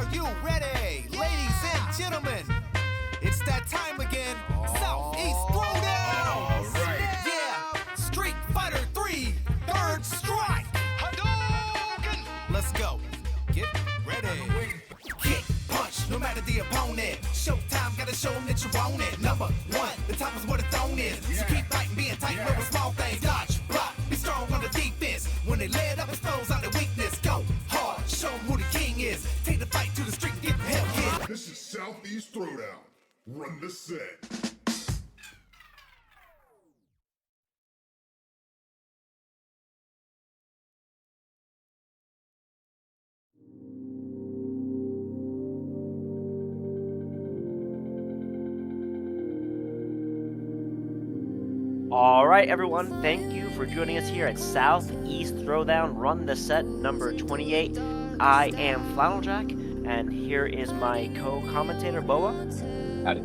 Are you ready? Ladies and gentlemen, it's that time again. Southeast Throwdown! Right. Yeah, Street Fighter 3, third strike! Hadouken! Let's go. Get ready. Kick, punch, no matter the opponent. Showtime, gotta show them that you want it. Number one, the top is where the throne is. So keep fighting, being tight, over small things. Dodge, block, be strong on the defense. When they lay it up, expose on the weakness. Go hard, show them who the king is. Take the fight to the street, get the hell yeah. This is Southeast Throwdown. Run the set. Alright everyone, thank you for joining us here at Southeast Throwdown Run the Set number 28. I am FlannelJack, and here is my co-commentator Boa. Howdy.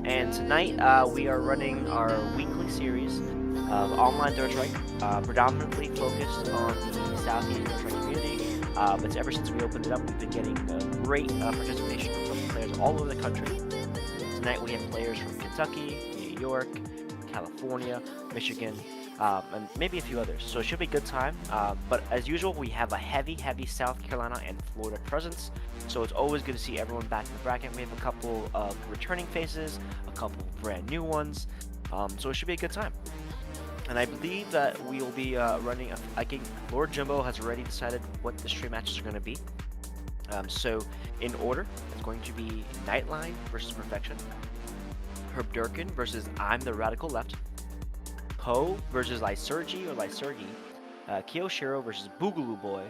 And tonight we are running our weekly series of online Dirt Strike, predominantly focused on the Southeast Dirt Strike community. But ever since we opened it up, we've been getting great participation from players all over the country. Tonight we have players from Kentucky, New York, California, Michigan, and maybe a few others. So it should be a good time. But as usual, we have a heavy South Carolina and Florida presence. So it's always good to see everyone back in the bracket. We have a couple of returning faces, a couple of brand new ones. So it should be a good time. And I believe that we will be running, I think Lord Jimbo has already decided what the stream matches are going to be. So in order, it's going to be Nightline versus Perfection, herbderken versus ImTheRadicalLeft, Poe versus Lysergi, Kyo-Shiro versus BoogalooBoi.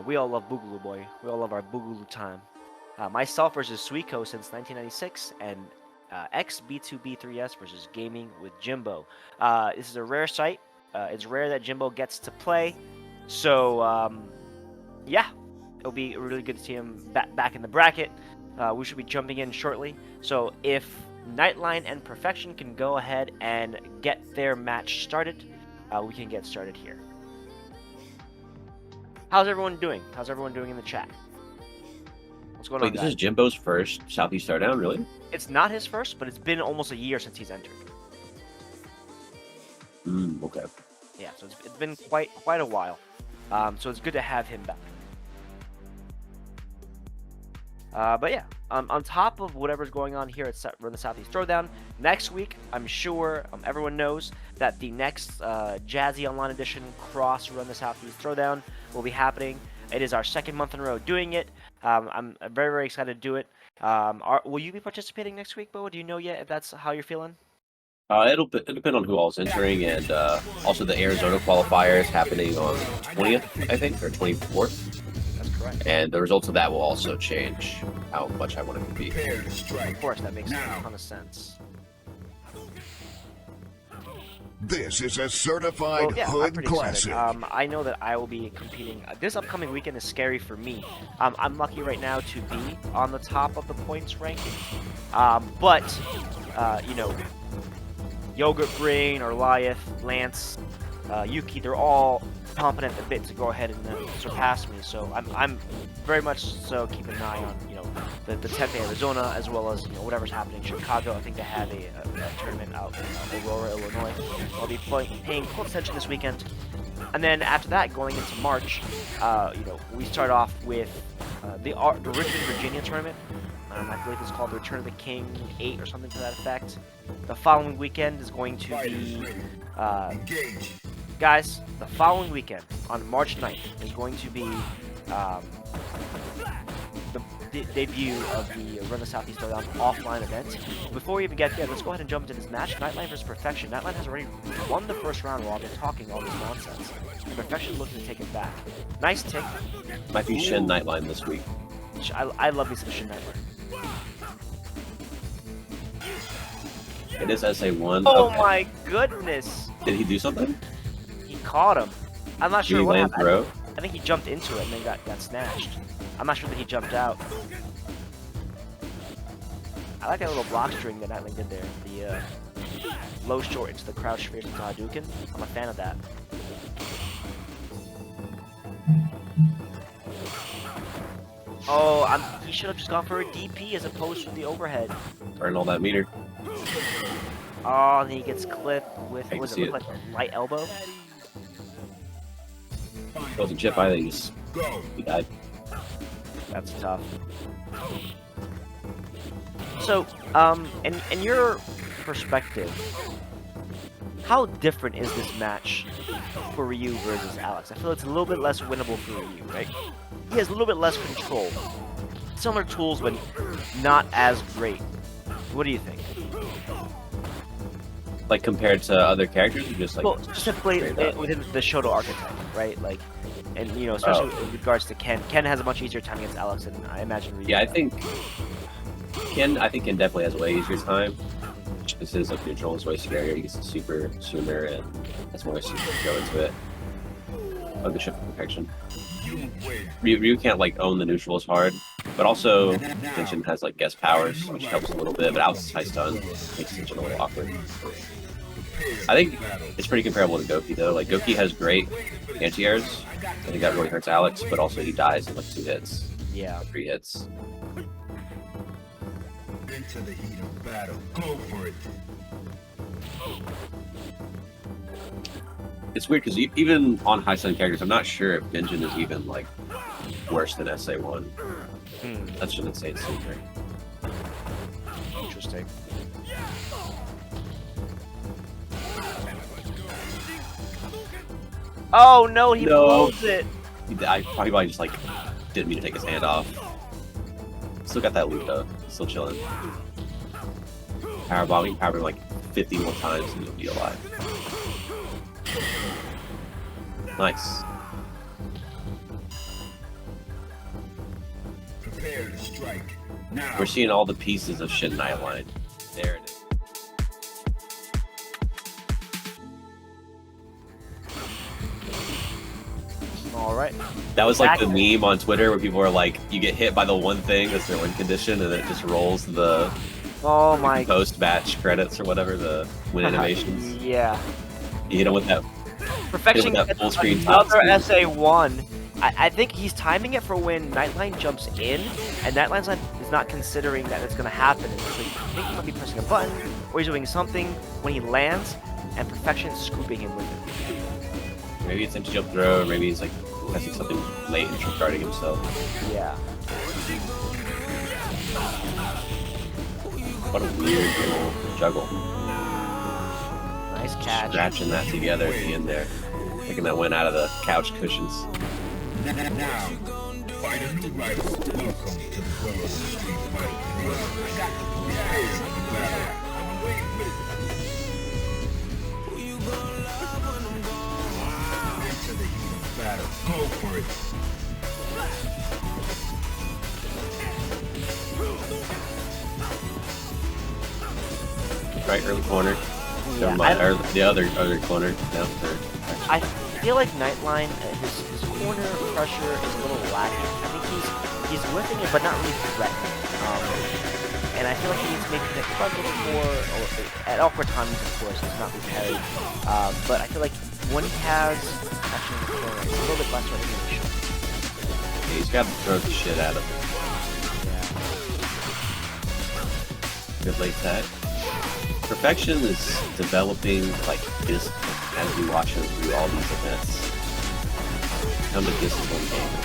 We all love BoogalooBoi. We all love our Boogaloo time. Myself versus Suiko since 1996, and XB2B3S versus GamingWithJimbo. This is a rare sight. It's rare that Jimbo gets to play, so yeah, it'll be really good to see him back in the bracket. We should be jumping in shortly. So if Nightline and Perfection can go ahead and get their match started, we can get started here. How's everyone doing? How's everyone doing in the chat? What's going on, Wait, this guys? is Jimbo's first Southeast Throwdown, really? It's not his first, but it's been almost a year since he's entered. Okay. Yeah, so it's been quite a while. So it's good to have him back. But yeah, on top of whatever's going on here at Run the Southeast Throwdown, next week, I'm sure everyone knows that the next Jazzy Online Edition Cross Run the Southeast Throwdown will be happening. It is our second month in a row doing it. I'm very excited to do it. Will you be participating next week, Bo? Do you know yet if that's how you're feeling? It'll depend on who all's entering, and also the Arizona qualifier is happening on the 20th, I think, or 24th. That's correct. And the results of that will also change how much I want it to be. Of course, that makes a ton of sense. This is a certified Well, yeah, I'm hood pretty classic. excited. I know that I will be competing. This upcoming weekend is scary for me. I'm lucky right now to be on the top of the points ranking. But you know, Yogurt Brain, Orliath, Lance, Yuki, they're all chomping at the bit to go ahead and surpass me. So I'm very much so keeping an eye on, you know, the 10th Arizona, as well as, you know, whatever's happening in Chicago. I think they have a tournament out in Aurora, Illinois. I'll be paying close attention this weekend. And then after that, going into March, you know, we start off with the Richmond, Virginia tournament. I believe it's called the Return of the King 8 or something to that effect. The following weekend is going to be, guys, the following weekend on March 9th is going to be the debut of the Run the Southeast Throwdown offline event. Before we even get there, let's go ahead and jump into this match. Nightline versus Perfection. Nightline has already won the first round while I've been talking all this nonsense. Perfection looking to take it back. Nice tick. Might be Shin Nightline this week. I love these Shin Nightline. It is SA1. Oh Okay. my goodness! Did he do something? He caught him. I'm not Did sure he what land happened. throw? I think he jumped into it and then got snatched. I'm not sure that he jumped out. I like that little block string that Nightline did there. The low short into the crouch fierce into Hadouken. I'm a fan of that. Oh, he should have just gone for a DP as opposed to the overhead. Burn all that meter. Oh, and then he gets clipped with, I can what does see it look it. like, a light elbow? Wasn't chip either. He died. That's tough. So, in your perspective, how different is this match for Ryu versus Alex? I feel it's a little bit less winnable for Ryu, right? He has a little bit less control. Similar tools, but not as great. What do you think? Like compared to other characters, or just like Well, specifically within the Shoto archetype, right? Like, and you know, especially in regards to Ken. Ken has a much easier time against Alex than I imagine Ryu. Yeah, I think Ken definitely has a way easier time. This is like neutral is way scarier. He gets the super sooner and has more super to go into it. Oh, the shift of perfection. Ryu can't like own the neutral as hard, but also Tension has like guest powers, which helps a little bit. But Alex's high stun makes Tension a little awkward. I think it's pretty comparable to Goki though. Like Goki has great anti-airs. I think that really hurts Alex, but also he dies in like 2 hits. Yeah. 3 hits. Into the heat of battle. Go for it. It's weird because even on high stun characters, I'm not sure if Genjin is even like worse than SA1. That's an insane secret. Interesting. Oh no, he blows it. I probably just like didn't mean to take his hand off. Still got that loop though. Still chilling. Powerbomb, powerbomb like 50 more times and you'll be alive. Nice. Prepare to strike. Now. We're seeing all the pieces of Shin Nightline. There it is. Alright. That was like the meme on Twitter where people are like, you get hit by the one thing that's their win condition and then it just rolls the post-match credits or whatever, the win animations. Yeah. You hit him with that Perfection that full screen another top screen. SA1. I think he's timing it for when Nightline jumps in, and Nightline's is not considering that it's going to happen. So you think he might be pressing a button, or he's doing something when he lands, and Perfection is scooping him with it. Maybe it's empty jump throw, or maybe he's like pressing something late and disregarding himself. Yeah. What a weird little juggle. Nice catch. Scratching that together at the end there. Taking that win out of the couch cushions. Now, fight a new rival. Welcome to the world of Street Fighter. Prepare for battle. Into the heat of battle. Go for it. Right, early corner. Yeah, Never mind, or the other corner. No, third. I feel like Nightline, his corner pressure is a little lacking. I think he's whipping it, but not really threatening. And I feel like he needs to maybe connect a little more, or at awkward times, of course, it's not repaired. But I feel like when he has action in the corner, it's a little bit less recognition. Yeah, he's got to throw the shit out of it. Yeah. Good late tag. Perfection is developing like this as we watch him through all these events. Become a disciplined gamer.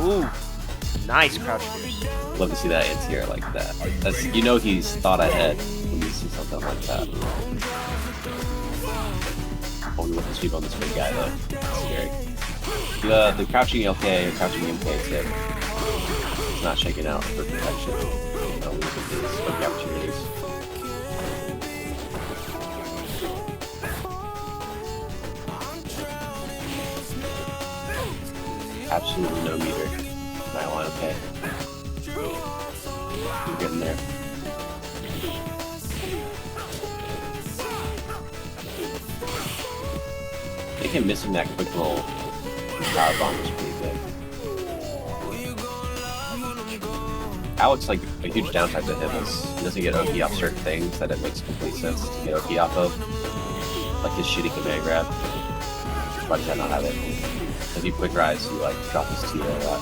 Ooh, nice crouch pierce. Love to see that anti-air like that. That's, you know, he's thought ahead when you see something like that. Oh, we want to sweep on this big guy though. That's scary. The crouching LK or crouching MK tip is not shaking out for Perfection. You know, losing his rookie opportunities. Absolutely no meter. Nightline okay. We're getting there. I think him missing that quick roll power bomb was pretty good. Alex, like, a huge downside to him is he doesn't get OP off certain things that it makes complete sense to get OP off of. like his shitty command grab. Why does that not have it? If you quick rise, you like drop his T a lot.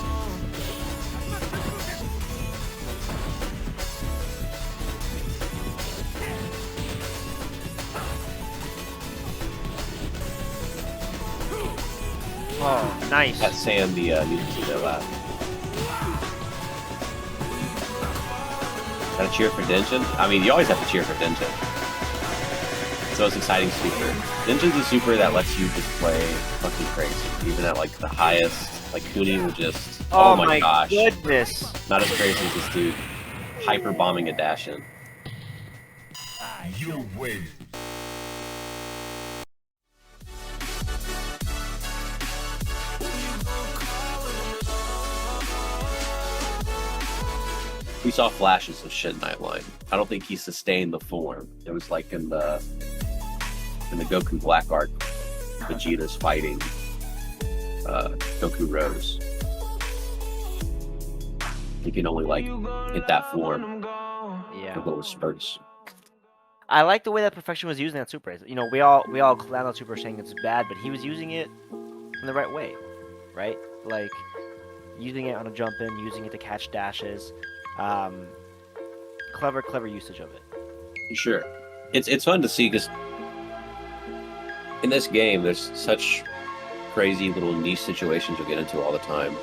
Oh, nice. That's Sam, the new T a lot. Got to cheer for Denjin? I mean, you always have to cheer for Denjin. It's the most exciting super. Denjin's a super that lets you just play fucking crazy. Even at like the highest, like Kuni would just. Oh my gosh. Goodness. Not as crazy as this dude. Hyper bombing a dash in. You win. We saw flashes of shit Nightline. I don't think he sustained the form. It was like in the Goku Black arc, Vegeta's fighting Goku Rose. He can only like hit that form. Yeah. Little spurts. I like the way that Perfection was using that super. You know, we all clown out super saying it's bad, but he was using it in the right way, right? Like using it on a jump in, using it to catch dashes. Clever usage of it. Sure, it's fun to see because in this game there's such crazy little niche situations you'll get into all the time.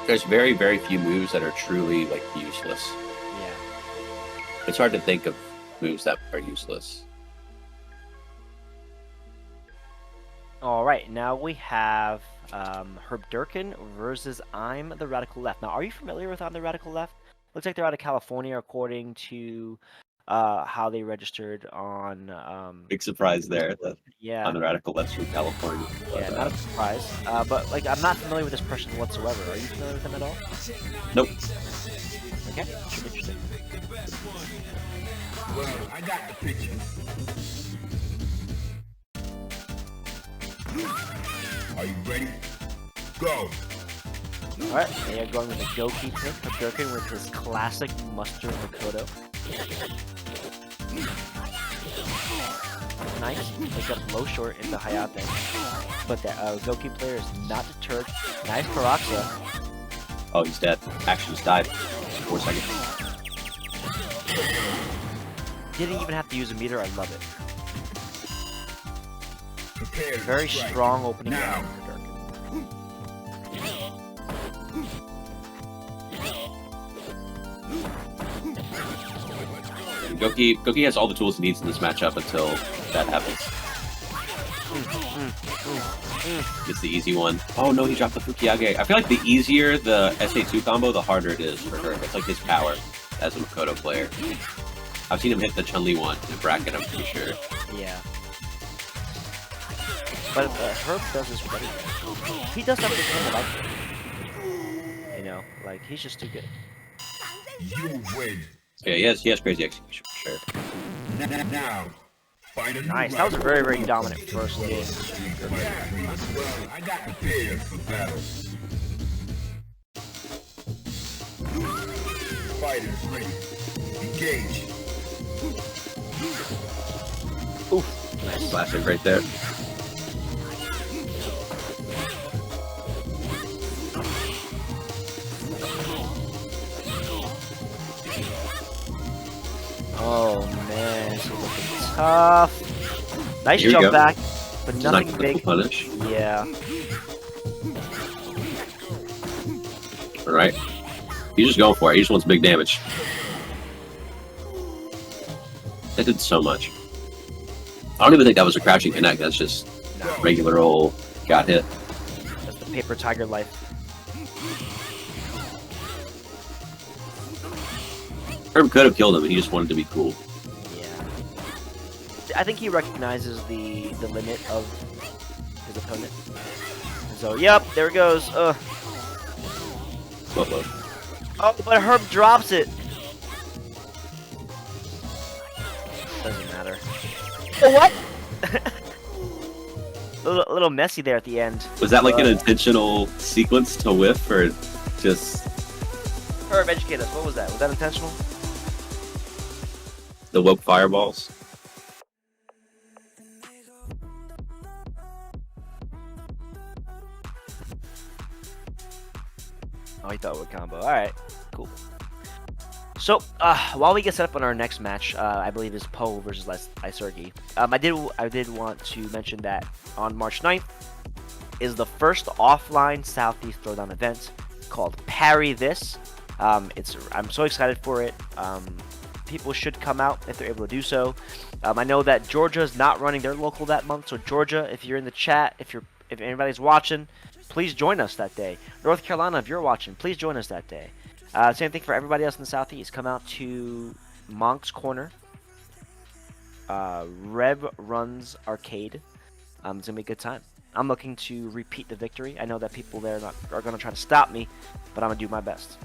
There's very few moves that are truly like useless. Yeah. It's hard to think of moves that are useless. All right, now we have Herbderken versus ImTheRadicalLeft. Now, are you familiar with ImTheRadicalLeft? Looks like they're out of California, according to how they registered on. Big surprise there. Yeah. On the Radical Left's from California. But, yeah, not a surprise. But like, I'm not familiar with this person whatsoever. Are you familiar with them at all? Nope. Okay, should be interesting. Well, I got the picture. Are you ready? Go! Alright, they are going with the Goki pick. Herbderken with his classic Mustard Makoto. Nice. They got low short into Hayate. But the Goki player is not deterred. Nice Paraxa. Oh, he's dead. Actually, just died. 4 seconds. Didn't even have to use a meter. I love it. Prepare to Very strike. strong opening Now. round for Herbderken. Goki has all the tools he needs in this matchup until that happens. It's the easy one. Oh no, he dropped the Fukiage. I feel like the easier the SA2 combo, the harder it is for her. It's like his power as a Makoto player. I've seen him hit the Chun-Li one in bracket, I'm pretty sure. Yeah. But Herb does this better. He does something kind of like it. You know, like, he's just too good. You win. Yeah, he has crazy execution for sure. Now, find a new Nice. That was a rival. very dominant first game. Well, I got prepared for battle. Fighters ready. Engage. Oof. Nice classic right there. Oh man, this is looking tough. Nice Here we jump go. back, but Not nothing critical big. punish. Yeah. Alright. He's just going for it. He just wants big damage. That did so much. I don't even think that was a crouching connect. That's just regular old got hit. That's the paper tiger life. Herb could have killed him, and he just wanted to be cool. Yeah. I think he recognizes the limit of his opponent. So, yep, there it goes. Whoa. Oh, but Herb drops it. Doesn't matter. What? a little messy there at the end. Was that like an intentional sequence to whiff, or just Herb, educate us. What was that? Was that intentional? the woke fireballs? Oh, he thought it would combo. All right, cool. So, while we get set up on our next match, I believe is Po versus Lysergi. I did want to mention that on March 9th is the first offline Southeast Throwdown event called Parry This. I'm so excited for it. People should come out if they're able to do so. I know that Georgia is not running their local that month, so Georgia, if you're in the chat, if anybody's watching, please join us that day. North Carolina, if you're watching, please join us that day. Same thing for everybody else in the Southeast. Come out to Monk's Corner. Rev Runs Arcade. It's going to be a good time. I'm looking to repeat the victory. I know that people there are going to try to stop me, but I'm going to do my best.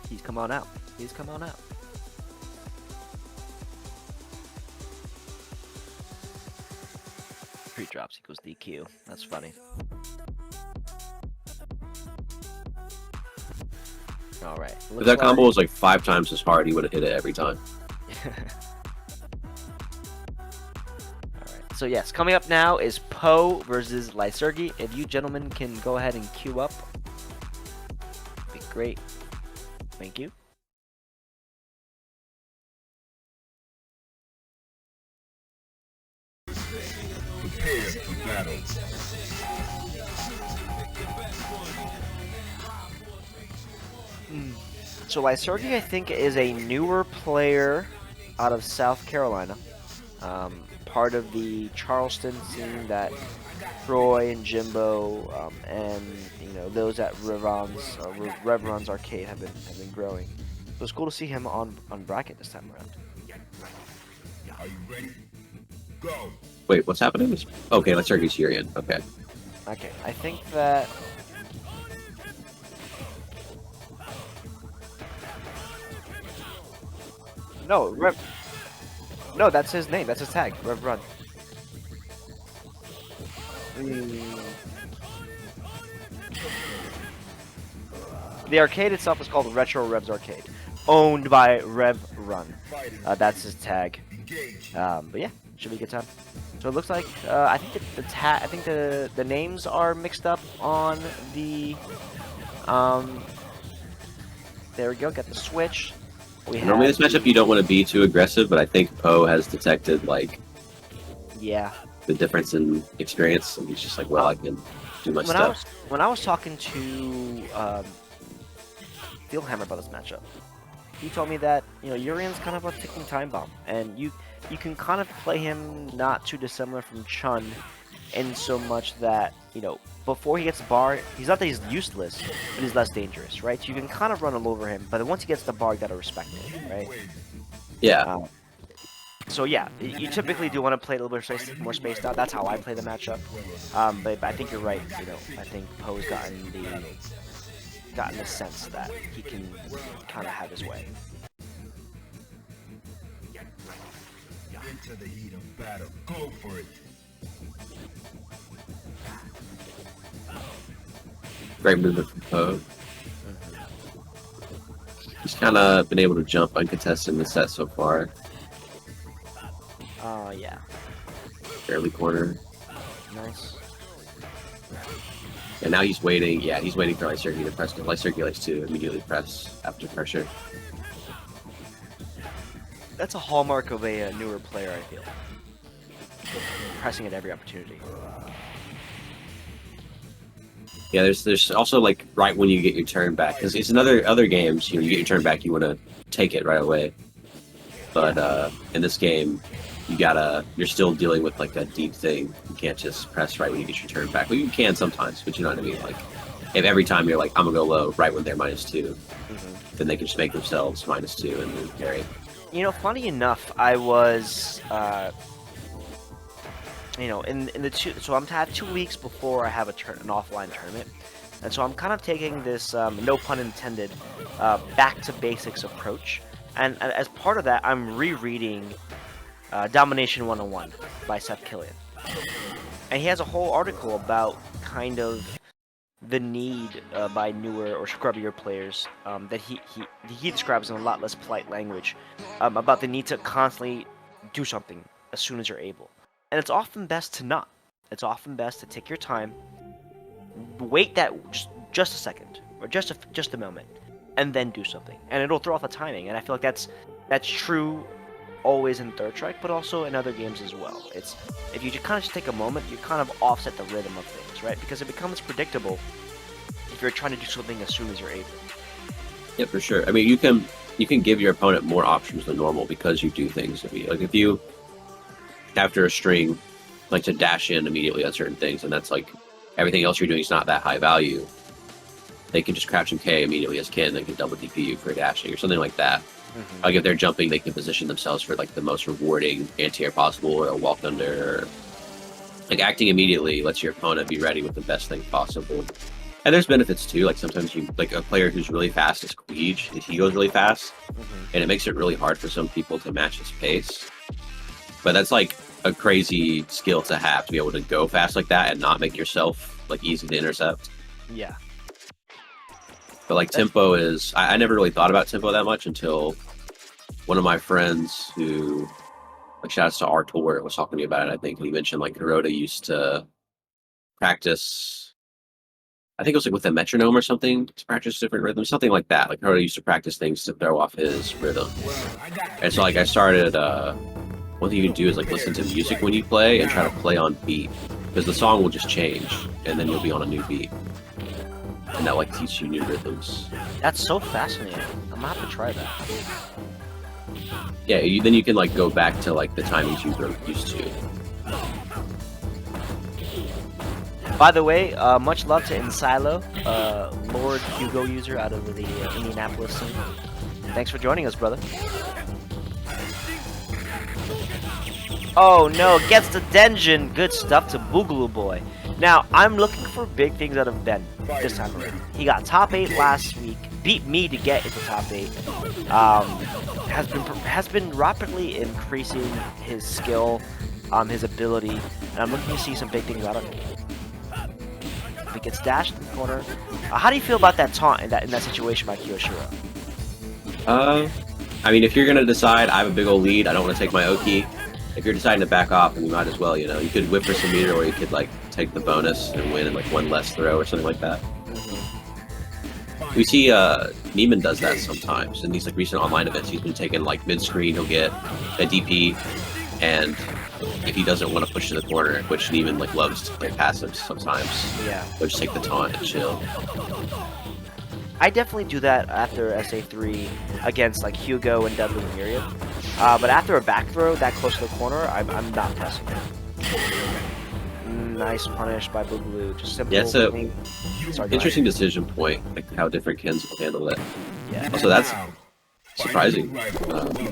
Please come on out. Please come on out. Pre-drops equals DQ. That's funny. Alright. If that combo was like 5 times as hard, he would have hit it every time. Alright. So yes, coming up now is Po versus Lysergi. If you gentlemen can go ahead and queue up, be great. Thank you. Prepare for battle. So Lysergi, I think, is a newer player out of South Carolina. Part of the Charleston scene that Troy and Jimbo and those at Rev Runs Arcade have been growing. So it's cool to see him on bracket this time around. Are you ready? Go. Wait, what's happening? Okay, let's start Syrian. Okay. Okay, I think that. No, that's his name. That's his tag. Rev Run. The arcade itself is called Retro Revs Arcade, owned by Rev Run. That's his tag. But yeah, should be a good time. So it looks like I think the names are mixed up on the. There we go. Got the switch. Normally this matchup you don't want to be too aggressive, but I think Po has detected the difference in experience, and he's just like, well, I can do my stuff. When I was talking to Steelhammer about this matchup, he told me that Urian's kind of a ticking time bomb, and you can kind of play him not too dissimilar from Chun, in so much that before he gets the bar, he's not that he's useless, but he's less dangerous, right? So you can kind of run all over him, but then once he gets the bar, you gotta respect it, right? Yeah. So yeah, you typically do want to play a little bit more spaced out. That's how I play the matchup. But I think you're right. I think Poe's gotten the sense that he can kind of have his way. Into the heat of battle. Go for it. Great movement from Po. He's kind of been able to jump uncontested in the set so far. Yeah. Fairly corner. Nice. And now he's waiting. Yeah, he's waiting for Lysergi to press. Lysergi likes to immediately press after pressure. That's a hallmark of a newer player, I feel. Pressing at every opportunity. Yeah, there's also right when you get your turn back, because it's in other games, you get your turn back, you want to take it right away. But in this game, you're still dealing with a deep thing. You can't just press right when you get your turn back. Well, you can sometimes, but you know what I mean. If every time you're I'm gonna go low right when they're -2, then they can just make themselves -2 and then carry. Funny enough, I was in the so I'm to have 2 weeks before I have an offline tournament, and so I'm kind of taking this no pun intended back to basics approach, and as part of that I'm rereading Domination 101 by Se.T, and he has a whole article about kind of the need by newer or scrubbier players that he describes in a lot less polite language about the need to constantly do something as soon as you're able. And it's often best to not. It's often best to take your time wait that just a second or just a moment, and then do something, and it'll throw off the timing. And I feel like that's true always in Third Strike, but also in other games as well. It's if you kind of just take a moment, you kind of offset the rhythm of things, right? Because it becomes predictable if you're trying to do something as soon as you're able. Yeah, for sure. I mean, you can give your opponent more options than normal because you do things. Like if you, after a string, like to dash in immediately on certain things, and that's like everything else you're doing is not that high value, they can just crouch and K immediately as Kin. They can double DP you for dashing or something like that. Like if they're jumping, they can position themselves for like the most rewarding anti-air possible, or a walk under. Like acting immediately lets your opponent be ready with the best thing possible. And there's benefits too. Like sometimes you like a player who's really fast is Queege. He goes really fast, and it makes it really hard for some people to match his pace. But that's like a crazy skill to have, to be able to go fast like that and not make yourself like easy to intercept. Yeah. But like tempo is, I never really thought about tempo that much until one of my friends who, like shout outs to Artur, was talking to me about it. I think he mentioned like Kuroda used to practice, I think it was like with a metronome or something, to practice different rhythms, something like that. Like Kuroda used to practice things to throw off his rhythm. And so like I started, one thing you can do is like listen to music when you play and try to play on beat, because the song will just change and then you'll be on a new beat. And that like teach you new rhythms. That's so fascinating. I'm gonna have to try that. Yeah, then you can like go back to like the timings you were used to. By the way, much love to Insilo, Lord Hugo user out of the Indianapolis scene. Thanks for joining us, brother. Oh no, gets the Denjin. Good stuff to BoogalooBoi. Now, I'm looking for big things out of Ben this time around. He got top 8 last week, beat me to get into top 8. Has been rapidly increasing his skill, his ability, and I'm looking to see some big things out of him. If he gets dashed in the corner, how do you feel about that taunt in that situation by Kyo-Shiro? I mean, if you're gonna decide I have a big old lead, I don't want to take my Oki. If you're deciding to back off, then you might as well, you know, you could whip for some meter, or you could like take the bonus and win in like one less throw or something like that. We see Neiman does that sometimes in these like recent online events. He's been taking like mid screen, he'll get a DP, and if he doesn't want to push to the corner, which Neiman like loves to play passives sometimes, Yeah, he'll just take the taunt and chill. I definitely do that after SA3 against like Hugo and Dudley and Myriad. But after a back throw that close to the corner, I'm not pressing it. Nice punish by Boogaloo. Just simple. Yeah, it's a Sorry, interesting decision point, like how different Kens will handle it. Yeah. Also, that's surprising.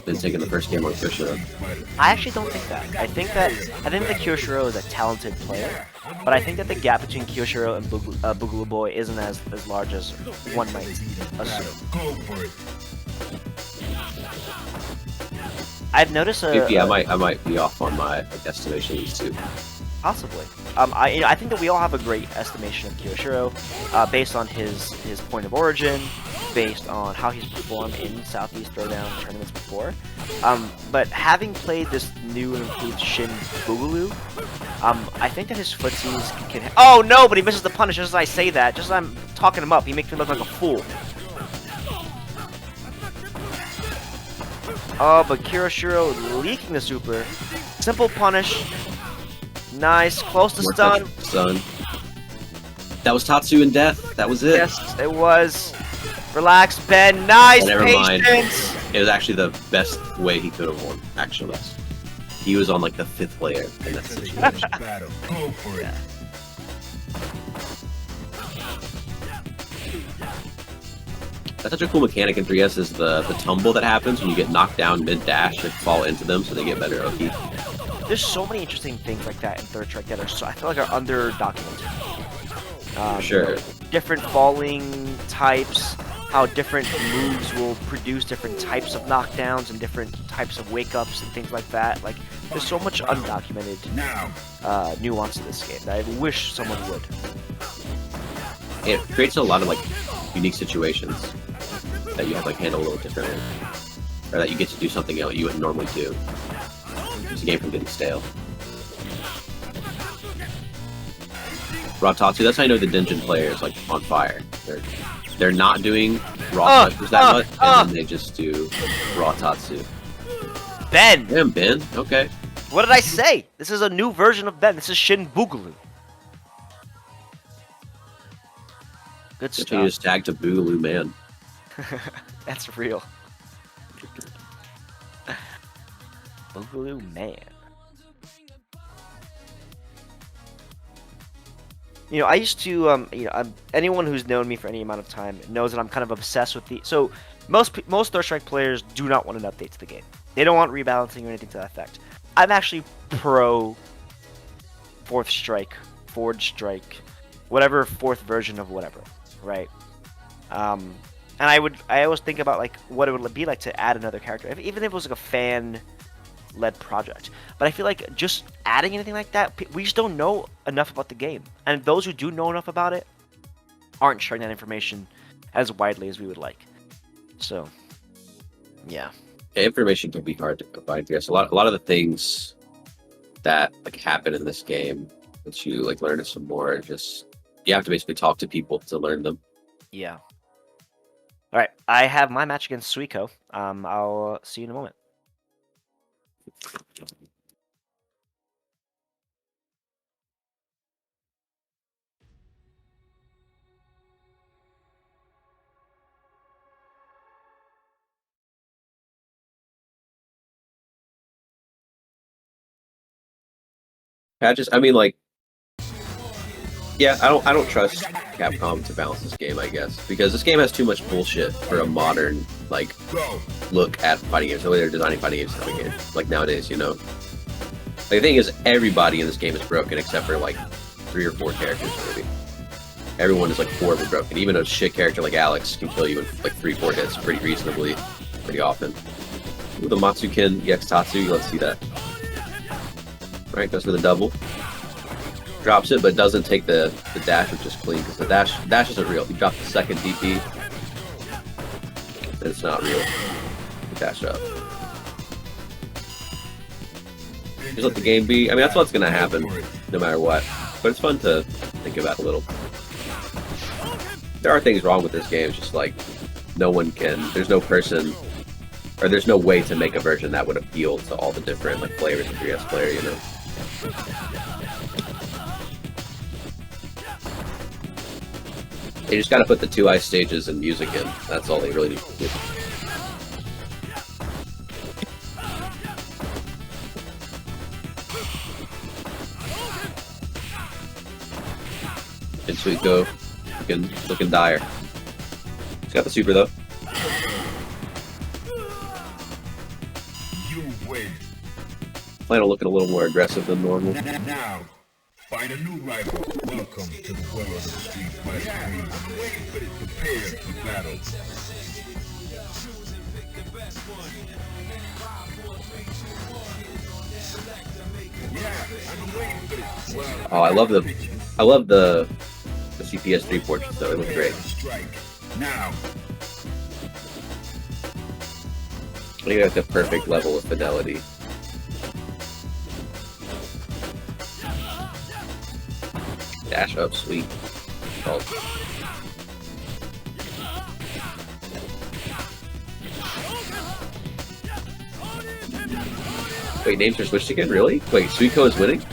Been taking the first game on Kyo-Shiro. I actually don't think that. I think that Kyo-Shiro is a talented player, but I think that the gap between Kyo-Shiro and BoogalooBoi isn't as large as one might assume. Go for it. I've noticed Yeah, I might be off on my like, estimations too. Possibly. I think that we all have a great estimation of Kyo-Shiro, based on his point of origin, based on how he's performed in Southeast Throwdown tournaments before. But having played this new and improved Shin Boogaloo, I think that his footsies can. Oh no! But he misses the punish just as I say that. Just as I'm talking him up, he makes me look like a fool. Oh, but Kyo-Shiro leaking the super. Simple punish. Nice, close to stun. Stun. That was Tatsu in death. That was it. Yes, it was. Relax, Ben. Nice Never mind. patience. It was actually the best way he could have won. Actually, he was on like the 5th layer in that situation. Battle. Go for it. That's such a cool mechanic in 3S is the tumble that happens when you get knocked down mid-dash and fall into them so they get better Oki. There's so many interesting things like that in Third Strike that are I feel like are under-documented. Sure. Different falling types, how different moves will produce different types of knockdowns and different types of wake-ups and things like that. Like, there's so much undocumented nuance to this game that I wish someone would. It creates a lot of like unique situations that you have like handle a little differently, or that you get to do something else you wouldn't normally do. It's a game from getting stale. Raw Tatsu. That's how I know the dungeon player is like on fire. They're not doing raw touches that much, and then they just do raw Tatsu. Ben! Damn, Ben. Okay. What did I say? This is a new version of Ben. This is Shin Boogaloo. Good Just stuff. change his tag to BoogalooMann. That's real. BoogalooMann. You know, I used to, you know, anyone who's known me for any amount of time knows that I'm kind of obsessed with the. So most Third Strike players do not want an update to the game. They don't want rebalancing or anything to that effect. I'm actually pro Fourth Strike, Forge Strike, whatever fourth version of whatever, right? And I always think about like what it would be like to add another character, even if it was like a fan-led project. But I feel like just adding anything like that, we just don't know enough about the game, and those who do know enough about it aren't sharing that information as widely as we would like. So, yeah. Information can be hard to provide. Yes, a lot of the things that like happen in this game that you like learn some more. Just you have to basically talk to people to learn them. Yeah. All right, I have my match against Suiko. I'll see you in a moment. Patches. I mean, like, yeah, I don't trust Capcom to balance this game, I guess, because this game has too much bullshit for a modern like look at fighting games. The way they're designing fighting games like nowadays, you know. Like, the thing is, everybody in this game is broken except for like 3 or 4 characters, maybe. Everyone is like horribly broken. Even a shit character like Alex can kill you in like 3-4 hits pretty reasonably, pretty often. Ooh, the Matsukin EX Tatsu, let's see that. Right, goes for the double. Drops it, but doesn't take the dash, which is clean, because the dash isn't real. He dropped the second DP, and it's not real. Dash up. Just let the game be. I mean, that's what's going to happen, no matter what. But it's fun to think about a little. There are things wrong with this game, it's just like, no one can, there's no person, or there's no way to make a version that would appeal to all the different like flavors of 3S player, you know? They just gotta put the 2 ice stages and music in. That's all they really need to do. And Suiko looking dire. He's got the super though. You win. Flannel looking a little more aggressive than normal. Now, find a new rival. Welcome to the world of the street fighter. Prepare for battle. Oh, I love the CPS3 portraits though. It looks great. Now, I think that's the perfect level of fidelity. Dash up, sweet. Oh. Wait, names are switched again? Really? Wait, Suiko is winning?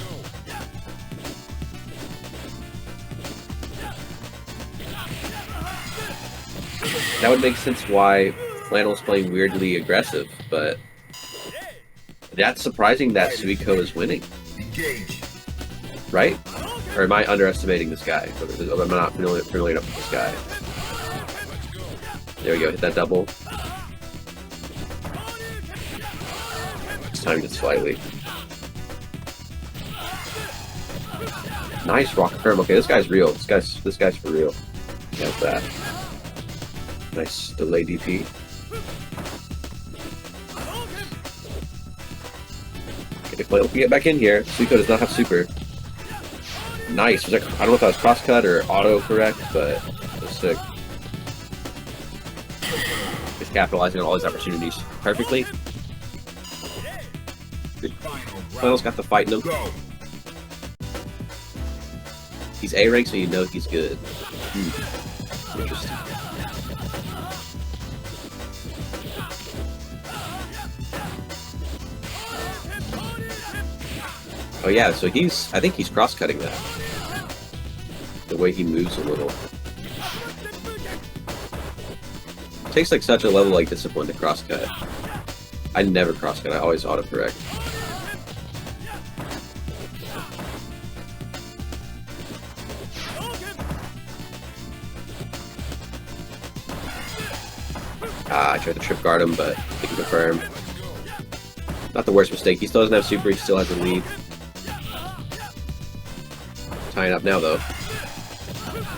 That would make sense why Flannel is playing weirdly aggressive, but that's surprising that Suiko is winning. engage. Right? Or am I underestimating this guy? Or am I not familiar enough with this guy? There we go, hit that double. It's timed it slightly. Nice rock firm. Okay, this guy's real. This guy's for real. He has that. Nice delay DP. Okay, Flannel can get back in here. Suiko does not have super. Nice. Was that, I don't know if that was cross-cut or auto-correct, but it was sick. He's capitalizing on all these opportunities perfectly. Flannel's got the fight in him. He's A rank, so you know he's good. Interesting. Oh yeah, so I think he's cross-cutting that. The way he moves a little. It takes like such a level like discipline to cross-cut. I never cross-cut, I always auto-correct. I tried to trip guard him, but he can confirm. Not the worst mistake. He still doesn't have super, he still has a lead. Tying up now, though.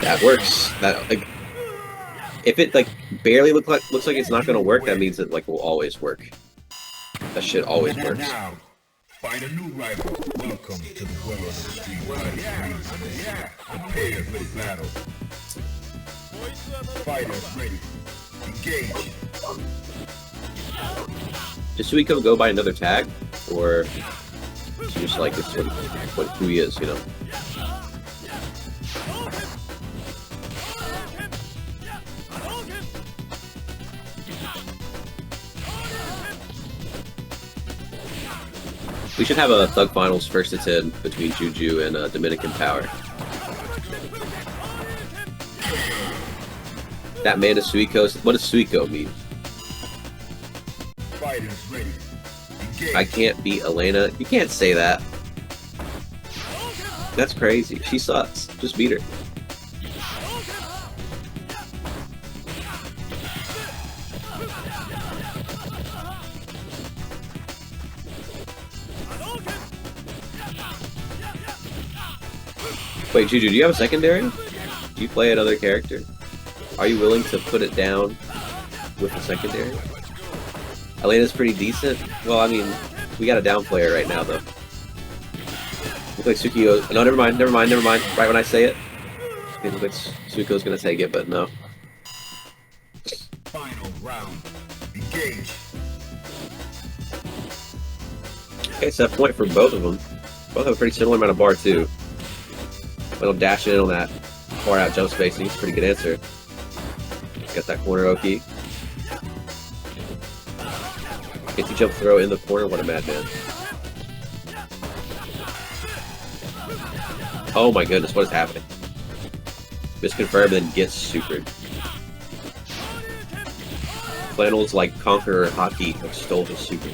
That works. That, like, if it, like, barely looks like it's not gonna work, that means it, like, will always work. That shit always works. Now, find a new rival. Welcome to the world of the street fighter. Prepare for the battle. Fighters ready. Engage. Does Suiko go by another tag? Or is he just like, this is who he is, you know? We should have a Thug Finals first to 10 between Juju and Dominican Power. That man is Suiko. What does Suiko mean? Fighters ready. Engage. I can't beat Elena. You can't say that. That's crazy. She sucks. Just beat her. Wait, Juju, do you have a secondary? Do you play another character? Are you willing to put it down with a secondary? Elena's pretty decent. Well, I mean, we got a down player right now, though. Looks like Suiko. No, never mind. Right when I say it, it looks like Suiko's gonna take it, but no. Final round. Engage. Okay, set point for both of them. Both have a pretty similar amount of bar, too. Little dash in on that far out jump spacing. It's a pretty good answer. Got that corner Oki. Gets you jump throw in the corner. What a madman. Oh my goodness, what is happening? Misconfirm, then gets supered. Flannel's like Conqueror Hockey, like stole his super.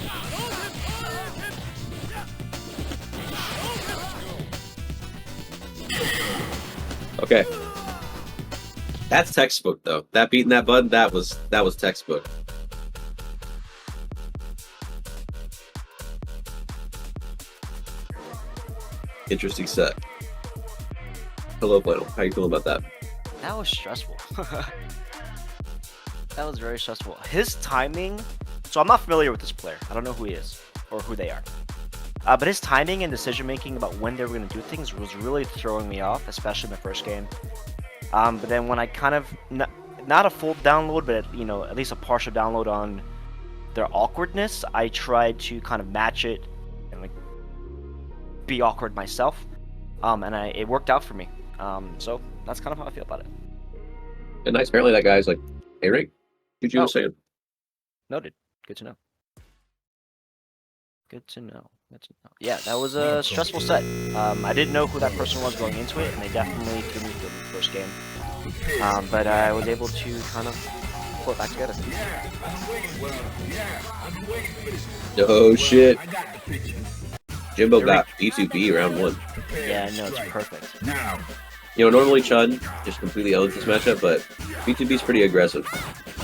Okay. That's textbook though. That beating that button, that was textbook. Interesting set. Hello, Flannel. How you feeling about that? That was stressful. That was very stressful. His timing... So I'm not familiar with this player. I don't know who he is or who they are. But his timing and decision-making about when they were going to do things was really throwing me off, especially in the first game. But then when I kind of... Not a full download, but you know, at least a partial download on their awkwardness, I tried to kind of match it and like be awkward myself. And it worked out for me. So that's kind of how I feel about it. And nice. Apparently that guy's like, hey, Rick, did you know saying? Noted. Good to know. Good to know. Good to know. Yeah, that was a stressful set. I didn't know who that person was going into it, and they definitely threw me through the first game. But I was able to kind of pull it back together. Oh shit. Jimbo got B2B round 1. Yeah, no, it's perfect. You know, normally Chun just completely owns this matchup, but B2B's pretty aggressive.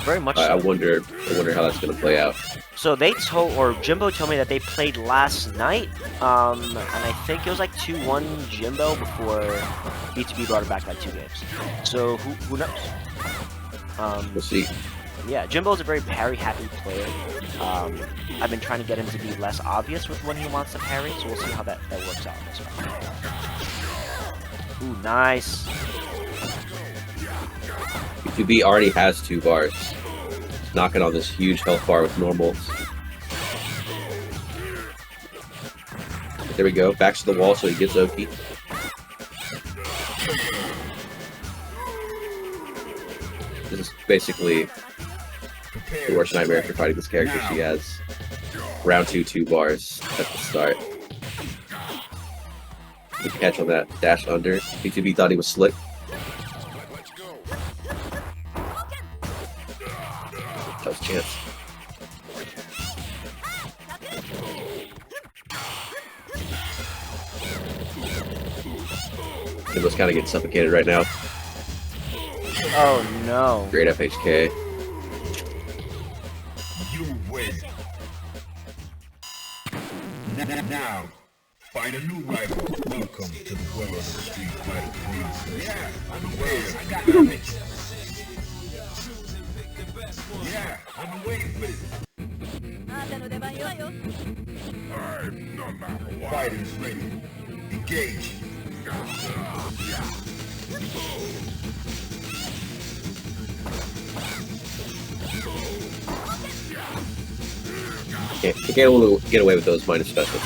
Very much so. I wonder how that's gonna play out. So they Jimbo told me that they played last night, and I think it was like 2-1 Jimbo before B2B brought it back like 2 games. So who knows? We'll see. Yeah, Jimbo's a very parry-happy player. I've been trying to get him to be less obvious with when he wants to parry, so we'll see how that works out. Ooh, nice. B2B already has 2 bars. He's knocking on this huge health bar with normals. There we go. Backs to the wall so he gets Oki. basically the worst nightmare for fighting this character. She has round 2 bars at the start. Good catch on that dash under. B2B thought he was slick. That was a chance. Jimbo's kind of getting suffocated right now. Oh no. Great FHK. You win. Now, find a new rival. Welcome to the world of the Street Fighter Princess. Yeah, I'm aware. I got it. Yeah, I'm waiting for it. Fighters ready. Engage. Can't get away with those minor specials.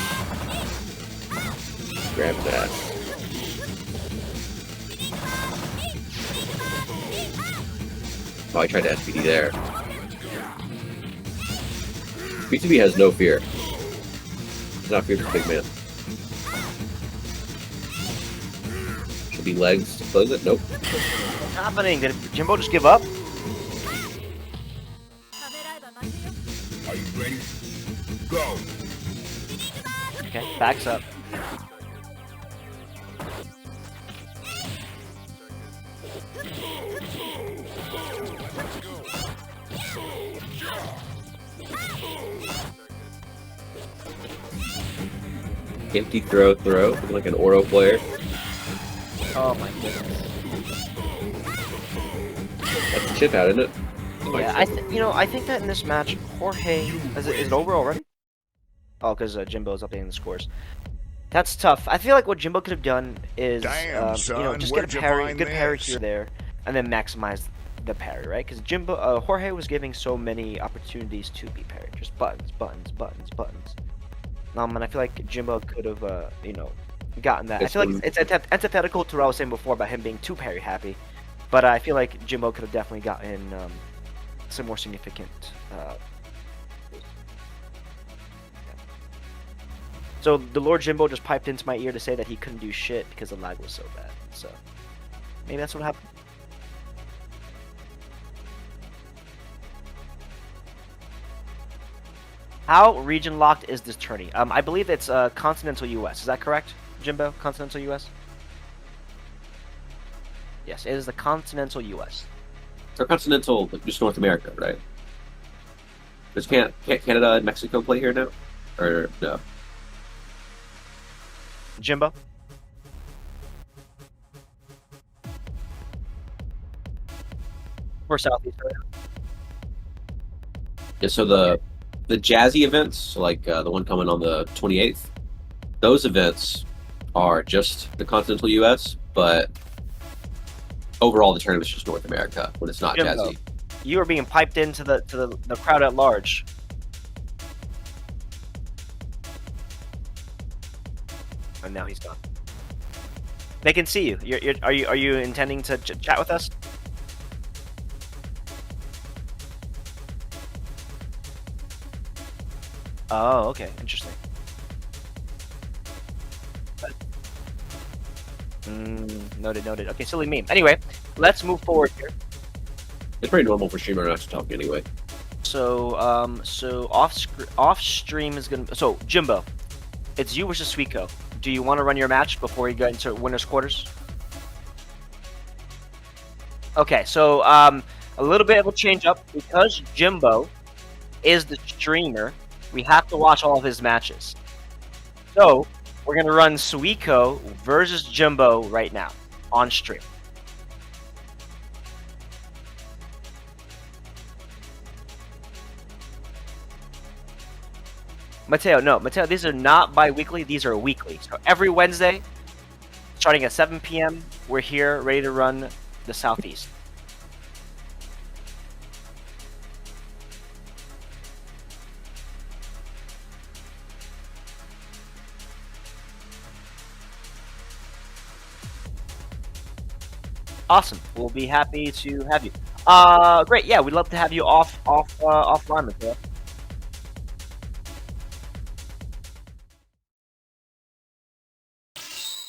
Grab that. Oh, I tried to SPD there. B2B has no fear. He's not feared of the big man. Should be legs to close it. Nope. What's happening? Did Jimbo just give up? Are you ready? Go. Okay, backs up. Empty throw, looking like an Oro player. Oh my goodness. That's a chip out, isn't it? Yeah, I think that in this match, Jorge is it over already? Oh, because Jimbo's updating the scores. That's tough. I feel like what Jimbo could have done is, Damn, son, just get a where'd you parry, find good parry this? here, there, and then maximize the parry, right? Because Jorge was giving so many opportunities to be parried, just buttons. And I feel like Jimbo could have, gotten that. I feel like it's antithetical to what I was saying before about him being too parry happy, but I feel like Jimbo could have definitely gotten some more significant. So the Lord Jimbo just piped into my ear to say that he couldn't do shit because the lag was so bad. So maybe that's what happened. How region locked is this tourney? I believe it's continental US. Is that correct, Jimbo? Continental US? Yes, it is the continental US. Or continental, like just North America, right? Just can't Canada and Mexico play here now? Or no? Jimbo? For Southeast Asia. Yeah, so the Jazzy events, so like the one coming on the 28th, those events are just the continental US, but overall the tournament's just North America when it's not Jimbo, Jazzy. you are being piped into the crowd at large. And now he's gone. They can see you. Are you intending to chat with us? Oh, okay, interesting. Noted. Okay, silly meme. Anyway, let's move forward here. It's pretty normal for streamer not to talk anyway. So, so off stream is gonna. So, Jimbo, it's you versus Suiko. Do you want to run your match before you get into winners quarters? Okay, so a little bit of a change up because Jimbo is the streamer. We have to watch all of his matches. So we're gonna run Suiko versus Jimbo right now on stream. Mateo, these are not bi-weekly, these are weekly. So every Wednesday, starting at 7 p.m., we're here ready to run the Southeast. Awesome. We'll be happy to have you. Great. Yeah, we'd love to have you offline, Mateo.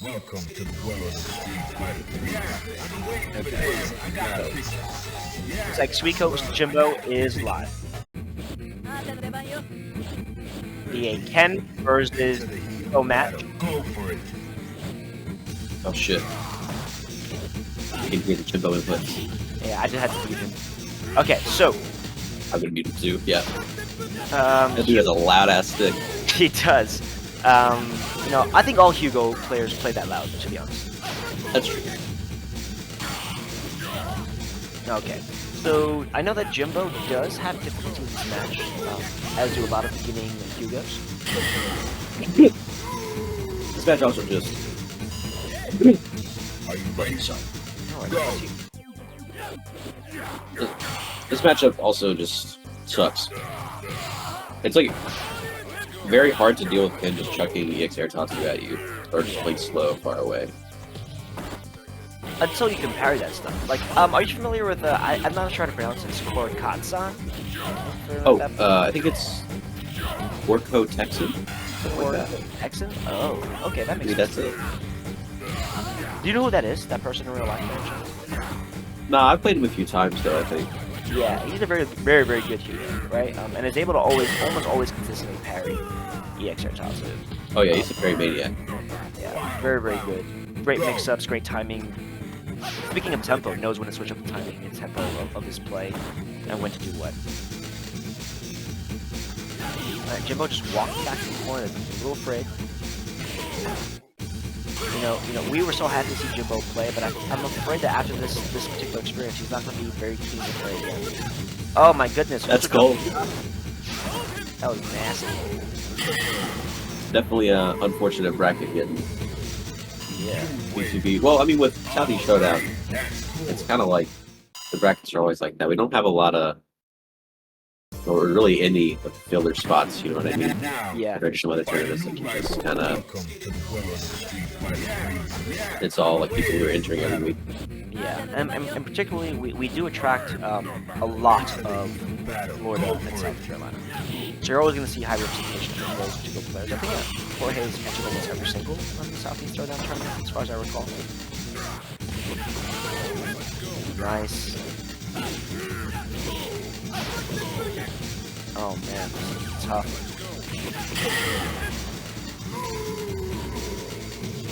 Welcome to the world of Street Fighter 3. I've been waiting for this. I got a picture. It's like Suiko vs. Jimbo is live. The Ken versus Go match. Go for it. Oh shit. You can hear the Jimbo inputs. Yeah, I just had to mute him. Okay, so I'm gonna mute him too. Yeah. That he dude has a loud ass stick. does. You know, I think all Hugo players play that loud, to be honest. That's true. Okay, so I know that Jimbo does have difficulty with this match, as do a lot of beginning Hugos. This match also just. Are you ready, son? Alright, Go. that's you. This matchup also just sucks. It's like very hard to deal with Ken just chucking EX air Tatsu at you, or just playing slow far away. Until you can parry that stuff. Like, are you familiar with, I'm not sure how to pronounce it, Korokatsan? Oh, I think it's Worko Texan. Or Texan? Oh, okay, that makes Maybe sense. that's it. Do you know who that is? That person in real life? Nah, I've played him a few times though, I think. Yeah, he's a very, very, very good hero, right? And is able to almost always consistently parry EX air Tatsu. Oh yeah, he's a very maniac. Yeah, very, very good. Great mix-ups, great timing. Speaking of tempo, knows when to switch up the timing and tempo of his play, and when to do what. Alright, Jimbo just walking back to the corner, a little afraid. You know, we were so happy to see Jimbo play, but I'm afraid that after this particular experience, he's not going to be very keen to play again. Oh my goodness. That's gold. That was nasty. Definitely an unfortunate bracket getting Yeah. BCB. Well, I mean, with Southeast Showdown, it's kind of like the brackets are always like that. We don't have a lot of, or really any filler spots, you know what I mean? Yeah. Compared to some other tournaments that can just kind of, Welcome to the world of Street Fighter 3. it's all like people who are entering every week. Yeah, and particularly we do attract a lot of Florida and South Carolina. So you're always going to see high representation of those particular players. I think Jorge has entered almost every single on the Southeast Throwdown tournament, as far as I recall. Nice. Oh man, tough.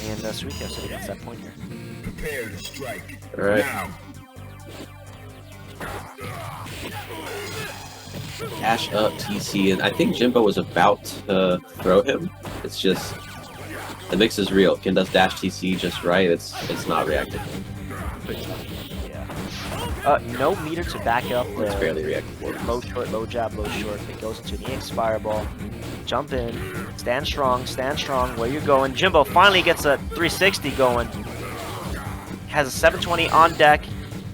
And Suiko sitting against that point here. Prepare to strike. All right. Now. Cash up TC, and I think Jimbo was about to throw him. It's just the mix is real. Ken does dash TC just right. It's not reactive. Yeah. No meter to back up the It's barely reactive. low short, low jab, low short. It goes into an EX fireball. Jump in, stand strong, where you going. Jimbo finally gets a 360 going. Has a 720 on deck.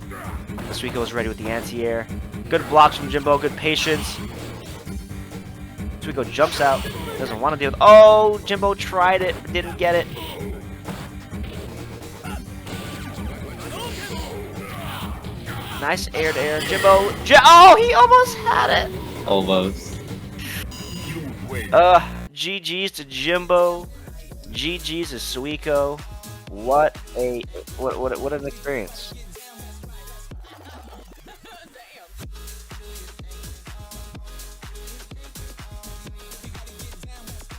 The Suiko is ready with the anti-air. Good blocks from Jimbo, good patience. Suiko jumps out, doesn't want to deal with. Oh, Jimbo tried it, but didn't get it. Nice air to air. Jimbo. Oh, he almost had it. Almost. You win. GG's to Jimbo. GG's to Suiko. What an experience.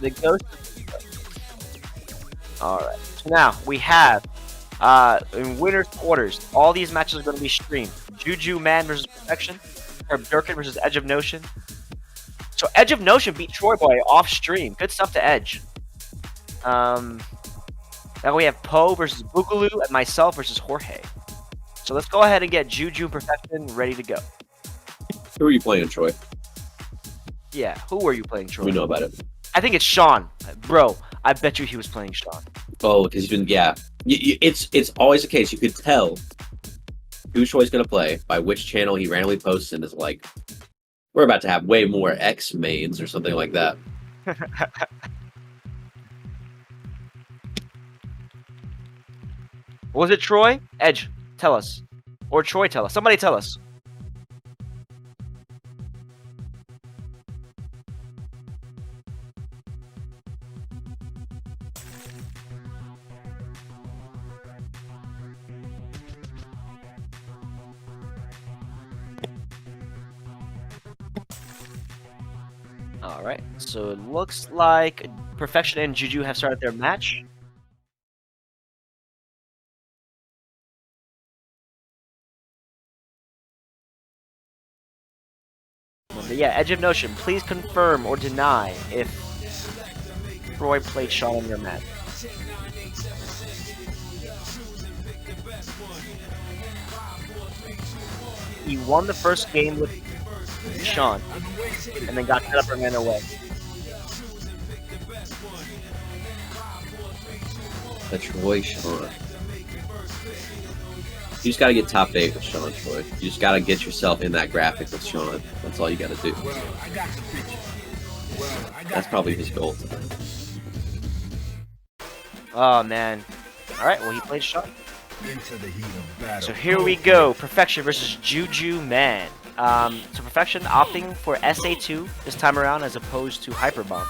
The ghost. Alright. So now we have in winner's quarters. All these matches are going to be streamed. JuJuMann versus Perfection. Herbderken versus EdgeofNotion. So EdgeofNotion beat Throwdown off stream. Good stuff to Edge. Now we have Poe versus Boogaloo and myself versus Jorge. So let's go ahead and get JuJu Perfection ready to go. Who are you playing, Troy? Yeah, who are you playing, Troy? We know about it. I think it's Sean. Bro, I bet you he was playing Sean. Oh, because he's been, yeah. It's always the case. You could tell who Troy's going to play by which channel he randomly posts and is like, we're about to have way more X mains or something like that. Was it Troy? Edge, tell us. Or Troy, tell us. Somebody tell us. Alright, so it looks like Perfection and Juju have started their match. But yeah, EdgeofNotion, please confirm or deny if Roy played Sean in your match. He won the first game with Sean, and then got set up and ran away. That's Troy Sean. You just gotta get top 8 with Sean, Troy. You just gotta get yourself in that graphic with Sean. That's all you gotta do. That's probably his goal tonight. Oh man. Alright, well he played Sean. Into the heat of battle. So here we go, Perfection versus JuJuMann. So Perfection opting for SA2 this time around as opposed to Hyper Bomb.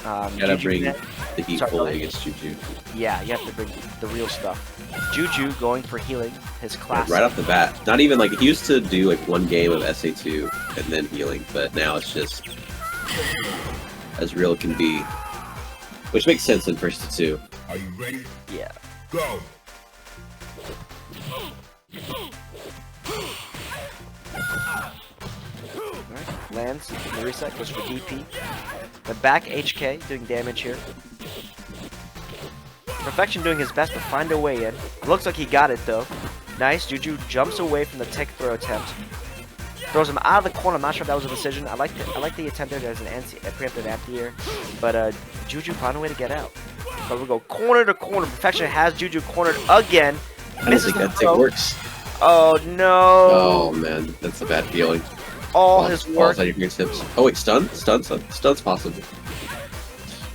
You gotta bring JuJuMann, the heat sorry, fully against Juju. yeah, you have to bring the real stuff. Juju going for healing, his class. Right off the bat. Not even like, he used to do like one game of SA2 and then healing, but now it's just as real it can be. Which makes sense in first to 2. Are you ready? Yeah. Go. Alright, lands, the reset goes for DP. The back HK doing damage here. Perfection doing his best to find a way in. Looks like he got it though. Nice, Juju jumps away from the tech throw attempt. Throws him out of the corner. I'm not sure if that was a decision. I like the attempt there. There's a preemptive anti-air, but Juju found a way to get out. So we go corner to corner. Perfection has Juju cornered again. I don't think that thing works. Oh no! Oh man, that's a bad feeling. All his Falls work. out of your fingertips. Oh wait, stun's possible.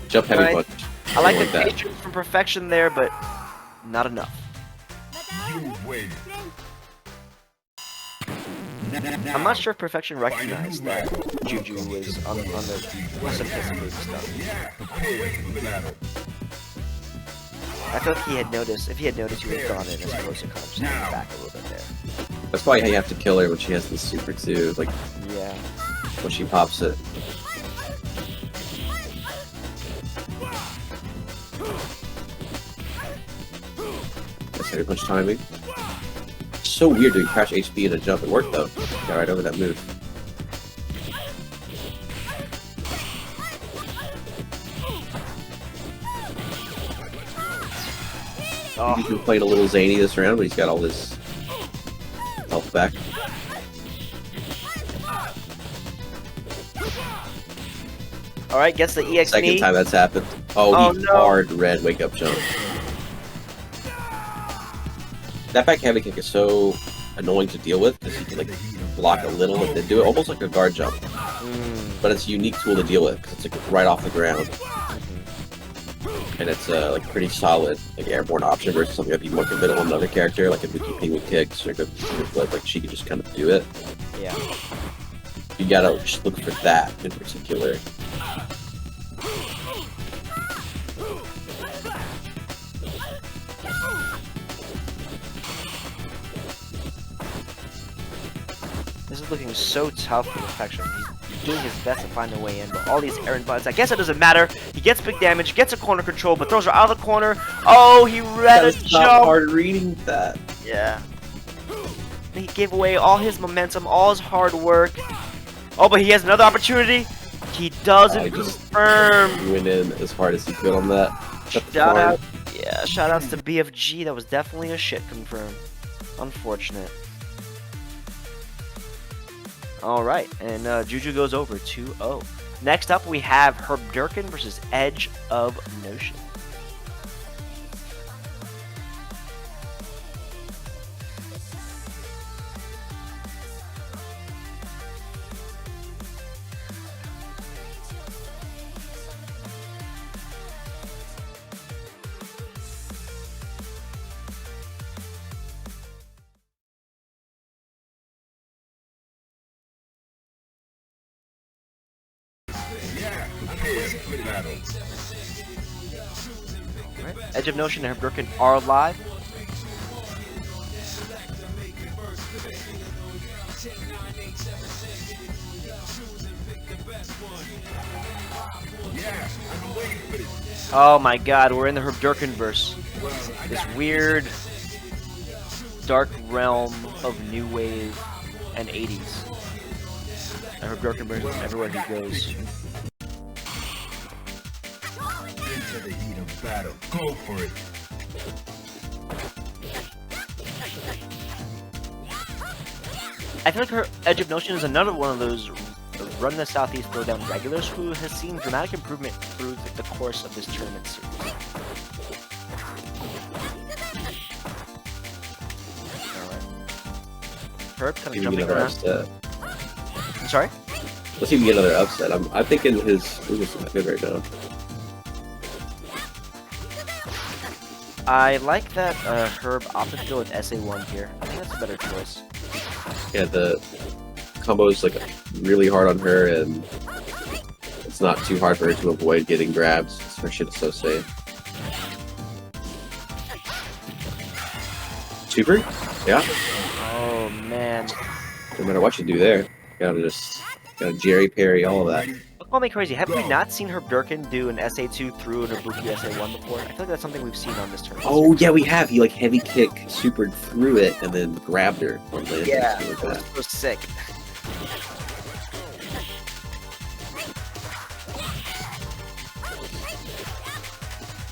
Jump heavy Right. punch. I like the that. patience from Perfection there, but not enough. You win. I'm not sure if Perfection recognized that Juju was on the sophisticated stuff. Prepare for the battle. I feel like he had noticed. If he had noticed, he would have gone in as opposed to kind of standing back a little bit there. That's probably how you have to kill her when she has the super too. Like Yeah. when she pops it. That's very much timing. So weird doing crash HP and a jump. It worked though. Got right over that move. He's been playing a little zany this round, but he's got all his health back. Alright, gets the EX Second knee. time that's happened. Oh, Oh, he no. hard red wake up jump. That back heavy kick is so annoying to deal with because you can like block a little and then do it almost like a guard jump. But it's a unique tool to deal with because it's like right off the ground. And it's like pretty solid like airborne option versus something that'd be more committal on another character like a Mickey Penguin kicks or good flip, like she could just kind of do it. Yeah. You gotta just look for that in particular. This is looking so tough for Perfection. He's doing his best to find a way in, but all these errant buttons. I guess it doesn't matter. He gets big damage, gets a corner control, but throws her out of the corner. Oh, he read a jump. Hard reading that. Yeah. He gave away all his momentum, all his hard work. Oh, but he has another opportunity. He doesn't He just confirm. went in as hard as he could on that. Shut the Shout farm. out. Yeah, shout outs to BFG. That was definitely a shit confirm. Unfortunate. Alright, and Juju goes over 2-0. Next up, we have Herbderken versus EdgeofNotion. Prepare for the battle. Right. EdgeofNotion and Herbderken are live. Oh my god, we're in the Herbderken verse. This weird dark realm of new wave and 80s. And Herbderken verse is everywhere he goes. Into the heat of battle. Go for it. I feel like her EdgeofNotion is another one of those run the Southeast Throwdown regulars who has seen dramatic improvement through the course of this tournament series. Alright. Herb kind of Maybe jumping another around. upset. I'm sorry? Let's see if we get another upset. I'm thinking his movements are not good right now. I like that Herb opted to go with SA1 here. I think that's a better choice. Yeah, the combo's like really hard on her, and it's not too hard for her to avoid getting grabs. Her shit is so safe. Super? Yeah. Oh man. No matter what you do there, gotta Jerry parry all of that. Don't call me crazy. Have we not seen Herbderken do an SA2 through an Ibuki SA1 before? I feel like that's something we've seen on this tournament. Oh yeah, we have. He like heavy kick, supered through it, and then grabbed her on landing. Yeah, Like it that. was sick.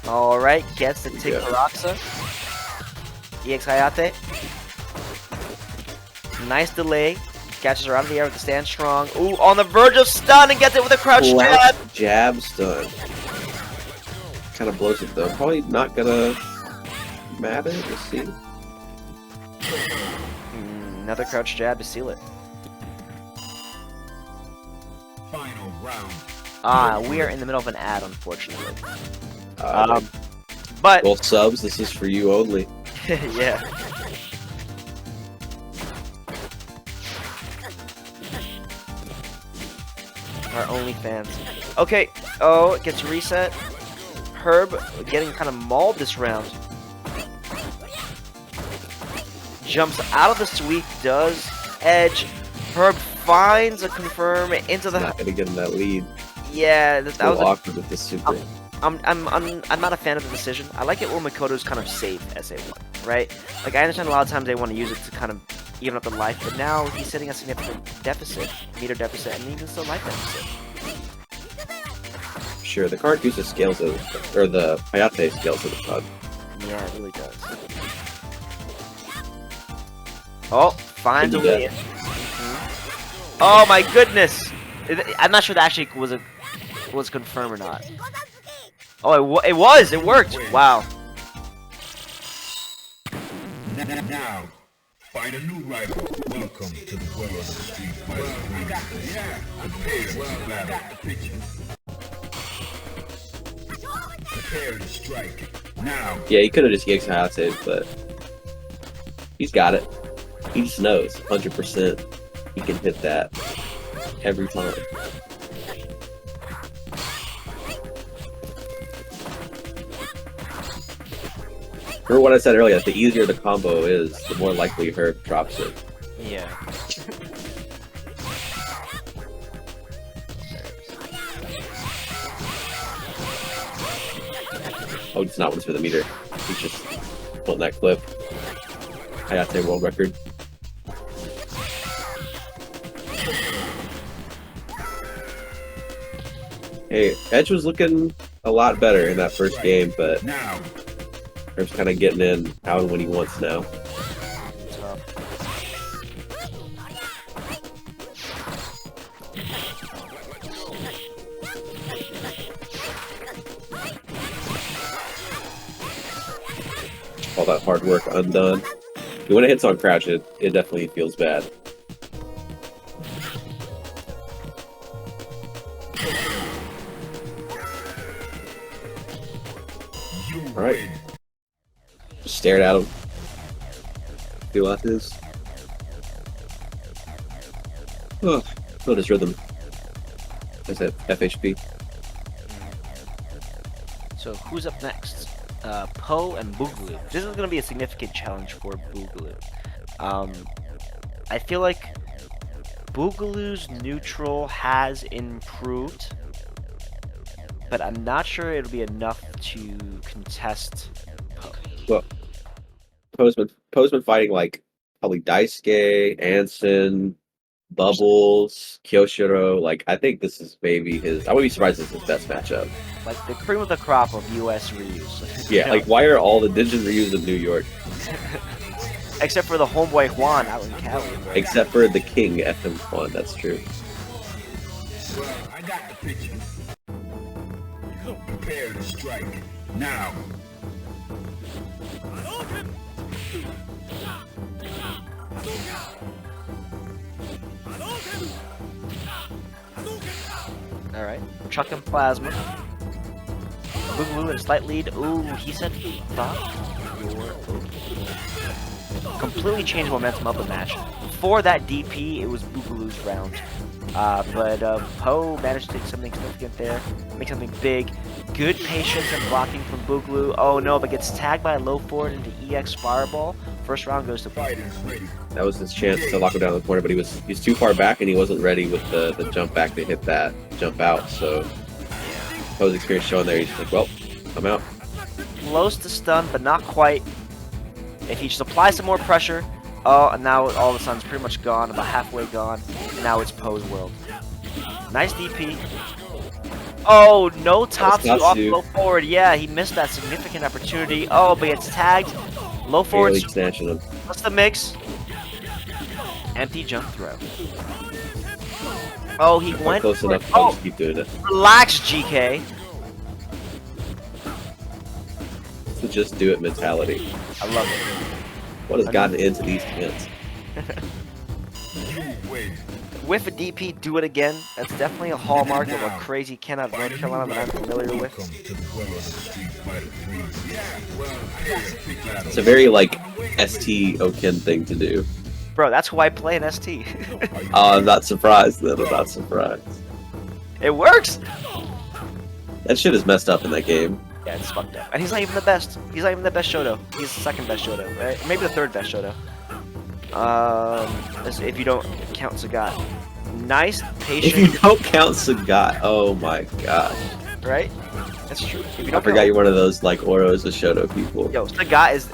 Alright, gets the Tig Haraksa. EX Hayate. Nice delay. Catches her out of the air with the stand strong. Ooh, on the verge of stun and gets it with a crouch jab. Jab stun. Kind of blows it though. Probably not gonna matter. Let's see. Another crouch jab to seal it. Final round. Ah, we are in the middle of an ad, unfortunately. But But both subs. This is for you only. yeah. Our OnlyFans. Okay. Oh, it gets reset. Herb getting kind of mauled this round. Jumps out of the sweep. Does edge. Herb finds a confirm into the. Not gonna get in that lead. Yeah, that So was. awkward with the super. I'm not a fan of the decision. I like it when Makoto's kind of safe SA1, right? Like I understand a lot of times they want to use it to kind of even up the life, but now he's sitting a significant deficit, meter deficit, and even still life deficit. Sure, the card uses scales of, or the Hayate scales of the card. Yeah, it really does. Oh, finds a Couldn't do way in. Oh my goodness! I'm not sure that actually was confirmed or not. Oh, it was! It worked! Wow. Now, find a new rival. Welcome to the world of Street Fighter. Prepare to battle. Prepare to strike. Now. Yeah, he could have just EX Hayate, but he's got it. He just knows 100% he can hit that every time. Remember what I said earlier, the easier the combo is, the more likely Herb drops it. Yeah. Oh, it's not one's for the meter. He's just pulling that clip. Hayate world record. Hey, Edge was looking a lot better in that first game, but Now. Herb's kind of getting in how and when he wants now. Tough. All that hard work undone. When it hits on crouch, it definitely feels bad. Alright. Just stared at him. Feel out his. Oh, feel his rhythm. Is that FHP? So who's up next? Poe and Boogaloo. This is going to be a significant challenge for Boogaloo. I feel like Boogaloo's neutral has improved, but I'm not sure it'll be enough to contest Poe. Well, Poe's been fighting like probably Daisuke, Anson, Bubbles, Kyo-Shiro. Like, I think this is maybe his. I wouldn't be surprised if it's his best matchup. Like the cream of the crop of US Ryus. Yeah, like why are all the Ninja Ryus of New York? Except for the homeboy Juan out in Cali. Except for the King FM1, that's true. Well, I got the picture. Prepare to strike. Now. Alright, chucking plasma. Boogaloo in a slight lead. Ooh, he said fuck your okay. Completely changed momentum of the match. Before that DP, it was Boogaloo's round. But Poe managed to take something significant there, make something big. Good patience and blocking from Boogaloo. Oh no, but gets tagged by a low forward into EX Fireball. First round goes to Boogaloo. That was his chance to lock him down in the corner, but he's too far back and he wasn't ready with the jump back to hit that jump out. So Poe's experience showing there, he's just like, well, I'm out. Close to stun, but not quite. If he just applies some more pressure, oh, and now all of a sudden it's pretty much gone, about halfway gone, and now it's Poe's world. Nice DP. Oh, no Tatsu off low forward. Yeah, he missed that significant opportunity. Oh, but it's tagged. Low forward. What's the mix? Empty jump throw. Oh, he went close for enough. it. Oh, just keep doing it. Relax, GK. The just do it mentality. I love it. What has gotten into these hands? With a DP, do it again. That's definitely a hallmark of a crazy Ken out of North Carolina that I'm familiar with. It's a very, like, ST Oken thing to do. Bro, that's who I play in ST. I'm not surprised, then. I'm not surprised. It works! That shit is messed up in that game. Yeah, it's fucked up. And he's not even the best. He's not even the best Shoto. He's the second best Shoto, right? Maybe the third best Shoto. If you don't count Sagat. Nice, patient. If you don't count Sagat, oh my gosh. Right? That's true. If you I don't forgot you're one of those, like, Oro's a Shoto people. Yo, Sagat is...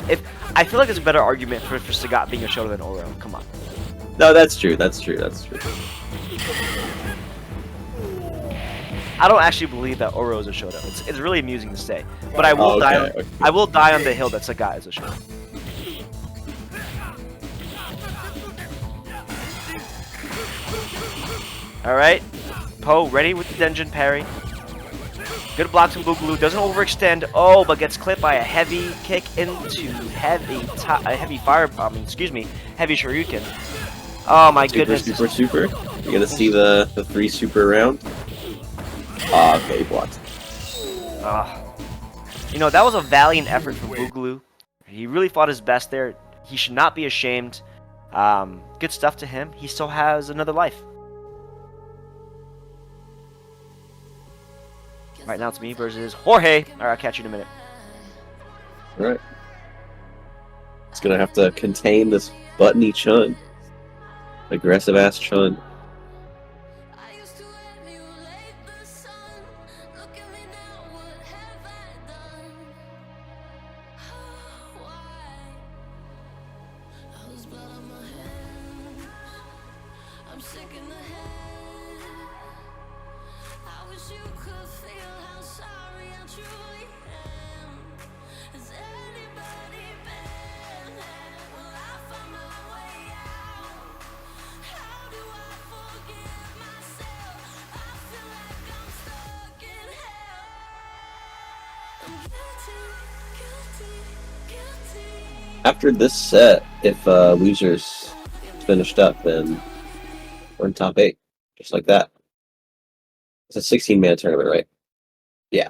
I feel like it's a better argument for Sagat being a Shoto than Oro. Come on. No, that's true. That's true. That's true. I don't actually believe that Oro is a Shoto. It's really amusing to say, but I will die. Okay. I will die on the hill that Sagat is a Shoto. All right, Poe ready with the Denjin parry. Good blocks from Boogaloo. Doesn't overextend. Oh, but gets clipped by a heavy kick into heavy Shuriken. Oh my goodness. Super. You're gonna see the 3 super round. Ah, okay, he blocked. You know, that was a valiant effort from Boogaloo. He really fought his best there. He should not be ashamed. Good stuff to him. He still has another life. Right now it's me versus Jorge. Alright, I'll catch you in a minute. Alright. It's gonna have to contain this buttony Chun. Aggressive ass Chun. After this set, if losers finished up, then we're in top 8. Just like that. It's a 16-man tournament, right? Yeah.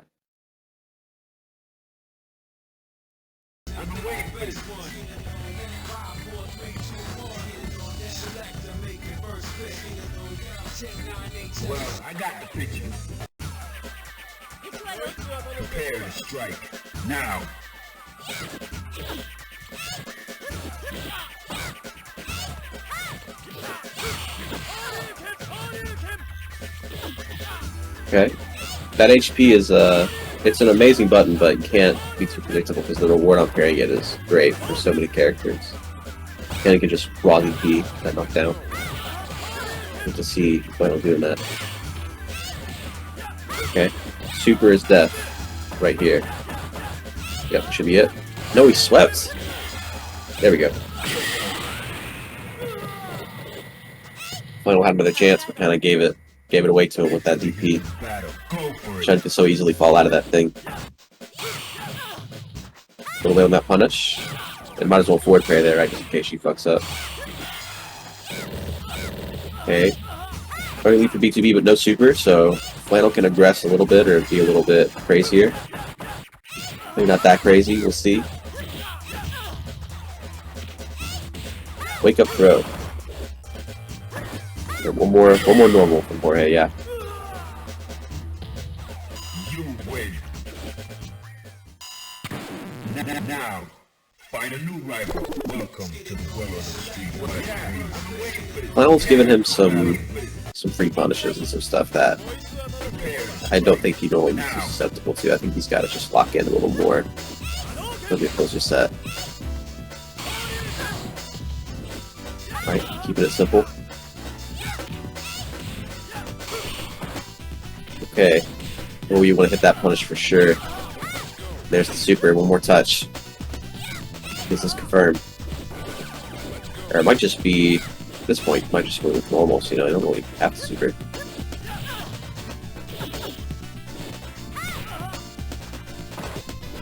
Well, I got the picture. Prepare to strike. Now. Okay. That HP is it's an amazing button, but you can't be too predictable because the reward on parrying it is great for so many characters. And you can just raw DP that knockdown. Good to see Flannel doing that. Okay, super is death right here. Yep, should be it. No, he swept. There we go. Flannel had another chance, but kind of gave it away to him with that DP. Trying to so easily fall out of that thing. A little bit on that punish. And might as well forward parry there, right, just in case she fucks up. Okay. Trying to lead for B2B, but no super, so Flannel can aggress a little bit or be a little bit crazier. Maybe not that crazy, we'll see. Wake up throw. Or one more normal from Jorge, yeah. You win. Now, find a new rival. Welcome to the world of the street fighter. Flannel's given him some free punishes and some stuff that I don't think he'd only be too susceptible to. I think he's got to just lock in a little more. It'll be a closer set. Alright, keeping it simple. Okay. Oh, you want to hit that punish for sure. There's the super. One more touch. This is confirmed. Or it might just be, at this point, it might just go with normal, so you know, I don't really have to super.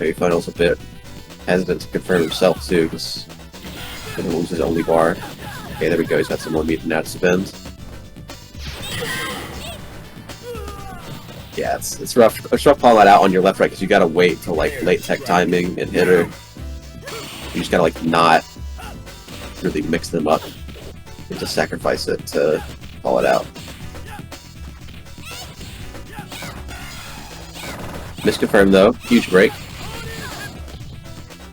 Maybe Flannel's a bit hesitant to confirm himself too, because he doesn't lose his only bar. Okay, there we go, he's got some more meat now to spend. Yeah, it's rough. It's rough calling that out on your left right because you gotta wait till like late tech timing and hit her. You just gotta like not really mix them up and just sacrifice it to call it out. Misconfirmed though, huge break.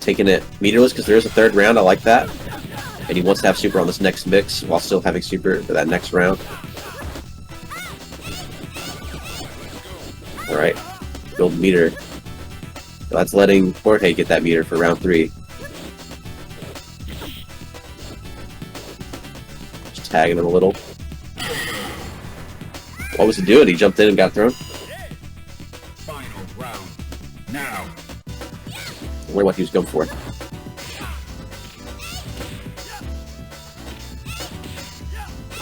Taking it meterless because there is a third round. I like that. And he wants to have super on this next mix while still having super for that next round. Alright, build meter. So that's letting Jorge get that meter for round 3. Just tagging him a little. What was he doing? He jumped in and got thrown? Final round. Now. I wonder what he was going for.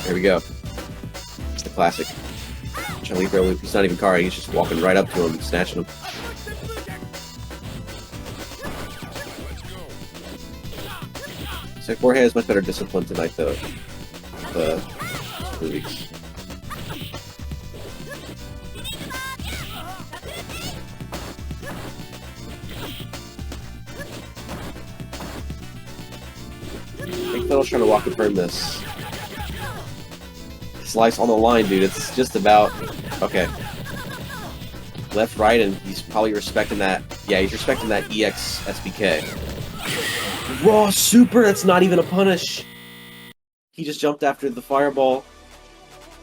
There we go. It's the classic. Chalibro loop. He's not even carrying, he's just walking right up to him and snatching him. So Jorge has much better discipline tonight though. The 2 weeks. I think Flannel's trying to walk confirm this. Slice on the line, dude. It's just about... Okay. Left, right, and he's probably respecting that. Yeah, he's respecting that EX SBK. Raw super! That's not even a punish! He just jumped after the fireball.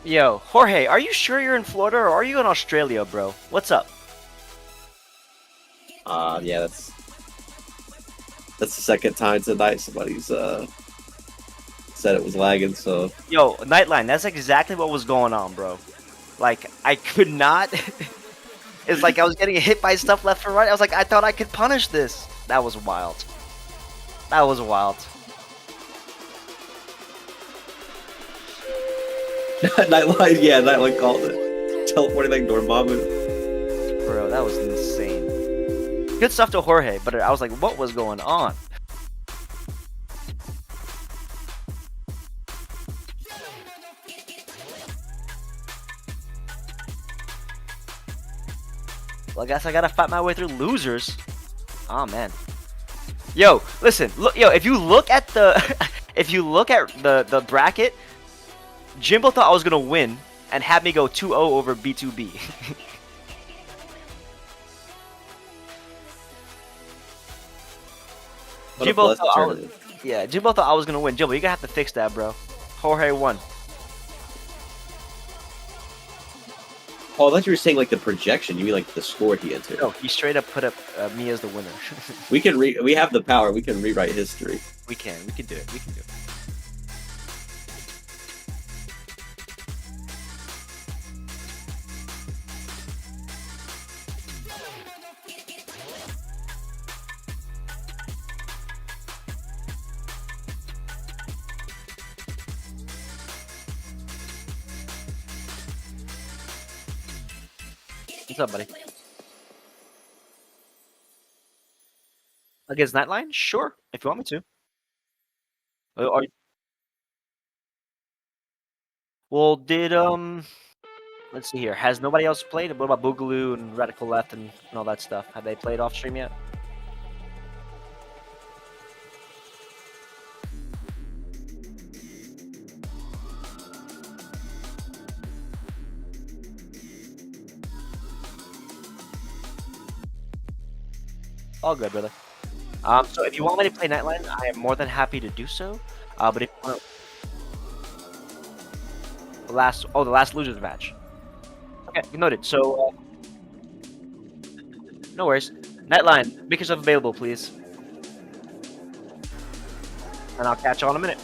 Yo, Jorge, are you sure you're in Florida or are you in Australia, bro? What's up? Yeah, that's the second time tonight somebody's, said it was lagging, so... Yo, Nightline, that's exactly what was going on, bro. Like, I could not... It's like I was getting hit by stuff left and right. I was like, I thought I could punish this. That was wild. That was wild. Nightline, yeah, Nightline called it. Teleporting like Dormammu. Bro, that was insane. Good stuff to Jorge, but I was like, what was going on? Well, I guess I gotta fight my way through losers. Oh man. Yo, listen, look, yo, if you look at the if you look at the bracket, Jimbo thought I was gonna win and had me go 2-0 over B2B. Jimbo thought I was gonna win. Jimbo, you're gonna have to fix that, bro. Jorge won. Oh, I thought you were saying like the projection. You mean like the score he entered? No, he straight up put up me as the winner. We can we have the power. We can rewrite history. We can do it. We can do it. What's up, buddy? Against Nightline? Sure, if you want me to. Well, did let's see here. Has nobody else played? What about Boogaloo and Radical Left and all that stuff? Have they played off stream yet? All good, brother. So if you want me to play Nightline, I am more than happy to do so. But if you want the last losers match. Okay, noted. So no worries. Nightline, make yourself available, please. And I'll catch you all in a minute.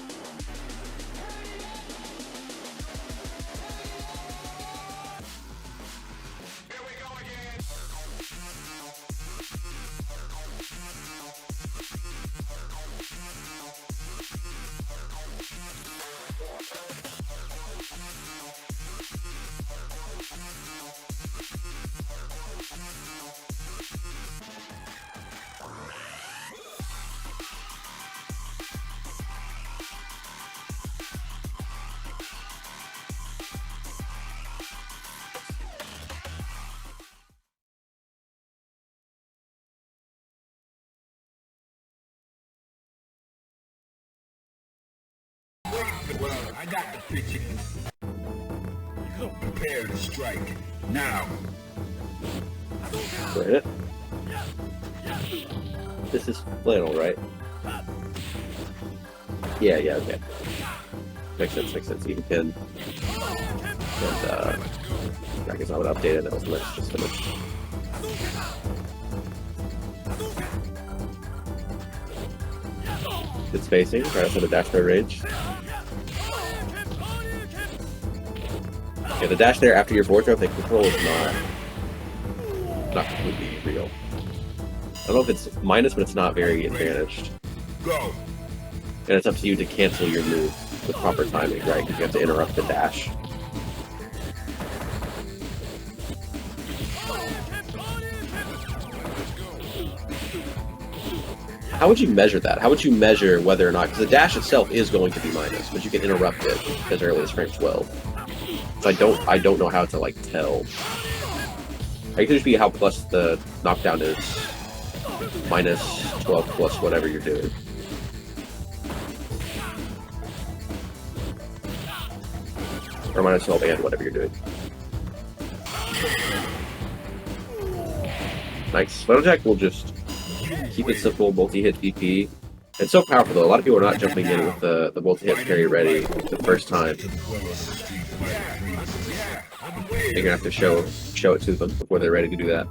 Well, I got the picture. Prepare to strike. Now. Right. This is flannel, right? Yeah, okay. Makes sense. Even pin. And, I guess I would update it, and let's just finish. Good spacing, right outside the dash there range. Yeah, the dash there after your board throw, the control is not completely real. I don't know if it's minus, but it's not very advantaged. Go. And it's up to you to cancel your move with proper timing, right? Because you have to interrupt the dash. How would you measure that? How would you measure whether or not... Because the dash itself is going to be minus, but you can interrupt it as early as frame 12. So I don't know how to, like, tell. It could just be how plus the knockdown is. Minus 12 plus whatever you're doing. Or minus 12 and whatever you're doing. Nice. FlannelJack will just keep it simple, multi-hit DP. It's so powerful though. A lot of people are not jumping in with the multi-hit carry ready the first time. You're gonna have to show it to them before they're ready to do that.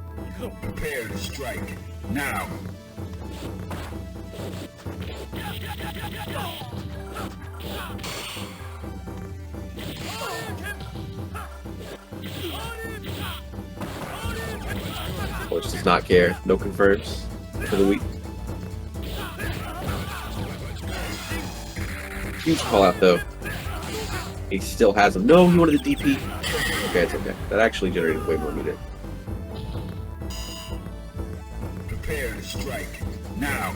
Prepare to strike. Now. Which does not care. No confirms for the week. Huge call out though. He still has him. No, he wanted the DP. Okay, it's okay. That actually generated way more meter. Prepare to strike. Now.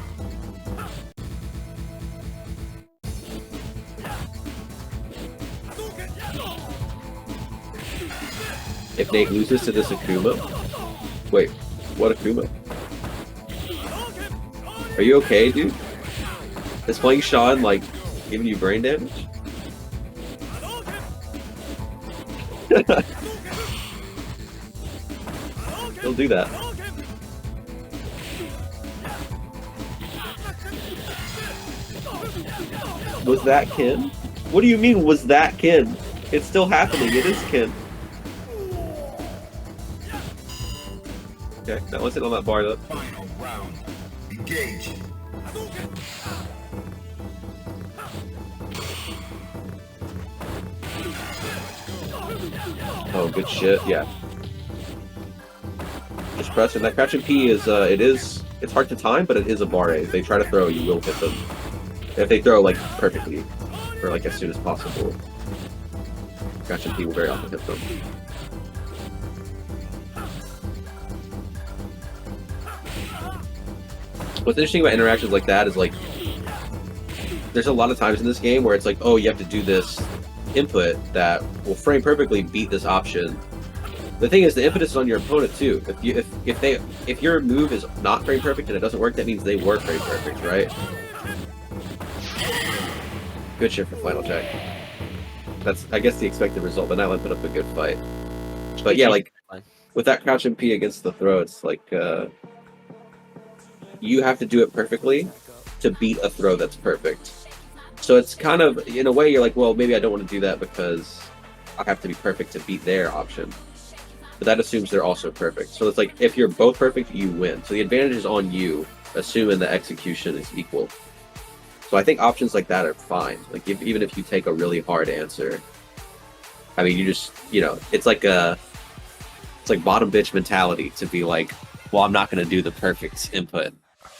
If Nate loses to this Akuma... Wait, what Akuma? Are you okay, dude? Is playing Sean, like, giving you brain damage? He'll do that. Was that Ken? What do you mean, was that Ken? It's still happening, it is Ken. Okay, that one's hitting on that bar though. Final round. Engage. Oh, good shit. Yeah. Just pressing that crouching P is it's hard to time, but it is a bar A. If they try to throw, you will hit them. If they throw like perfectly, or like as soon as possible, crouching P will very often hit them. What's interesting about interactions like that is like there's a lot of times in this game where it's like, oh, you have to do this input that will frame perfectly beat this option. The thing is, the impetus is on your opponent too. If your move is not frame perfect and it doesn't work, that means they were frame perfect, right? Good shit for FlannelJack. That's, I guess, the expected result. But Nightline put up a good fight. But yeah, like with that crouch and P against the throw, it's like you have to do it perfectly to beat a throw that's perfect. So it's kind of, in a way, you're like, well, maybe I don't want to do that because I have to be perfect to beat their option. But that assumes they're also perfect. So it's like, if you're both perfect, you win. So the advantage is on you, assuming the execution is equal. So I think options like that are fine. Like, even if you take a really hard answer, I mean, you just, you know, it's like bottom bitch mentality to be like, well, I'm not going to do the perfect input.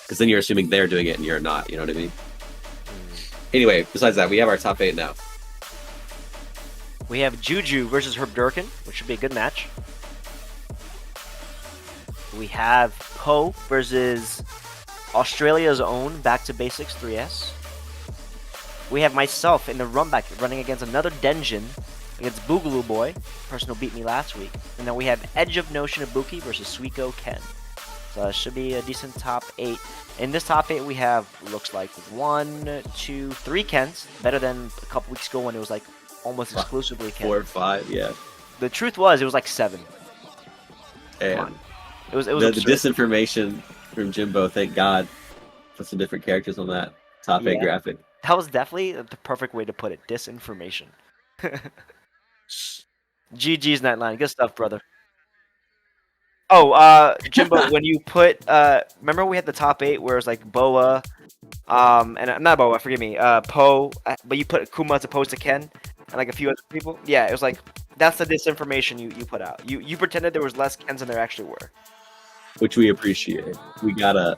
Because then you're assuming they're doing it and you're not, you know what I mean? Anyway, besides that, we have our top 8 now. We have Juju versus herbderken, which should be a good match. We have Po versus Australia's own Back to Basics 3S. We have myself in the runback running against another Denjin against BoogalooBoi, person who beat me last week. And then we have EdgeofNotion Ibuki versus Suiko Ken. So it should be a decent top 8. In this top 8, we have, looks like 1, 2, 3 Kens. Better than a couple weeks ago when it was like almost exclusively Ken. 4 or 5, yeah. The truth was, it was like 7. And it was the disinformation from Jimbo, thank God. Put some different characters on that top 8 graphic. That was definitely the perfect way to put it. Disinformation. GG's Nightline. Good stuff, brother. Oh, Jimbo, when you put, remember we had the top 8 where it was like Boa, and not Boa, forgive me, Po, but you put Kuma as opposed to Ken, and like a few other people? Yeah, it was like, that's the disinformation you put out. You pretended there was less Kens than there actually were. Which we appreciate. We gotta...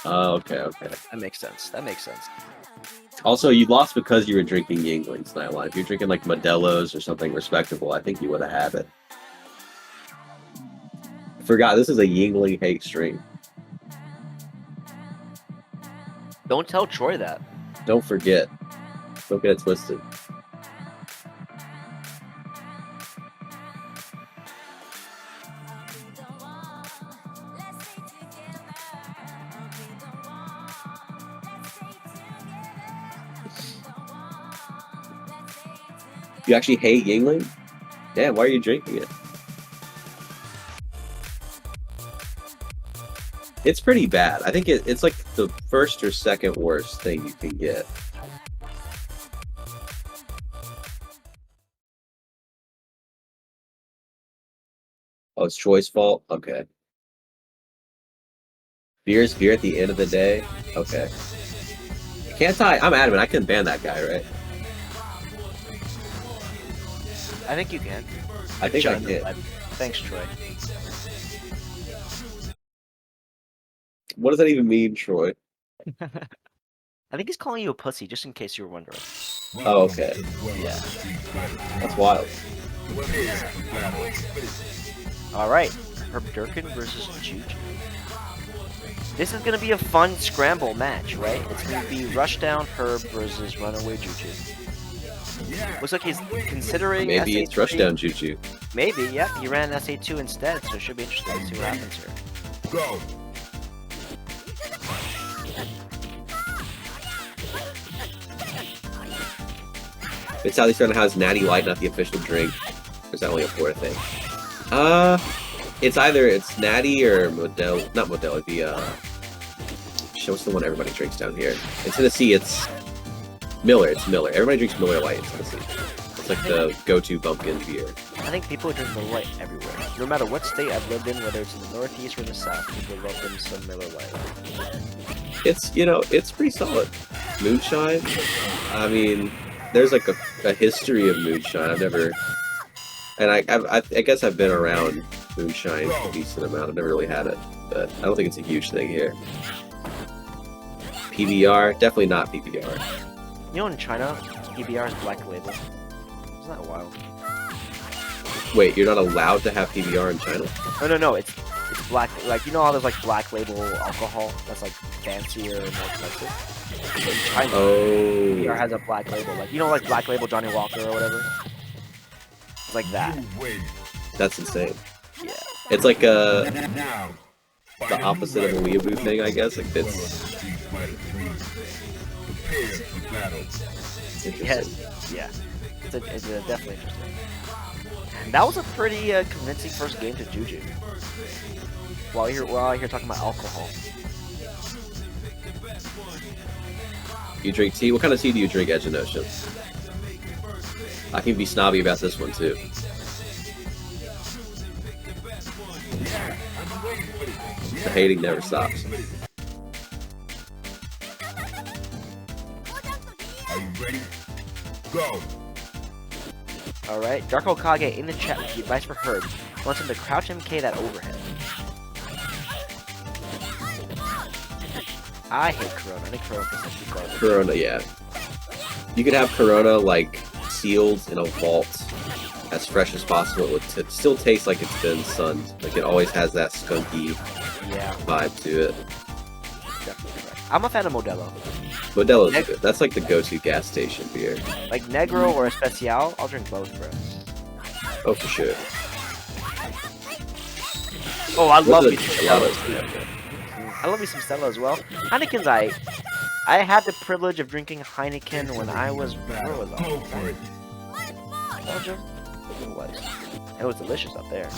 Oh, okay. That makes sense. Also, you lost because you were drinking Yinglings, Nightline. If you're drinking like Modelo's or something respectable, I think you would have had it. I forgot, this is a Yingling hate stream. Don't tell Troy that. Don't forget. Don't get it twisted. You actually hate Yingling? Damn, why are you drinking it? It's pretty bad. I think it's like the first or second worst thing you can get. Oh, it's Troy's fault? Okay. Beer's beer at the end of the day? Okay. Can't I? I'm adamant. I can ban that guy, right? I think you can. I think I did. Thanks, Troy. What does that even mean, Troy? I think he's calling you a pussy, just in case you were wondering. Oh, okay. Yeah. That's wild. Alright, herbderken versus Juju. This is going to be a fun scramble match, right? It's going to be Rushdown Herb versus Runaway Juju. Looks like he's considering Maybe SA3. it's Rushdown Juju. Maybe, yep. He ran SA2 instead, so it should be interesting to see what happens here. Go. It's how they started how is Natty Light not the official drink. Or is that only a 4 thing? It's either Natty or Modelo. Not Modelo, it'd be what's the one everybody drinks down here? In Tennessee, it's Miller. It's Miller. Everybody drinks Miller Light in Tennessee. It's like the go-to bumpkin beer. I think people drink Miller Lite everywhere. No matter what state I've lived in, whether it's in the Northeast or in the South, people love them some Miller Lite. It's, it's pretty solid. Moonshine, I mean, there's like a history of moonshine. I've never, and I guess I've been around moonshine a decent amount. I've never really had it, but I don't think it's a huge thing here. PBR, definitely not PBR. You know, in China, PBR is black label. Isn't that wild? Wait, you're not allowed to have PBR in China? No, it's black. Like, you know how there's like black label alcohol that's like fancier and more expensive. In China, PBR has a black label. Like, you know, like black label Johnny Walker or whatever. It's like that. That's insane. Yeah. It's like the opposite of a weeaboo thing, I guess. Like it's interesting. Yes. Yeah. It's definitely interesting. And that was a pretty convincing first game to Juju. While you're here talking about alcohol. You drink tea? What kind of tea do you drink, EdgeofNotion? I can be snobby about this one too. The hating never stops. Are you ready? Go. Alright, Dark Okage in the chat with the advice for Herb. Wants him to crouch MK that overhead. I hate Corona. I think Corona is actually garbage. Corona, yeah. You could have Corona like sealed in a vault as fresh as possible. It would still taste like it's been sunned. Like it always has that skunky vibe to it. Definitely correct. I'm a fan of Modelo. Modelo's good. That's like the go-to gas station beer. Like Negro or Especial, I'll drink both, bro. Oh, for sure. Oh, I love me me some Stella. I love me some Stella as well. Heineken's I had the privilege of drinking Heineken when I was, where was I? Belgium? It was. It was delicious up there.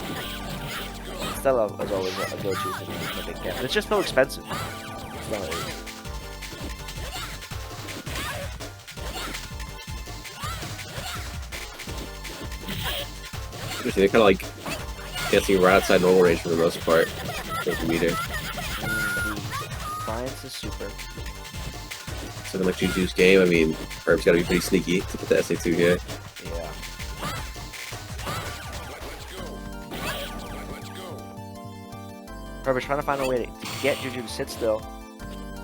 Stella was always a go-to for me. I'm a big fan. It's just so expensive. Stella is. They're kind of like guessing right outside normal range for the most part. With the meter. Science is super. Something like Juju's game, I mean, Herb's gotta be pretty sneaky to get the SA2 here. Yeah. Herb is trying to find a way to get Juju to sit still.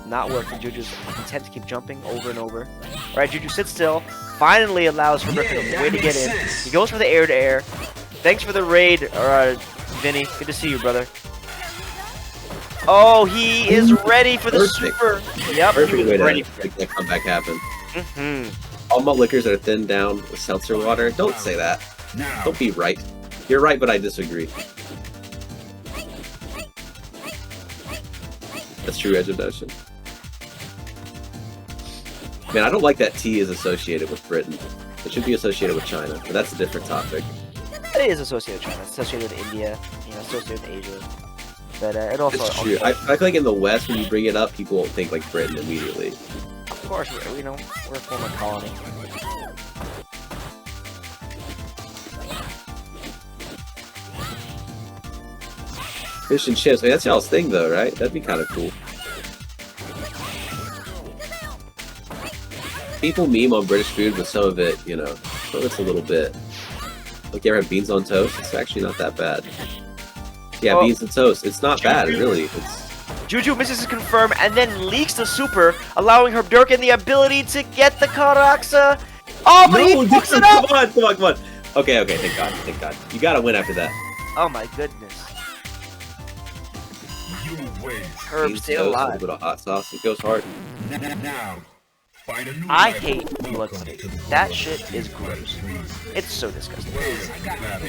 Not working. Juju's content to keep jumping over and over. Alright, Juju sits still. Finally allows herbderken a way to get in. He goes for the air-to-air. Thanks for the raid, Vinny. Good to see you, brother. Oh, he is ready for the super. Yep, Perfect he was way to ready. make that comeback happen. Mm-hmm. All malt liquors that are thinned down with seltzer water. Don't say that. Don't be right. You're right, but I disagree. That's true, EdgeofNotion. Man, I don't like that tea is associated with Britain. It should be associated with China, but that's a different topic. It is associated with China. It's associated with India. You know, associated with Asia. But it also. It's true. I feel like in the West, when you bring it up, people think like Britain immediately. Of course, we're a former colony. Fish and chips. I mean, that's y'all's thing, though, right? That'd be kind of cool. People meme on British food, but some of it, some of it's a little bit. Like, you ever have beans on toast? It's actually not that bad. Yeah, beans and toast. It's not bad, really. Juju misses his confirm and then leaks the super, allowing herbderken the ability to get the Karaksa. Oh, but he fucks it up! Come on. Okay, thank God. You gotta win after that. Oh my goodness. You win. Herb still A alive. little bit of hot sauce. It goes hard. Now, find a new I rival. hate blood Welcome pudding. to the That world shit of is Street gross. Fighter 3. It's so disgusting. Prepare for battle.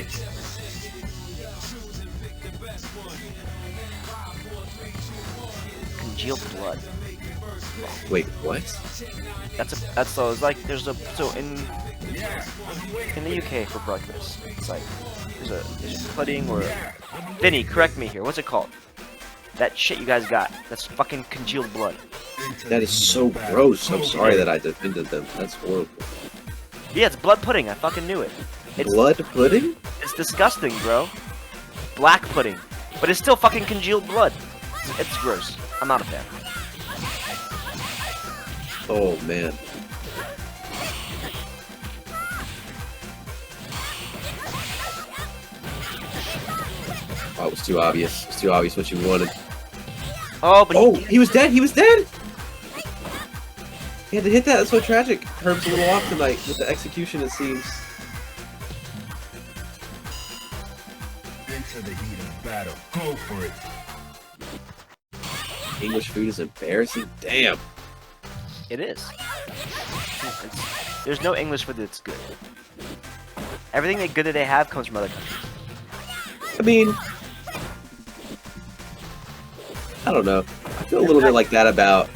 Congealed blood. Wait, what? In the UK for breakfast, it's like there's a pudding or Vinny, correct me here. What's it called? That shit you guys got. That's fucking congealed blood. That is so gross. I'm sorry that I defended them. That's horrible. Yeah, it's blood pudding. I fucking knew it. It's Blood pudding? It's disgusting, bro. Black pudding. But it's still fucking congealed blood. It's gross. I'm not a fan. Oh man. Oh, it was too obvious. It's too obvious what you wanted. Oh, but Oh, he was dead! He was dead! He had to hit that, that's so tragic. Herb's a little off tonight with the execution, it seems. Into the heat of battle. Go for it. English food is embarrassing? Damn. it is. There's no English food that's good. Everything good that they have comes from other countries. I mean, I don't know. I feel a little bit like that about,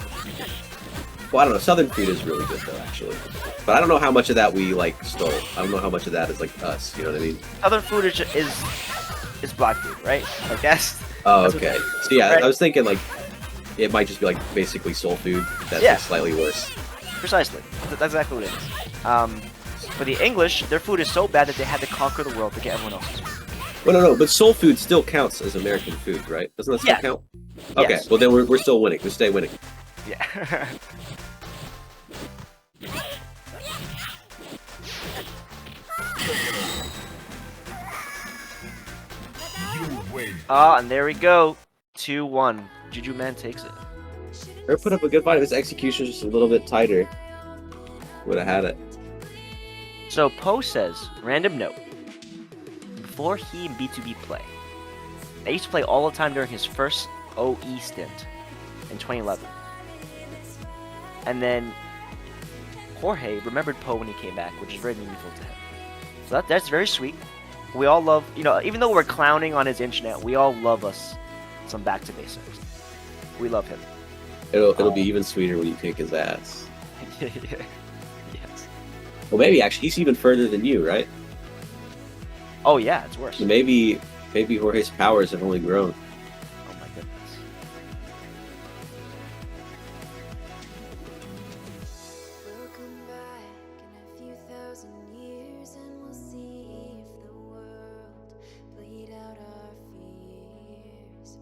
well, I don't know, Southern food is really good though, actually. But I don't know how much of that we, like, stole. I don't know how much of that is, like, us, you know what I mean? Southern food is black food, right? I guess. Oh, okay. So yeah, right. I was thinking, like, it might just be, like, basically soul food that's Yeah. like, slightly worse. Precisely. That's exactly what it is. For the English, their food is so bad that they had to conquer the world to get everyone else's food. Well, no, but soul food still counts as American food, right? Doesn't that still Yeah. count? Okay, Yes. well then we're still winning. We stay winning. Yeah. You win. And there we go. 2-1. JuJuMann takes it. Or put up a good fight if his execution was just a little bit tighter. Would have had it. So Poe says, random note. Before he and B2B play, I used to play all the time during his first OE stint in 2011. And then Jorge remembered Poe when he came back, which is very meaningful to him. So that's very sweet. We all love, even though we're clowning on his internet, we all love us some back to basics. We love him. It'll be even sweeter when you kick his ass. Yes. Well, maybe actually he's even further than you, right? Oh yeah, it's worse. Maybe Jorge's powers have only grown. Oh my goodness. We'll come back in a few thousand years and we'll see if the world played out our fears.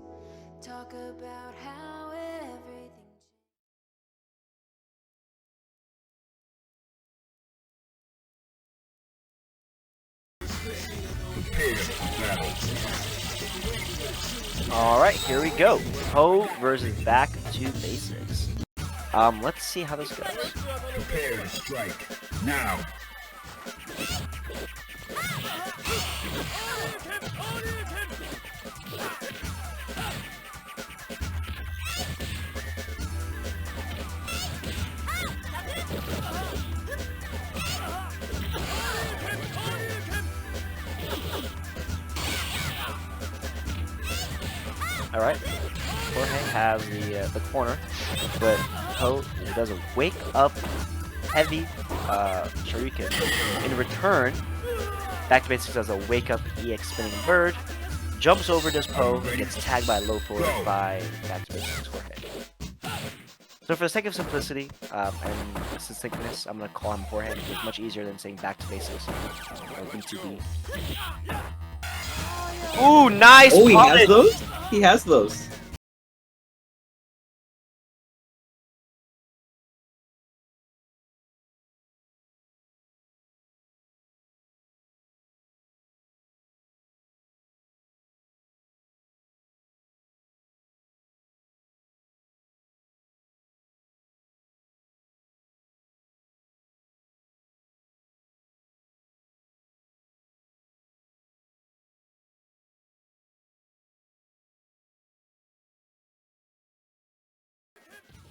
Talk about how everything Prepare for battle. Alright, here we go. Poe versus back to basics. Let's see how this goes. Prepare to strike. Now. Alright. Jorge has the corner, but Poe does a wake up heavy shuriken. In return, back to basics does a wake up EX spinning bird, jumps over does Poe, gets tagged by low forward by back to basics Jorge. So for the sake of simplicity and succinctness, I'm gonna call him Jorge. It's much easier than saying back to basics or B2B. Ooh, nice! Oh, he punish! has those? He has those.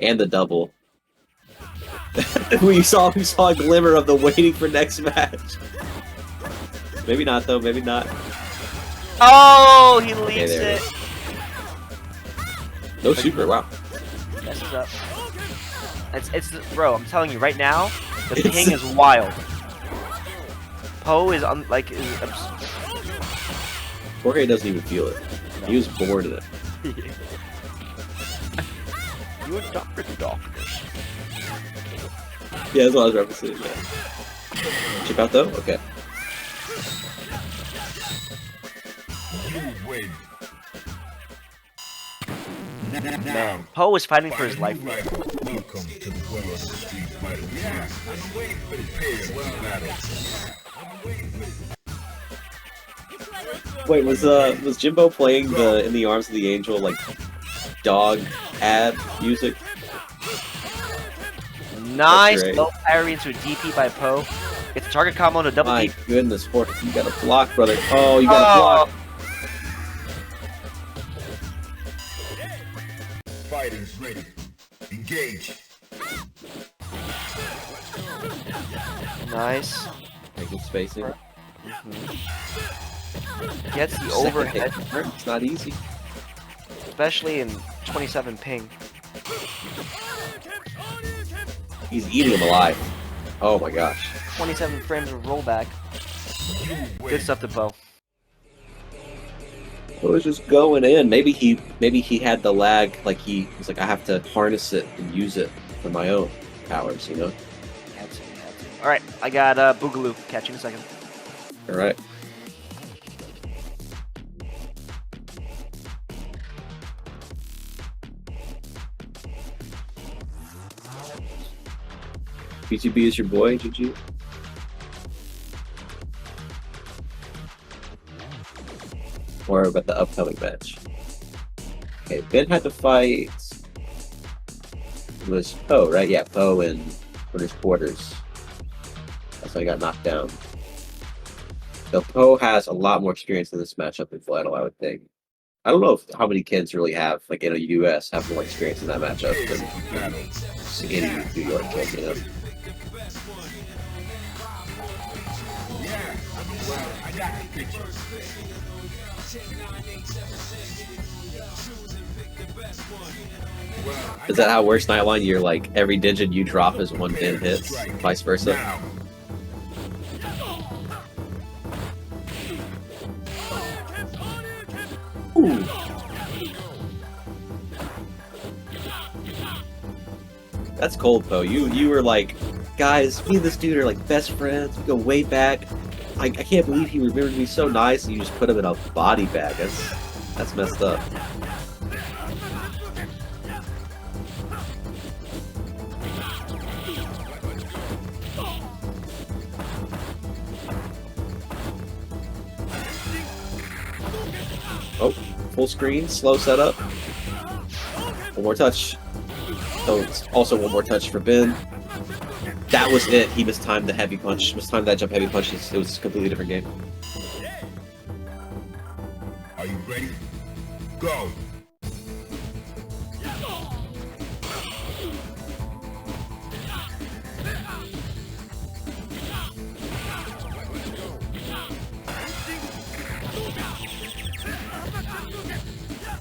And the double. we saw a glimmer of the waiting for next match. Maybe not though, maybe not. Oh, he leads there it. No super, wow. Messes up. It's bro. I'm telling you right now, the ping is wild. Poe is Jorge doesn't even feel it. He was bored of it. You adopted darkness. Yeah, that's what I was referencing, yeah. Chip out though? Okay. win. Man, Poe is fighting for his life. Welcome to the world of the Street Fighter. Yeah, I'm waiting for the prepare for battle. Wait, was Jimbo playing the In the Arms of the Angel like dog ad music? Nice great. low parry into a DP by Poe. It's a target combo to double My DP. goodness, you gotta block, brother. Oh, you gotta block. Fighters ready. Engage. Nice. Taking spacing. Gets the Second overhead, hit. It's not easy. especially in 27 ping. He's eating him alive. Oh my gosh. 27 frames of rollback. Good stuff to Poe. It was just going in. Maybe he had the lag. Like he was like, I have to harness it and use it for my own powers. You know. Had to. All right, I got Boogaloo. Catch you in a second. All right. BTB is your boy, Juju. Or about the upcoming match. Okay, Ben had to fight. It was Poe, right? Yeah, Poe in his quarters. That's why he got knocked down. So Poe has a lot more experience in this matchup than Flannel, I would think. I don't know how many kids really have, like in the US, have more experience in that matchup than any New York kid, you know? Is that how it works, Nightline? You're like, every digit you drop is one damn hits, vice versa? Ooh. That's cold, Poe. You were like, guys, me and this dude are like best friends. We go way back. I can't believe he remembered me so nice, and you just put him in a body bag. That's messed up. Oh, full screen, slow setup. One more touch. Oh, also one more touch for Ben. That was it. He mistimed the heavy punch. Mistimed that jump heavy punch. It was a completely different game. Are you ready? Go.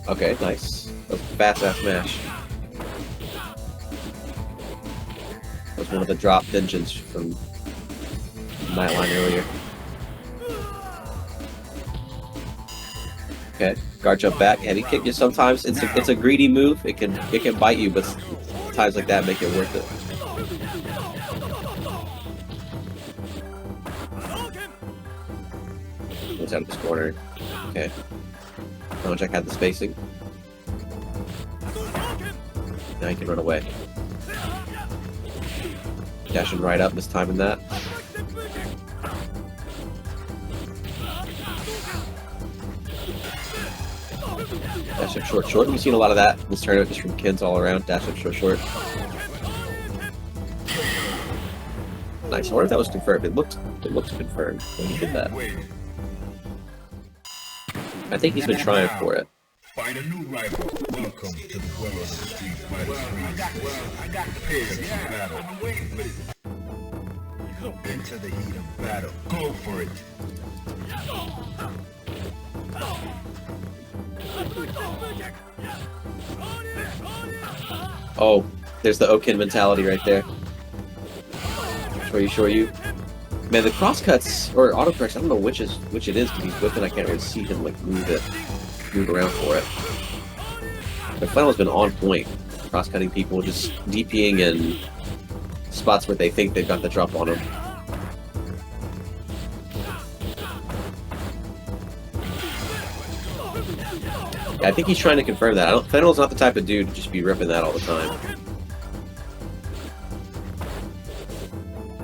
Okay, nice. That was a fast-ass smash. That was one of the dropped engines from Nightline earlier. Okay, guard jump back, heavy kick. Just sometimes it's a greedy move. It can bite you, but times like that make it worth it. Goes out of this corner. Okay. FlannelJack had the spacing. Now he can run away. Dashing right up, mistiming that. Dash up short, short. We've seen a lot of that in this tournament just from kids all around. Dash up short, short. Nice. I wonder if that was confirmed. It looked confirmed when he did that. I think he's been trying for it. Find a new rival. Welcome to the world of the Street Fighter. I got prepared for battle. I'm waiting for it. Into the heat of battle. Go for it. Oh, there's the Okin mentality right there. Show you. Man, the crosscuts or autocorrects, I don't know which it is because he's whipping. I can't really see him like move around for it. But Flannel's been on point, cross-cutting people, just DPing in spots where they think they've got the drop on him. Yeah, I think he's trying to confirm that. Fennel's not the type of dude to just be ripping that all the time.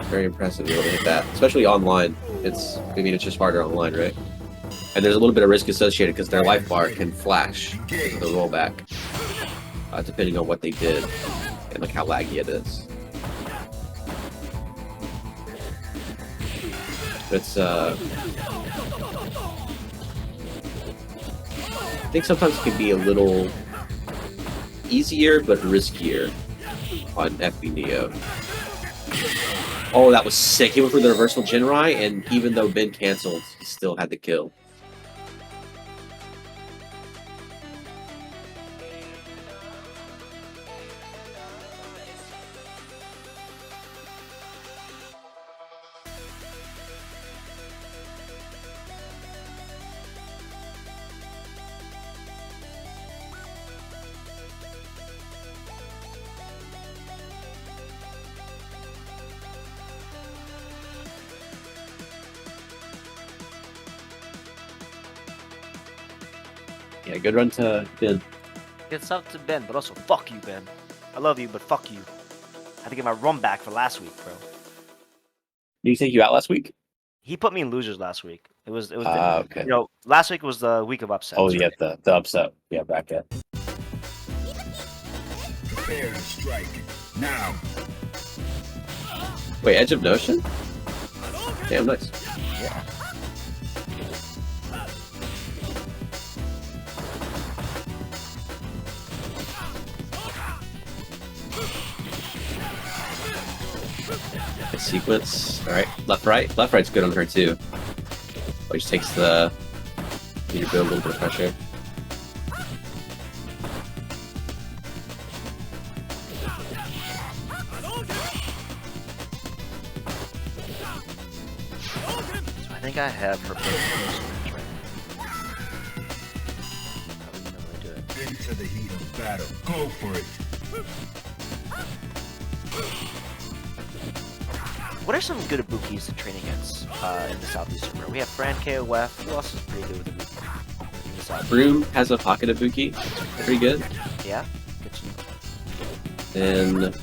Very impressive to be able to hit that, especially online. I mean, it's just harder online, right? And there's a little bit of risk associated because their life bar can flash because of the rollback, depending on what they did and like how laggy it is. It's I think sometimes it can be a little easier but riskier on FB Neo. Oh, that was sick. He went for the reversal Jinrai, and even though Ben canceled, he still had the kill. Yeah, good run to Ben. Good stuff to Ben, but also fuck you, Ben. I love you, but fuck you. I had to get my run back for last week, bro. Did he take you out last week? He put me in losers last week. It was okay. You know, last week was the week of upsets. Oh, yeah, the upset. Yeah, bracket. Prepare to strike. Now. Wait, EdgeofNotion? Damn, nice. Yeah. Good sequence. Alright, left, right. Left, right's good on her, too. Oh, he just takes the... Need to build a little bit of pressure. So I think I have her match right. Into the heat of battle. Go for it. What are some good Ibukis to train against in the Southeast server? We have FlannelJack. Who else is pretty good with Ibuki in the South? Broom has a pocket Ibuki. Pretty good. Yeah? Good to know. And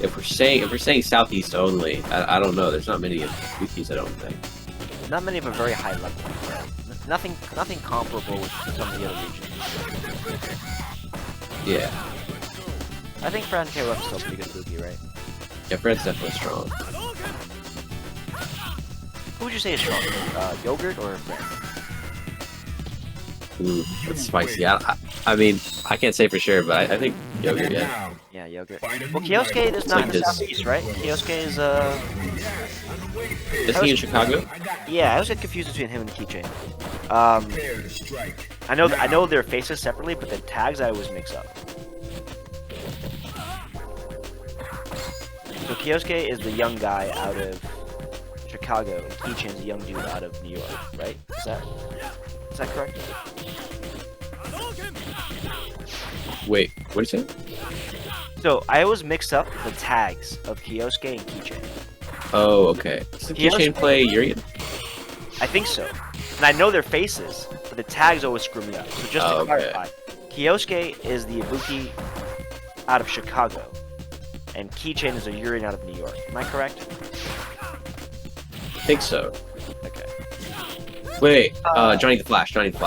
if we're saying Southeast only, I don't know. There's not many Ibukis, I don't think. Not many of a very high level. Right? Nothing comparable with some of the other regions. Yeah. I think FlannelJack is still pretty good Ibuki, right? Yeah, Fred's definitely strong. Who would you say is stronger? Yogurt or Brandon? Ooh, that's spicy. I mean, I can't say for sure, but I think Yogurt, yeah. Yeah, Yogurt. Well, Kyosuke is not in the Southeast, right? Kyosuke is, Is he in Chicago? Yeah, I always get confused between him and Keychain. I know their faces separately, but the tags I always mix up. So Kyosuke is the young guy out of Chicago, and Keychain's the young dude out of New York, right? Is that correct? Wait, what did you say? So I always mix up the tags of Kyosuke and Keychain. Oh, okay. Does Keychain play Urian? I think so. And I know their faces, but the tags always screw me up. So just to clarify, Kyosuke is the Ibuki out of Chicago, and Keychain is a Urian out of New York. Am I correct? I think so. Okay. Wait, Johnny the Flash. Johnny the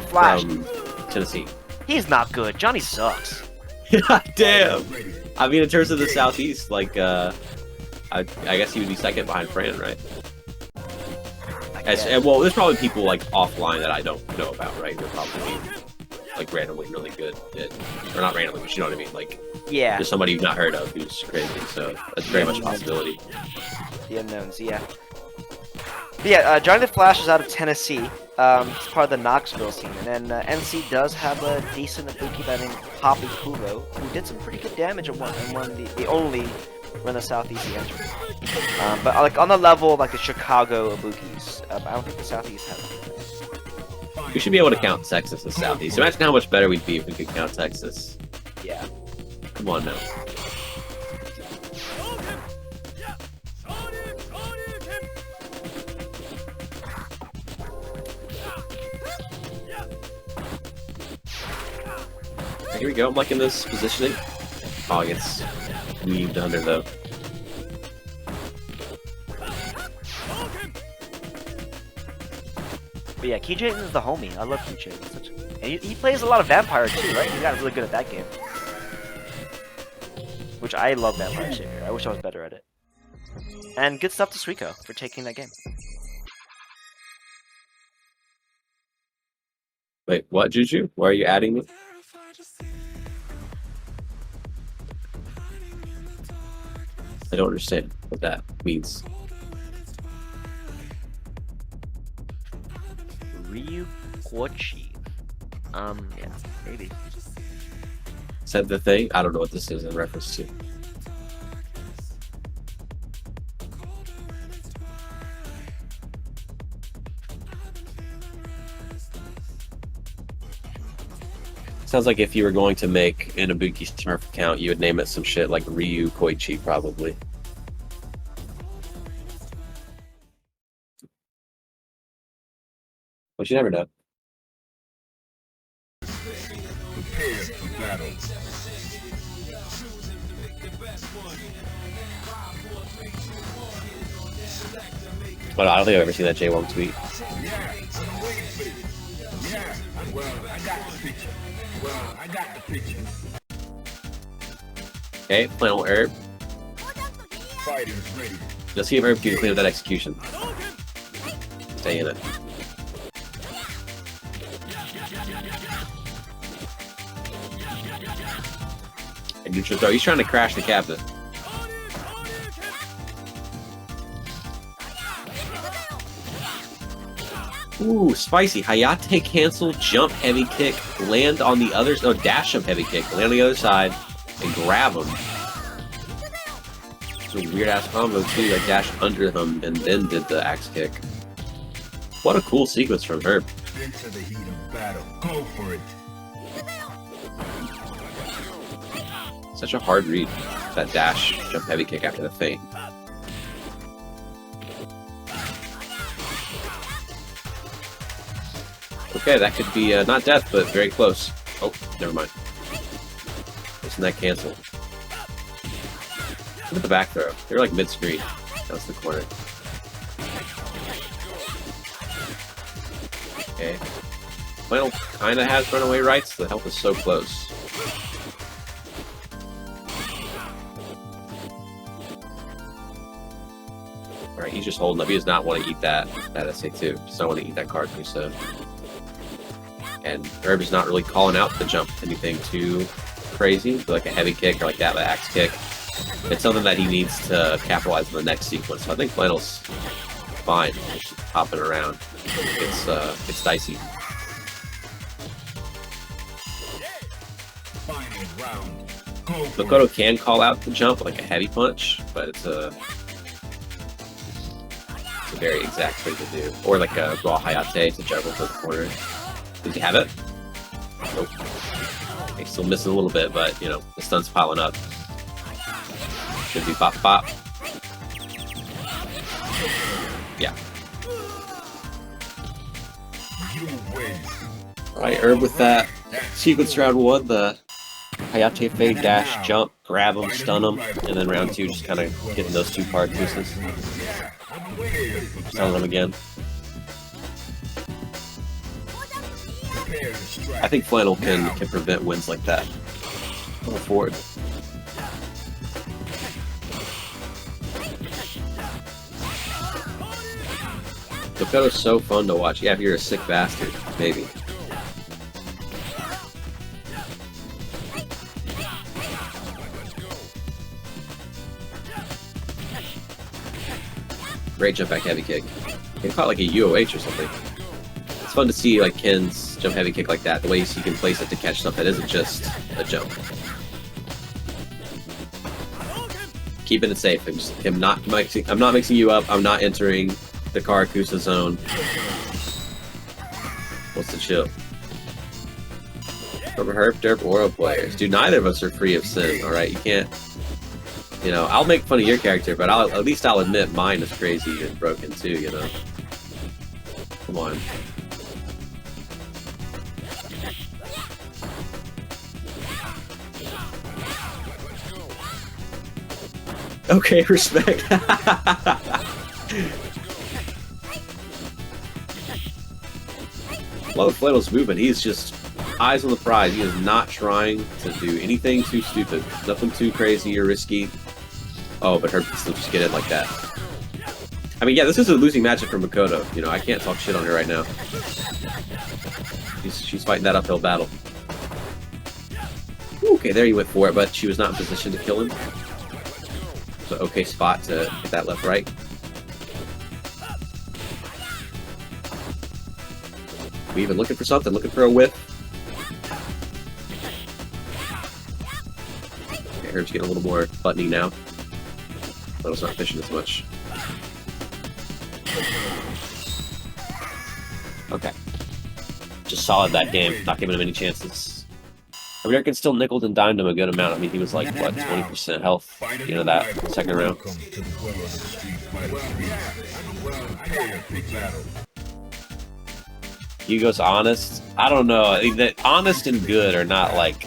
Flash. From Tennessee. He's not good. Johnny sucks. Damn. I mean, in terms of the Southeast, like, I guess he would be second behind Fran, right? Well, there's probably people like offline that I don't know about, right? They're probably like randomly really good at, or not randomly, but you know what I mean. Like, yeah, there's somebody you've not heard of who's crazy, so that's very much a possibility. The unknowns, yeah. But yeah, Johnny the Flash is out of Tennessee. He's part of the Knoxville scene, and then NC does have a decent Ibuki by the name of Poppy Kuro, who did some pretty good damage in one the only run the Southeast he entered. But like on the level of like the Chicago Ibukis, I don't think the Southeast has it. We should be able to count Texas as Southeast. Imagine how much better we'd be if we could count Texas. Yeah. Come on now. here we go. I'm liking this positioning. Oh, it gets weaved under though. But yeah, Keychain is the homie. I love Keychain. And he plays a lot of Vampire too, right? He got really good at that game. Which I love Vampire Savior. I wish I was better at it. And good stuff to Suiko for taking that game. Wait, what, Juju? Why are you adding me? I don't understand what that means. Ryu Kochi. Yeah, maybe. Is that the thing? I don't know what this is in reference to. Sounds like if you were going to make an Ibuki Smurf account, you would name it some shit like Ryu Koichi, probably. But you never know. Prepare for battle. But I don't think I've ever seen that J-Wong tweet. Yeah, I'm waiting for it. Yeah, well, I got the picture. Well, I got the picture. Okay, Flannel Herb. Fighters ready. Let's see if Herb can clean up that execution. Stay in it. And neutral throw. He's trying to crash the captain. Ooh, spicy. Hayate cancel, jump heavy kick, land on the other side. No, dash jump heavy kick, land on the other side, and grab him. It's a weird ass combo too, like dash under him and then did the axe kick. What a cool sequence from Herb. Into the heat of battle. Go for it. Such a hard read, that dash jump heavy kick after the feint. Okay, that could be not death, but very close. Oh, never mind. Isn't that cancel? Look at the back throw. They're like mid-screen. That's the corner. Okay. Flannel kind of has runaway rights. The help is so close. Alright, he's just holding up. He does not want to eat that SA2. Just don't want to eat that card, so. And Herb is not really calling out the jump anything too crazy, like a heavy kick or like that axe kick. It's something that he needs to capitalize on the next sequence. So I think Flannel's fine, just hopping around. It's dicey. Final round. Go for Makoto it. can call out the jump like a heavy punch, but it's a very exact thing to do. Or like a raw Hayate to juggle to the corner. Did you have it? Nope. Okay, still missing a little bit, but you know, the stun's piling up. Should be pop pop. Yeah. You win. Alright, Herb with that sequence round 1, the Hayate fade dash, jump, grab him, stun him, and then round 2 just kind of getting those 2 card pieces. Stun them again. I think Flannel can prevent wins like that. Going forward. Makoto's so fun to watch. Yeah, if you're a sick bastard, maybe. Great jump back heavy kick. He caught like a UOH or something. It's fun to see like Ken's jump heavy kick like that, the way he can place it to catch stuff that isn't just a jump. Keeping it safe. I'm not mixing you up. I'm not entering the Karakusa zone. What's the chill? From Herb Derp Oro players. Dude, neither of us are free of sin, alright? You can't... You know, I'll make fun of your character, but at least I'll admit mine is crazy and broken too, you know? Come on. Okay, respect. Love Flannel's movement. He's just eyes on the prize. He is not trying to do anything too stupid. Nothing too crazy or risky. Oh, but Herb can still just get in like that. I mean, yeah, this is a losing matchup for Makoto. You know, I can't talk shit on her right now. She's fighting that uphill battle. Okay, there he went for it, but she was not in position to kill him. So, okay spot to get that left right. We even looking for something, looking for a whiff. Okay, Herb's getting a little more buttony now. But it's not fishing as much. Okay. Just solid that game, not giving him any chances. Herdderken still nickeled and dimed him a good amount. I mean, he was like, what, 20% health at the end of that second round. Hugo's honest. I don't know. I mean, the honest and good are not like,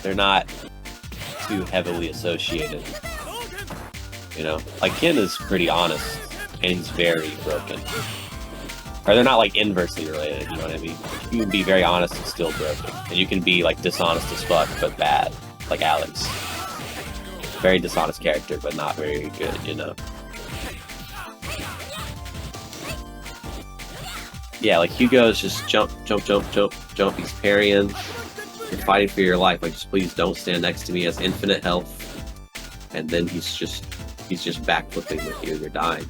they're not too heavily associated. You know, like Ken is pretty honest and he's very broken. Or they're not like inversely related, you know what I mean? You can be very honest and still broken. And you can be like dishonest as fuck but bad, like Alex. Very dishonest character but not very good, you know? Yeah, like Hugo's just jump, jump, jump, jump, jump. He's parrying. You're fighting for your life. Like, just please don't stand next to me. He has infinite health. And then he's just backflipping with you. You're dying.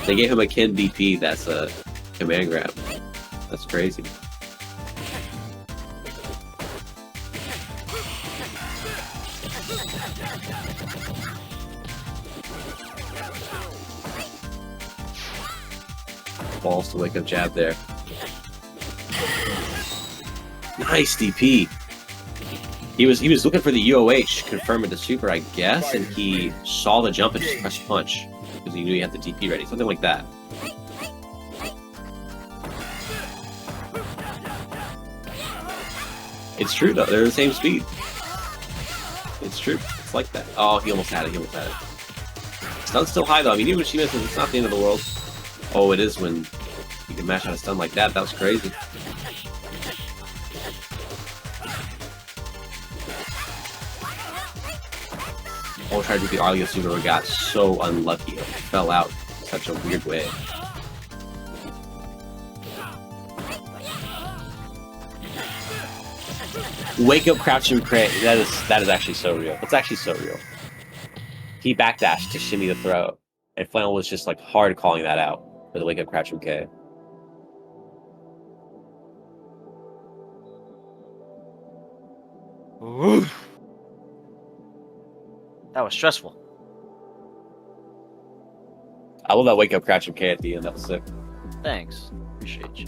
They gave him a Ken DP. That's a command grab. That's crazy. Balls to wake up jab there. Nice DP. He was looking for the UOH, confirm it to super, I guess, and he saw the jump and just pressed punch because he knew he had the DP ready, something like that. It's true though, they're the same speed. It's true, it's like that. Oh, he almost had it, he almost had it. Stun's still high though, I mean, even when she misses, it's not the end of the world. Oh, it is when you can mash out a stun like that. That was crazy. Oh, tried to do the Alia Subaru, got so unlucky. It fell out in such a weird way. Wake up, crouch and crit. That is actually so real. It's actually so real. He backdashed to shimmy the throw, and Flannel was just like hard calling that out for the wake up, crouch and K. Oof. That was stressful. I love that wake up, crouch and K at the end. That was sick. Thanks. Appreciate you.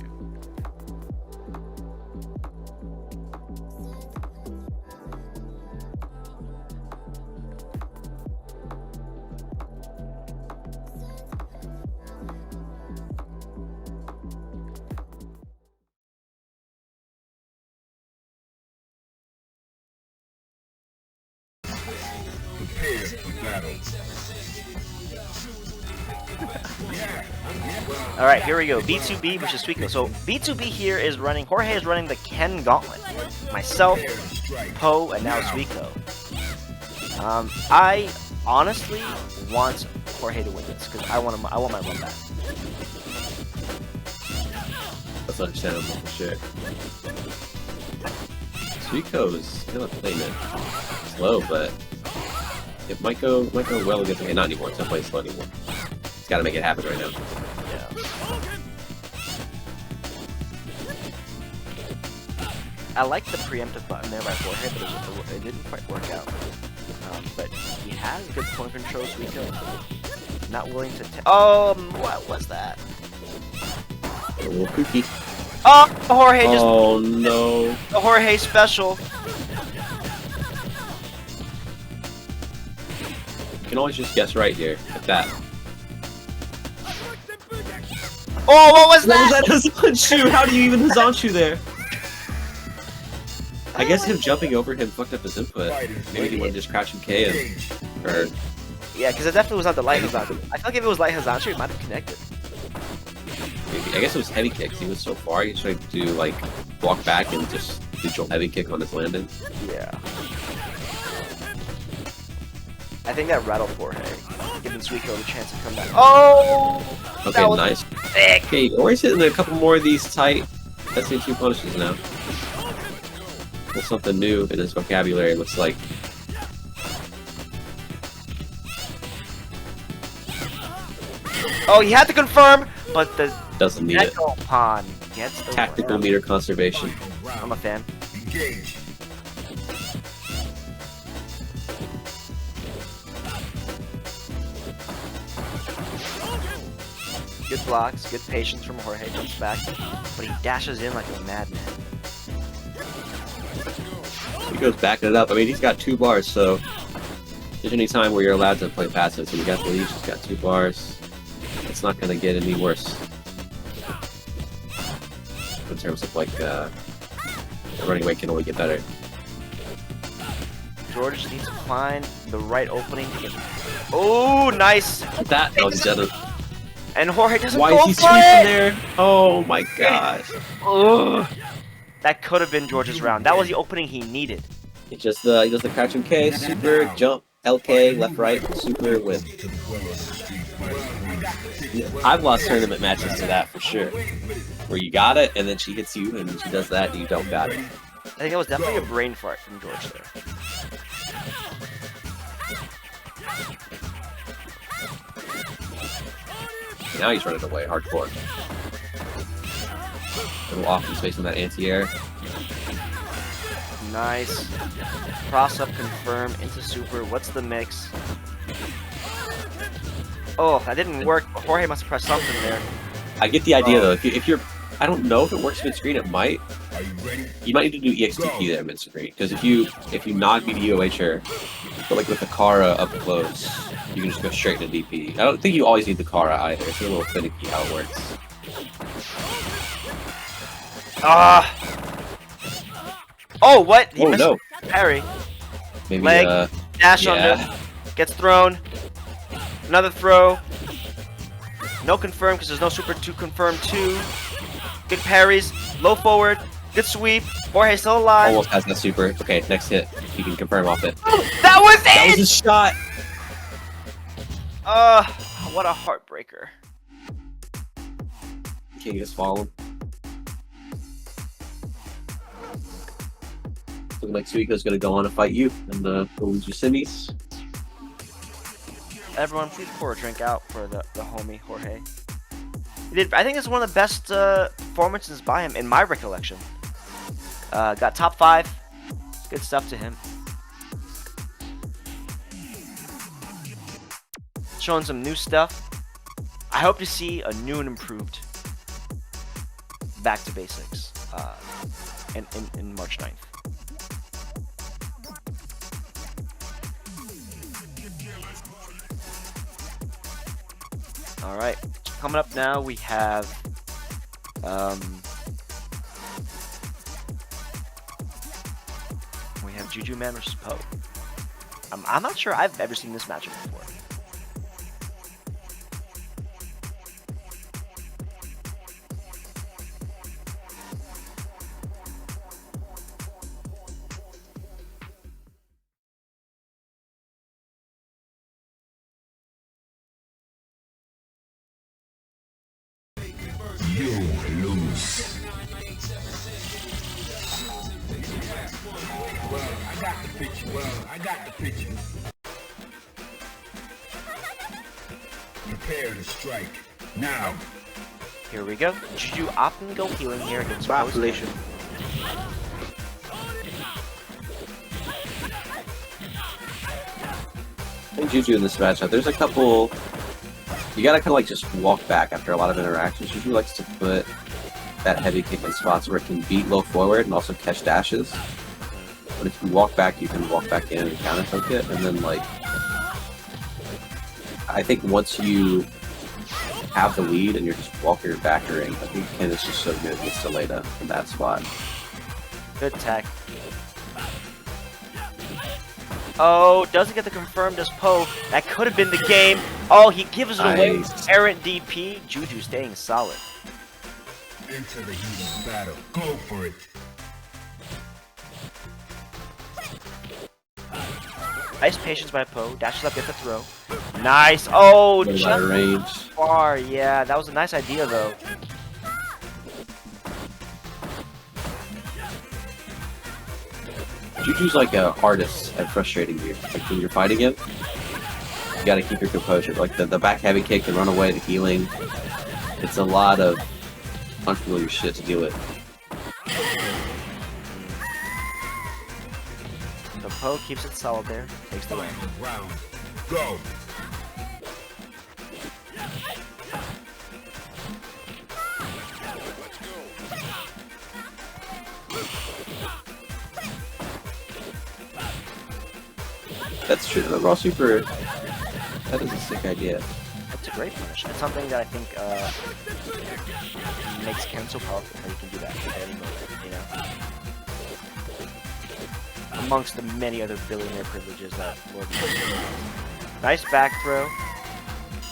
Prepare for battle. Alright, here we go. B2B versus Suiko. So B2B here is running, Jorge is running the Ken Gauntlet. Myself, Poe, and now Suiko. I honestly want Jorge to win this because I want my run back. That's understandable for sure. Suiko is gonna play it slow, but it might go well against him. Not anymore. It's not playing slow anymore. He's got to make it happen right now. Yeah. I like the preemptive button there by Jorge, but it didn't quite work out. But he has good point control, Suiko. Not willing to. What was that? A little kooky. Oh, Jorge just. Oh no. The Jorge special. You can always just guess right here at that. Oh, what was that? What was that Hazanchu? How do you even Hazanchu there? I guess him jumping over him fucked up his input. Maybe he wanted to just crouch and K him. Or Yeah, because it definitely was not the light Hazanshi. I feel like if it was light Hazanshi, it might have connected. maybe. I guess it was heavy kicks. He was so far, he tried to like walk back and just neutral heavy kick on his landing. Yeah. I think that rattled Jorge, giving Suiko the chance to come back. Oh! Okay, nice. Thick. Okay, Ori's hitting a couple more of these tight SA2 punishes now. There's something new in his vocabulary, it looks like. Oh, he had to confirm, but the Doesn't need it. Echo Pawn gets the Tactical win. meter conservation. I'm a fan. Engage. Good blocks, good patience from Jorge, jumps back, but he dashes in like a madman. He goes backing it up. I mean, he's got 2 bars, so there's any time where you're allowed to play passive. So you got the lead, he's got 2 bars. It's not going to get any worse. In terms of, like, the running weight can only get better. George just needs to find the right opening to get... Oh, nice! That was Jenna. And Jorge doesn't Why go is he for sweeping it! there? Oh my gosh. Ugh. That could have been George's round. That was the opening he needed. He does the crouch and K, super, jump, LK, left, right, super, win. I've lost tournament matches to that for sure. Where you got it, and then she hits you, and she does that, and you don't got it. I think that was definitely a brain fart from George there. Now he's running away, hardcore. Little off, he's facing that anti-air. Nice. Cross up, confirm, into super. What's the mix? Oh, that didn't work. Jorge must have pressed something there. I get the idea though. If you're, I don't know if it works mid-screen. It might. Are you ready? You might need to do EXTP there mid-screen because if you not beat EOHer, but like with the Kara up close, you can just go straight to DP. I don't think you always need the Kara either. It's a little finicky how it works. Ah! Oh, what? He Oh missed no! parry. Maybe Leg, dash yeah. under, gets thrown. Another throw. No confirm because there's no super to confirm too. Good parries, low forward, good sweep. Jorge still alive. Almost has that super. Okay, next hit. He can confirm off it. That was it! That was his shot! What a heartbreaker. Can you just follow him? Looking like Suiko's gonna go on to fight you in the Luigi semis. Everyone, please pour a drink out for the homie Jorge. He did. I think it's one of the best performances by him in my recollection. Got top 5. Good stuff to him. Showing some new stuff. I hope to see a new and improved Back to Basics in March 9th. All right, coming up now we have JuJuMann versus Poe. I'm not sure I've ever seen this matchup before. You lose. Well, I got the picture. Prepare to strike. Now. Here we go. Juju opting to go healing here against Population. I think Juju in this matchup, there's a couple. You gotta kind of like just walk back after a lot of interactions. Juju likes to put that heavy kick in spots where it can beat low forward and also catch dashes. But if you walk back, you can walk back in and counter poke it, and then like, I think once you have the lead and you're just walking backering, I think Ken is just so good. He gets to lay down in that spot. Good tech. Oh, doesn't get the confirmed as Poe. That could have been the game. Oh, he gives it away. Nice. Errant DP. Juju staying solid. Into the heat of battle. Go for it. Nice patience by Poe. Dashes up, gets the throw. Nice. Oh, Really just out of range. far. Yeah, that was a nice idea though. Juju's like a artist at frustrating you. Like when you're fighting him, you gotta keep your composure. Like the back heavy kick, the runaway, the healing. It's a lot of unfamiliar shit to deal with. So Poe keeps it solid there. Takes the win. Round. Go. That's true. The raw super. That is a sick idea. That's a great punish. It's something that I think makes Ken so powerful that he can do that at any moment, you know? Amongst the many other billionaire privileges that Lord has. Nice back throw.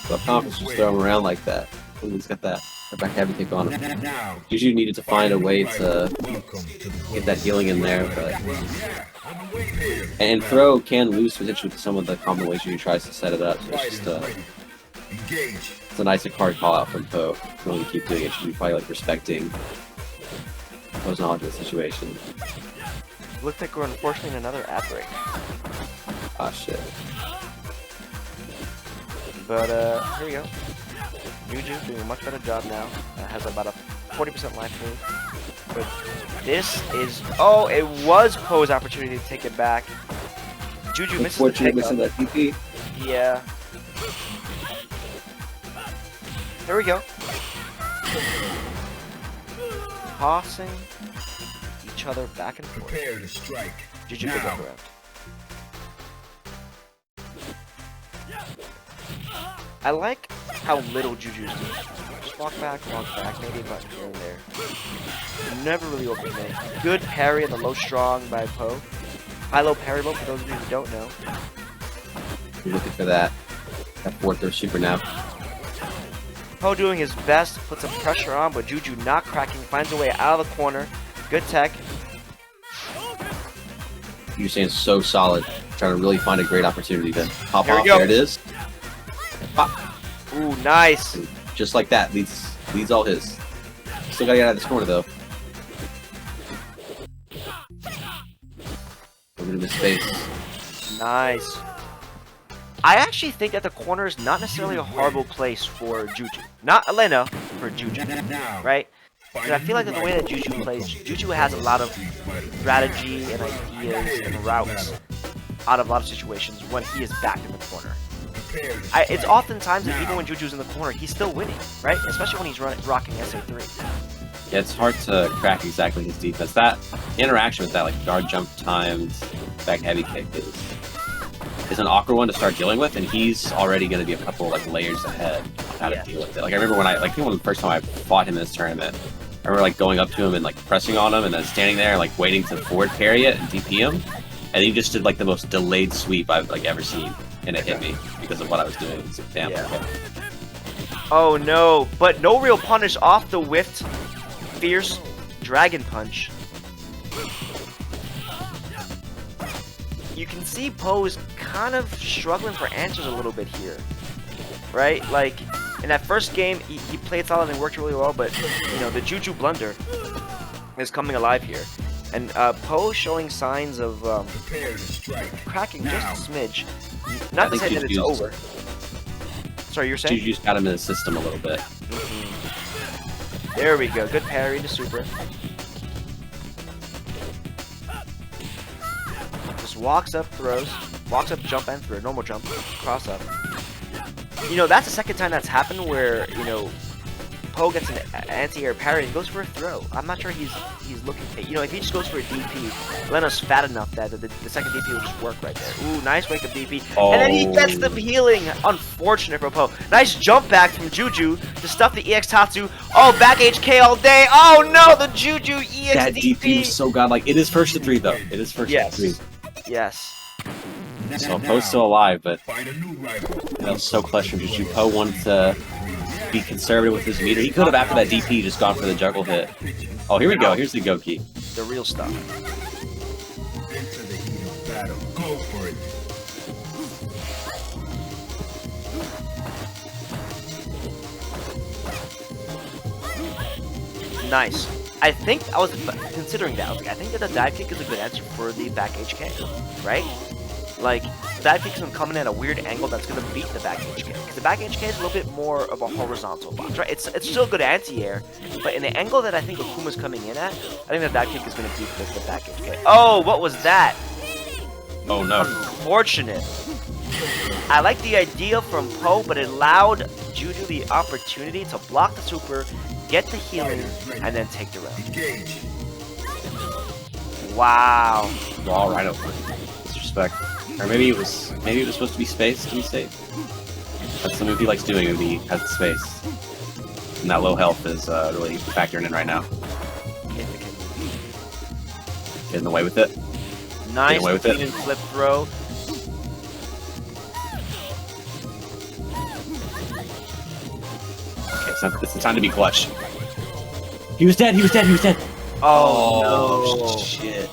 But Thomas just throw him around like that. Ooh, he's got that back heavy kick on him. Now. Juju needed to find a way to Welcome to the get that healing in there, but I'm away. and throw can lose potentially with some of the combo ways Juju tries to set it up. So it's just Engage. it's a nice card call out from Poe. Willing to keep doing it. Juju probably like respecting Poe's knowledge of the situation. Looks like we're unfortunately in another ad break. Ah shit. But here we go. Juju doing a much better job now. Has about a 40% life lead. But this is... Oh, it was Poe's opportunity to take it back. Juju misses the Unfortunately missing pickup. that DP. Yeah. There we go. Tossing each other back and forth. Prepare to strike. Juju pick up around. I like how little Juju's doing. Just walk back, maybe a button here and there. Never really opening it. Good parry in the low strong by Poe. High-low parry mode for those of you who don't know. You're looking for that fourth or super now. Poe doing his best, puts some pressure on, but Juju not cracking, finds a way out of the corner. Good tech. You're saying so solid, trying to really find a great opportunity to pop There we off. go. There it is. Pop. Ooh, nice. Just like that, leads all his. Still gotta get out of this corner though. A little bit of space. Nice. I actually think that the corner is not necessarily a horrible place for Juju. Not Elena, for Juju, Now. right? But I feel like that the way that Juju plays, Juju has a lot of strategy and ideas and routes out of a lot of situations when he is back in the corner. It's oftentimes that even when Juju's in the corner, he's still winning, right? Especially when he's rocking SA3. Yeah, it's hard to crack exactly his defense. That interaction with that like guard jump timed back heavy kick is an awkward one to start dealing with, and he's already going to be a couple like layers ahead on how to deal with it. Like I remember when I think when the first time I fought him in this tournament, I remember like going up to him and like pressing on him and then standing there like waiting to forward parry it and DP him, and he just did like the most delayed sweep I've like ever seen, and it hit me because of what I was doing. It's like, damn. Yeah. Okay. Oh no, but no real punish off the whiffed fierce dragon punch. You can see Poe's kind of struggling for answers a little bit here, right? Like, in that first game, he played solid and worked really well, but, you know, the Juju blunder is coming alive here. And Poe showing signs of cracking just a smidge. Not to say that it's over. Sorry, you're saying? Juju's got him in the system a little bit. There we go. Good parry into super. Just walks up, throws. Walks up, jump, and throw. Normal jump. Cross up. You know, that's the second time that's happened where, you know, Poe gets an anti-air parry and goes for a throw. I'm not sure he's looking... You know, if he just goes for a DP, Lena's fat enough that the second DP will just work right there. Ooh, nice wake up DP. Oh. And then he gets the healing. Unfortunate for Poe. Nice jump back from Juju to stuff the EX Tatsu. Oh, back HK all day. Oh no, the Juju EX That DP. DP is so godlike. It is first to 3 though. It is first to 3. Yes. So Poe's still alive, but Find a new rival. that was so clutch from Juju. Poe wanted to be conservative with his meter. He could have, after that DP, just gone for the juggle hit. Oh, here we go. Here's the Goki. The real stuff. Into the heat of battle. Go for it. Nice. I think I was considering that. I was like, I think that the dive kick is a good answer for the back HK, right? Like, the dive kick is going to come in at a weird angle that's going to beat the back HK. Because the back HK is a little bit more of a horizontal box, right? It's still good anti-air, but in the angle that I think Akuma's coming in at, I think the dive kick is going to beat the back HK. Oh, what was that? Oh no. Unfortunate. I like the idea from Poe, but it allowed Juju the opportunity to block the super, get the healing, and then take the round. Engage. Wow. All right, over. Disrespect. Or maybe it was supposed to be space to be safe. That's something he likes doing. He has the space, and that low health is really factoring in right now. Getting away with it. Nice away with it. clean flip throw. Okay, it's the time to be clutch. He was dead. He was dead. He was dead. Oh, no. Shit.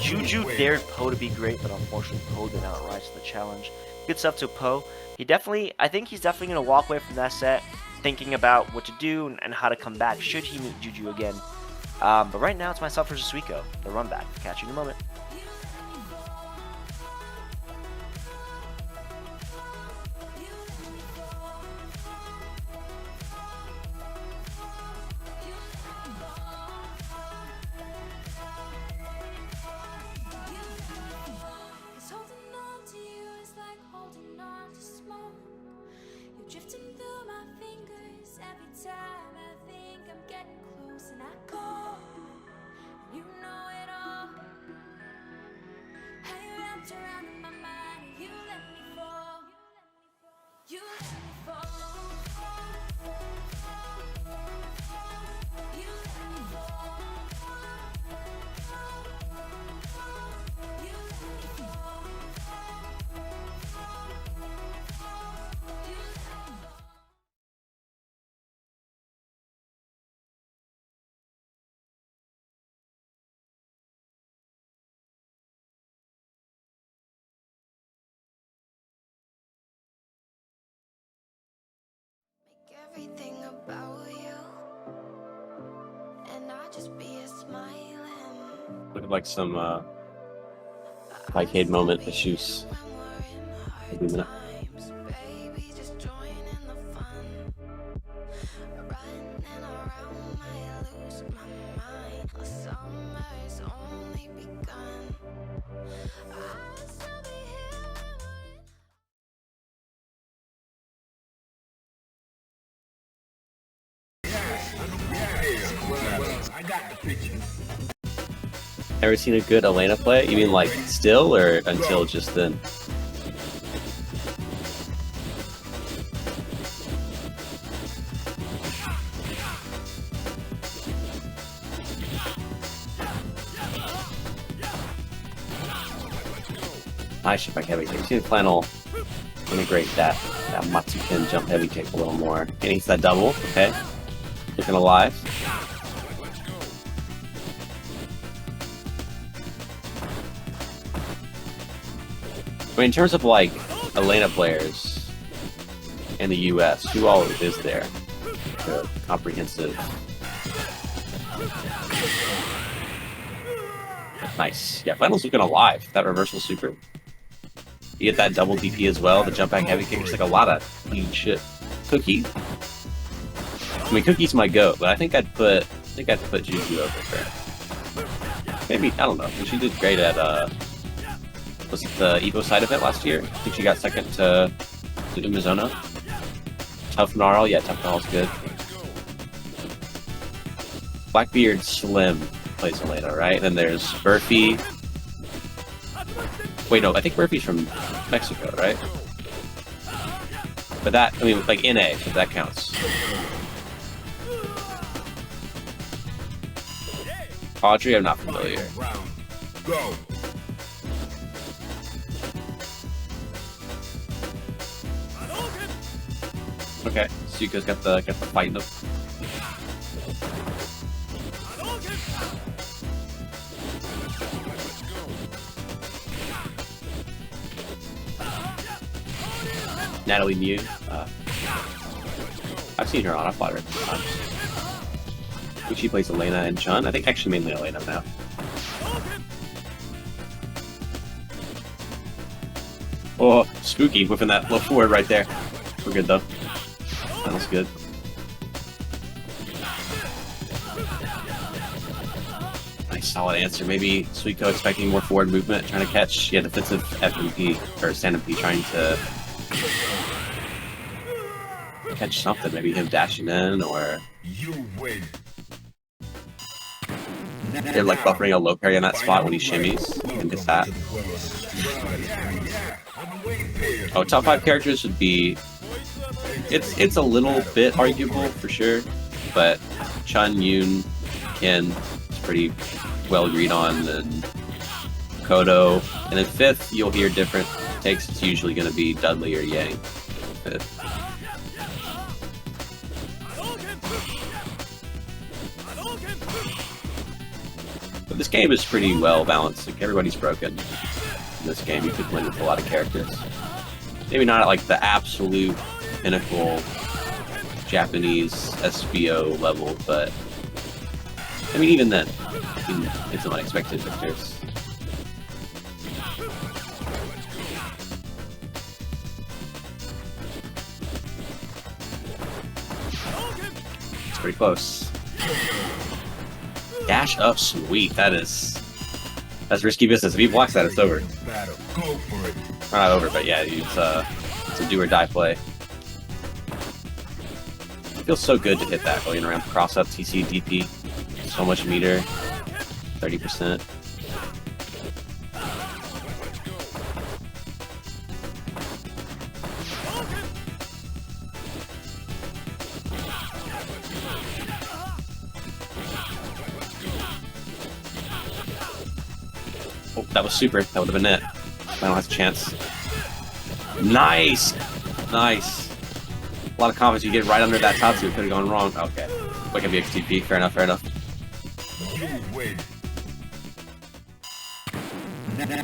Juju dared Poe to be great, but unfortunately Poe did not rise to the challenge. Good stuff to Poe. I think he's definitely going to walk away from that set thinking about what to do and how to come back should he meet Juju again. But right now it's myself versus Suiko, the run back. Catch you in a moment. Cause holding on to you is like holding on to smoke. You're drifting through my fingers every time I think I'm getting close and I go. You know it all. How you wrapped around in my mind and you let me fall. You let me fall. You let me fall. You let me fall. Make everything about you, and I just be a smiling. Looking like some Pikeade moment issues. Maybe a minute. Baby, just join in the fun. Running around, might lose my mind. The summer's only begun. I'll still be here I got the picture. Ever seen a good Elena play? You mean like still or until just then? I should back heavy kick. You've seen Flannel integrate that Matsuken jump heavy kick a little more. And he's that double, okay? Looking alive. I mean, in terms of like Elena players in the US, who all is there? The comprehensive. Nice. Yeah, Flannel's looking alive. That reversal super. You get that double DP as well, the jump back heavy kick. It's like a lot of clean shit. Cookie. I mean, Cookie's my goat, but I think I'd put Juju over her. Maybe, I don't know. She did great at was it the Evo side event last year? I think she got second to Mizuno. Tough Gnarl, yeah, Tough Gnarl's good. Blackbeard Slim plays Elena, right? And then there's Burfy. Wait, no, I think Burfy's from Mexico, right? But that, I mean, like NA, if that counts. Audrey, I'm not familiar. Go. Okay, Suiko's got the fight in him. Natalie Mew. I've seen her on. I've fought her. I think she plays Elena and Chun. I think actually mainly Elena now. Oh, spooky, whipping that low forward right there. We're good though. That was good. Nice solid answer. Maybe Suiko expecting more forward movement, trying to catch, yeah, defensive FMP, or stand MP, trying to catch something. Maybe him dashing in, or You win. they're like buffering a low parry on that spot when he shimmies and gets that. Oh, top 5 characters would be... It's a little bit arguable for sure, but Chun, Yoon, Ken is pretty well agreed on, and Kodo. And then 5th, you'll hear different takes. It's usually going to be Dudley or Yang. 5th. But this game is pretty well balanced. Like, everybody's broken in this game. You could win with a lot of characters. Maybe not at like the absolute pinnacle Japanese SBO level, but I mean, even then, you can get some unexpected victors. It's pretty close. Dash up, sweet. That's risky business. If he blocks that, it's over. Battle. Go for it. Not over, but yeah, it's a do or die play. It feels so good to hit that early in the round. Cross up, TC, DP, so much meter, 30%. Oh, that was super. That would have been it. Final has a chance. Nice! Nice. A lot of confidence. You get right under that Tatsu. Could have gone wrong. Okay. Wake up the XTP. Fair enough, fair enough. You win.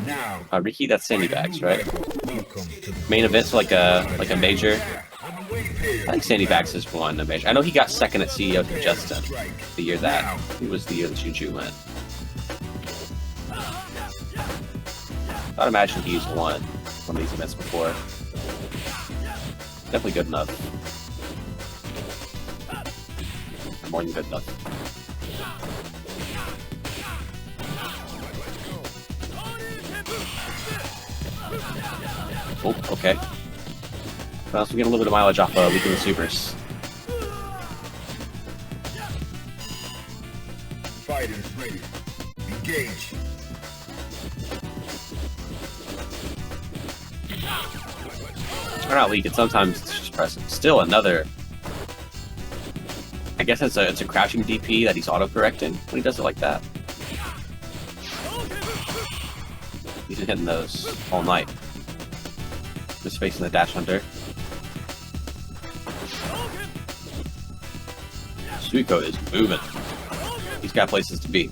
Now. Riki, that's Sandy Bags, right? Welcome to the Main event's like a major. I think Sandy Bags has won a major. I know he got second at CEO to Justin the year that. It was the year that JuJuMann. I'd imagine he's won one of these events before. Definitely good enough. More than good enough. Oh, okay. So we get a little bit of mileage off leaking the supers. Fighters ready. Engage. Or not leak it, sometimes it's just pressing. Still another... I guess it's a crouching DP that he's auto-correcting when he does it like that. He's been hitting those all night. Just facing the dash under. Suiko is moving. He's got places to be.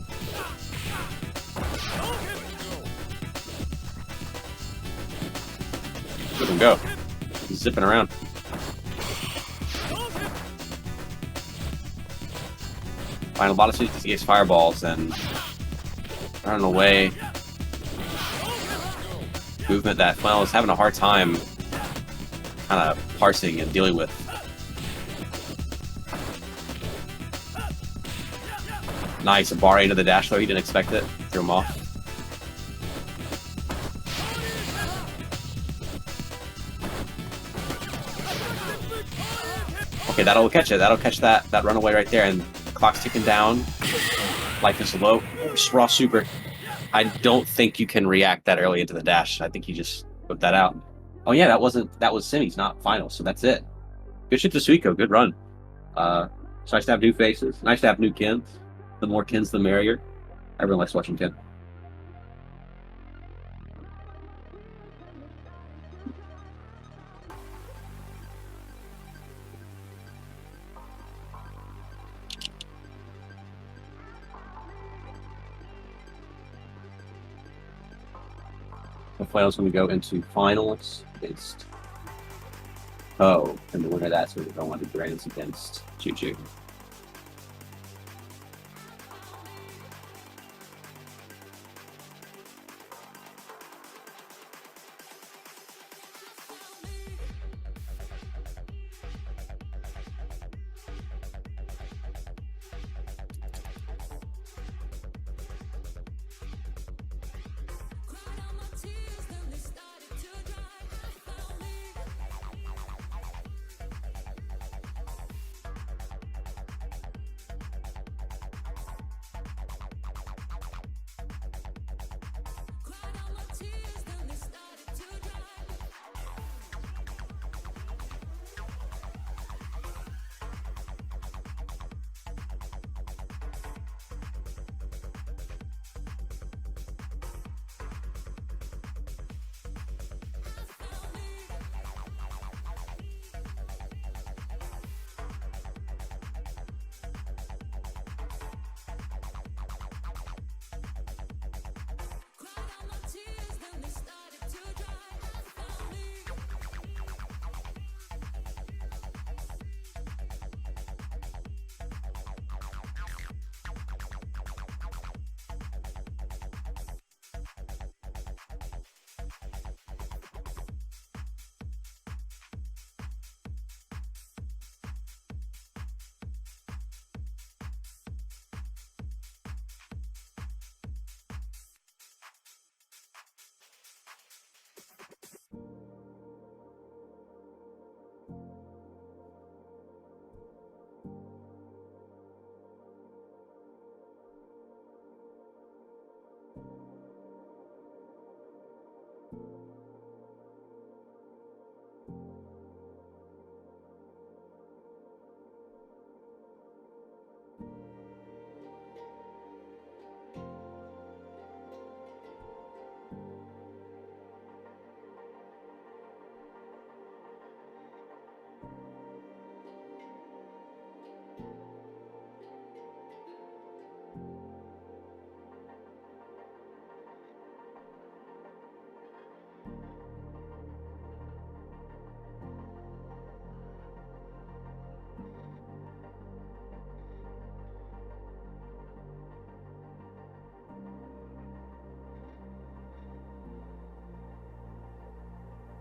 Look at him go. He's zipping around. Find a lot of CTS fireballs and running away. Movement that Flannel is having a hard time kind of parsing and dealing with. Nice, a bar into the dash though, he didn't expect it. Threw him off. Okay, that'll catch it. That'll catch that runaway right there, and clock's ticking down. Life is low. Raw super. I don't think you can react that early into the dash. I think you just put that out. Oh yeah, that was semis, not finals, so that's it. Good shit to Suiko. Good run. It's nice to have new faces. Nice to have new Kens. The more Kens, the merrier. Everyone likes watching Ken. Flannel's going to go into finals against Oh, and the winner of that's going to go on to Grants against JuJuMann.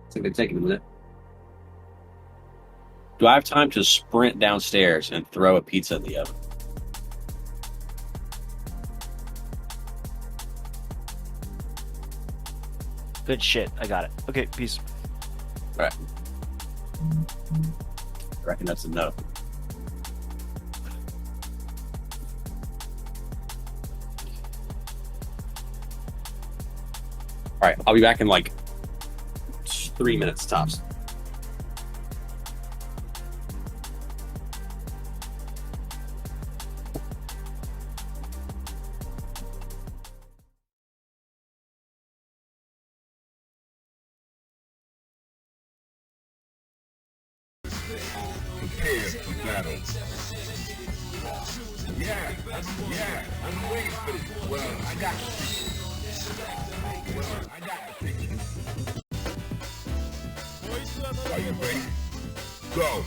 I think they're taking a minute. Do I have time to sprint downstairs and throw a pizza in the oven? Good shit. I got it. Okay, peace. All right. I reckon that's a no. All right, I'll be back in like 3 minutes tops. Prepare for battle. Yeah, I'm waiting for this. Well, I got the picture. Are you ready? Go.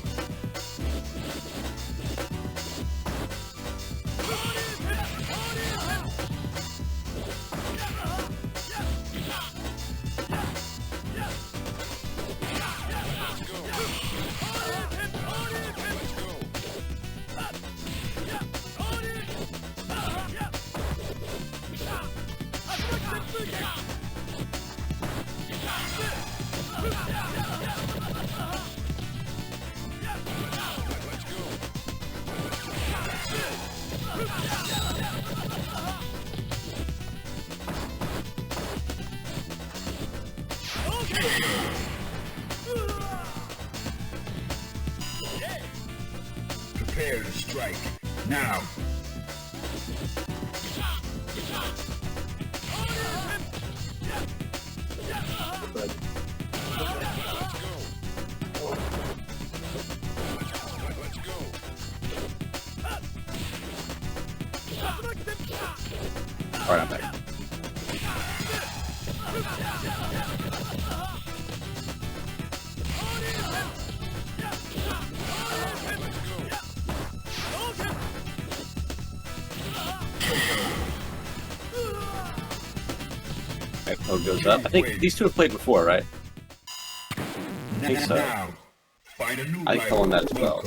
Prepare to strike. Now. All right, I'm back. Right, Poe goes up. I think these two have played before, right? I think so. Find a new I think on that as well.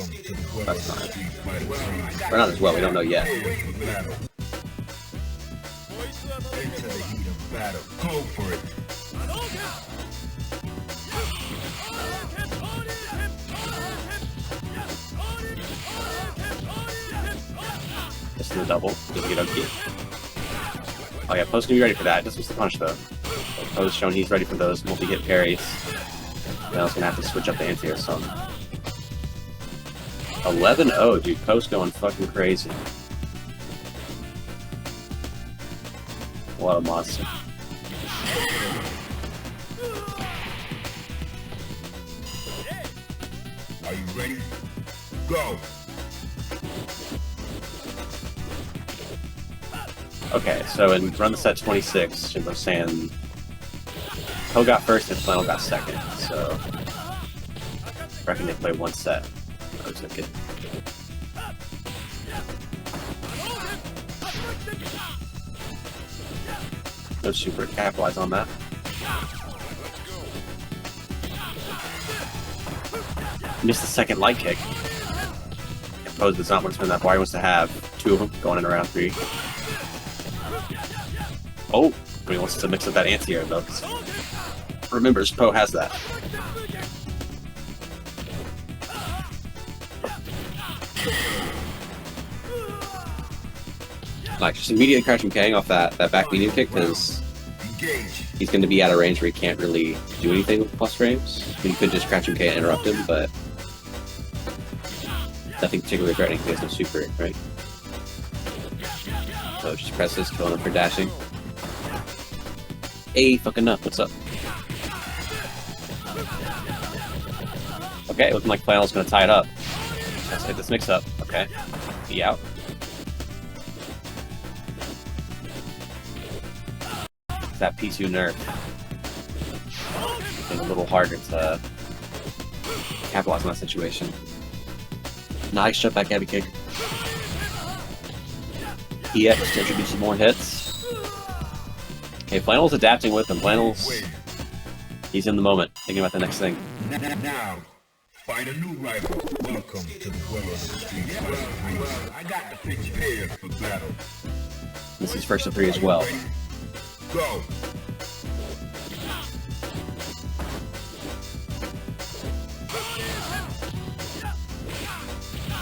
That's fine. Or not as well, we don't know yet. Into the heat of battle. Go for it. Just do the double. Just get okay. Oh yeah, Poe's gonna be ready for that. Just wants to punch though. Poe's shown he's ready for those multi-hit parries. Now he's gonna have to switch up the anti-air some. 11-0, dude. Poe's going fucking crazy. What a monster. Are you ready? Go. Okay, so in run the set 26, Jimbo's saying Poe got first and Flannel got second, so I reckon they play one set. I was okay. No super capitalize on that. Missed the second light kick. And Poe does not want to spend that bar. He wants to have two of them going in around 3. Oh, but he wants to mix up that anti-air though. Remembers Poe has that. Like just immediately crouching Kang off that back medium kick because he's going to be out of range where he can't really do anything with plus frames. I mean, you could just crouch him K and interrupt him, but nothing particularly threatening because there's no super, right? So just press this, killing him for dashing. Hey, fucking up, what's up? Okay, looking like Flannel's gonna tie it up. Let's hit this mix up. Okay. He out. That P2 nerf. It's a little harder to capitalize on that situation. Nice jump back heavy kick. EX to introduce some more hits. Okay, Flannel's adapting with him. Flannel's... he's in the moment, thinking about the next thing. Now, find a new rival. Welcome to the world of the street. Well, I got the pitch prepared for battle. This is first of 3 as well. Go.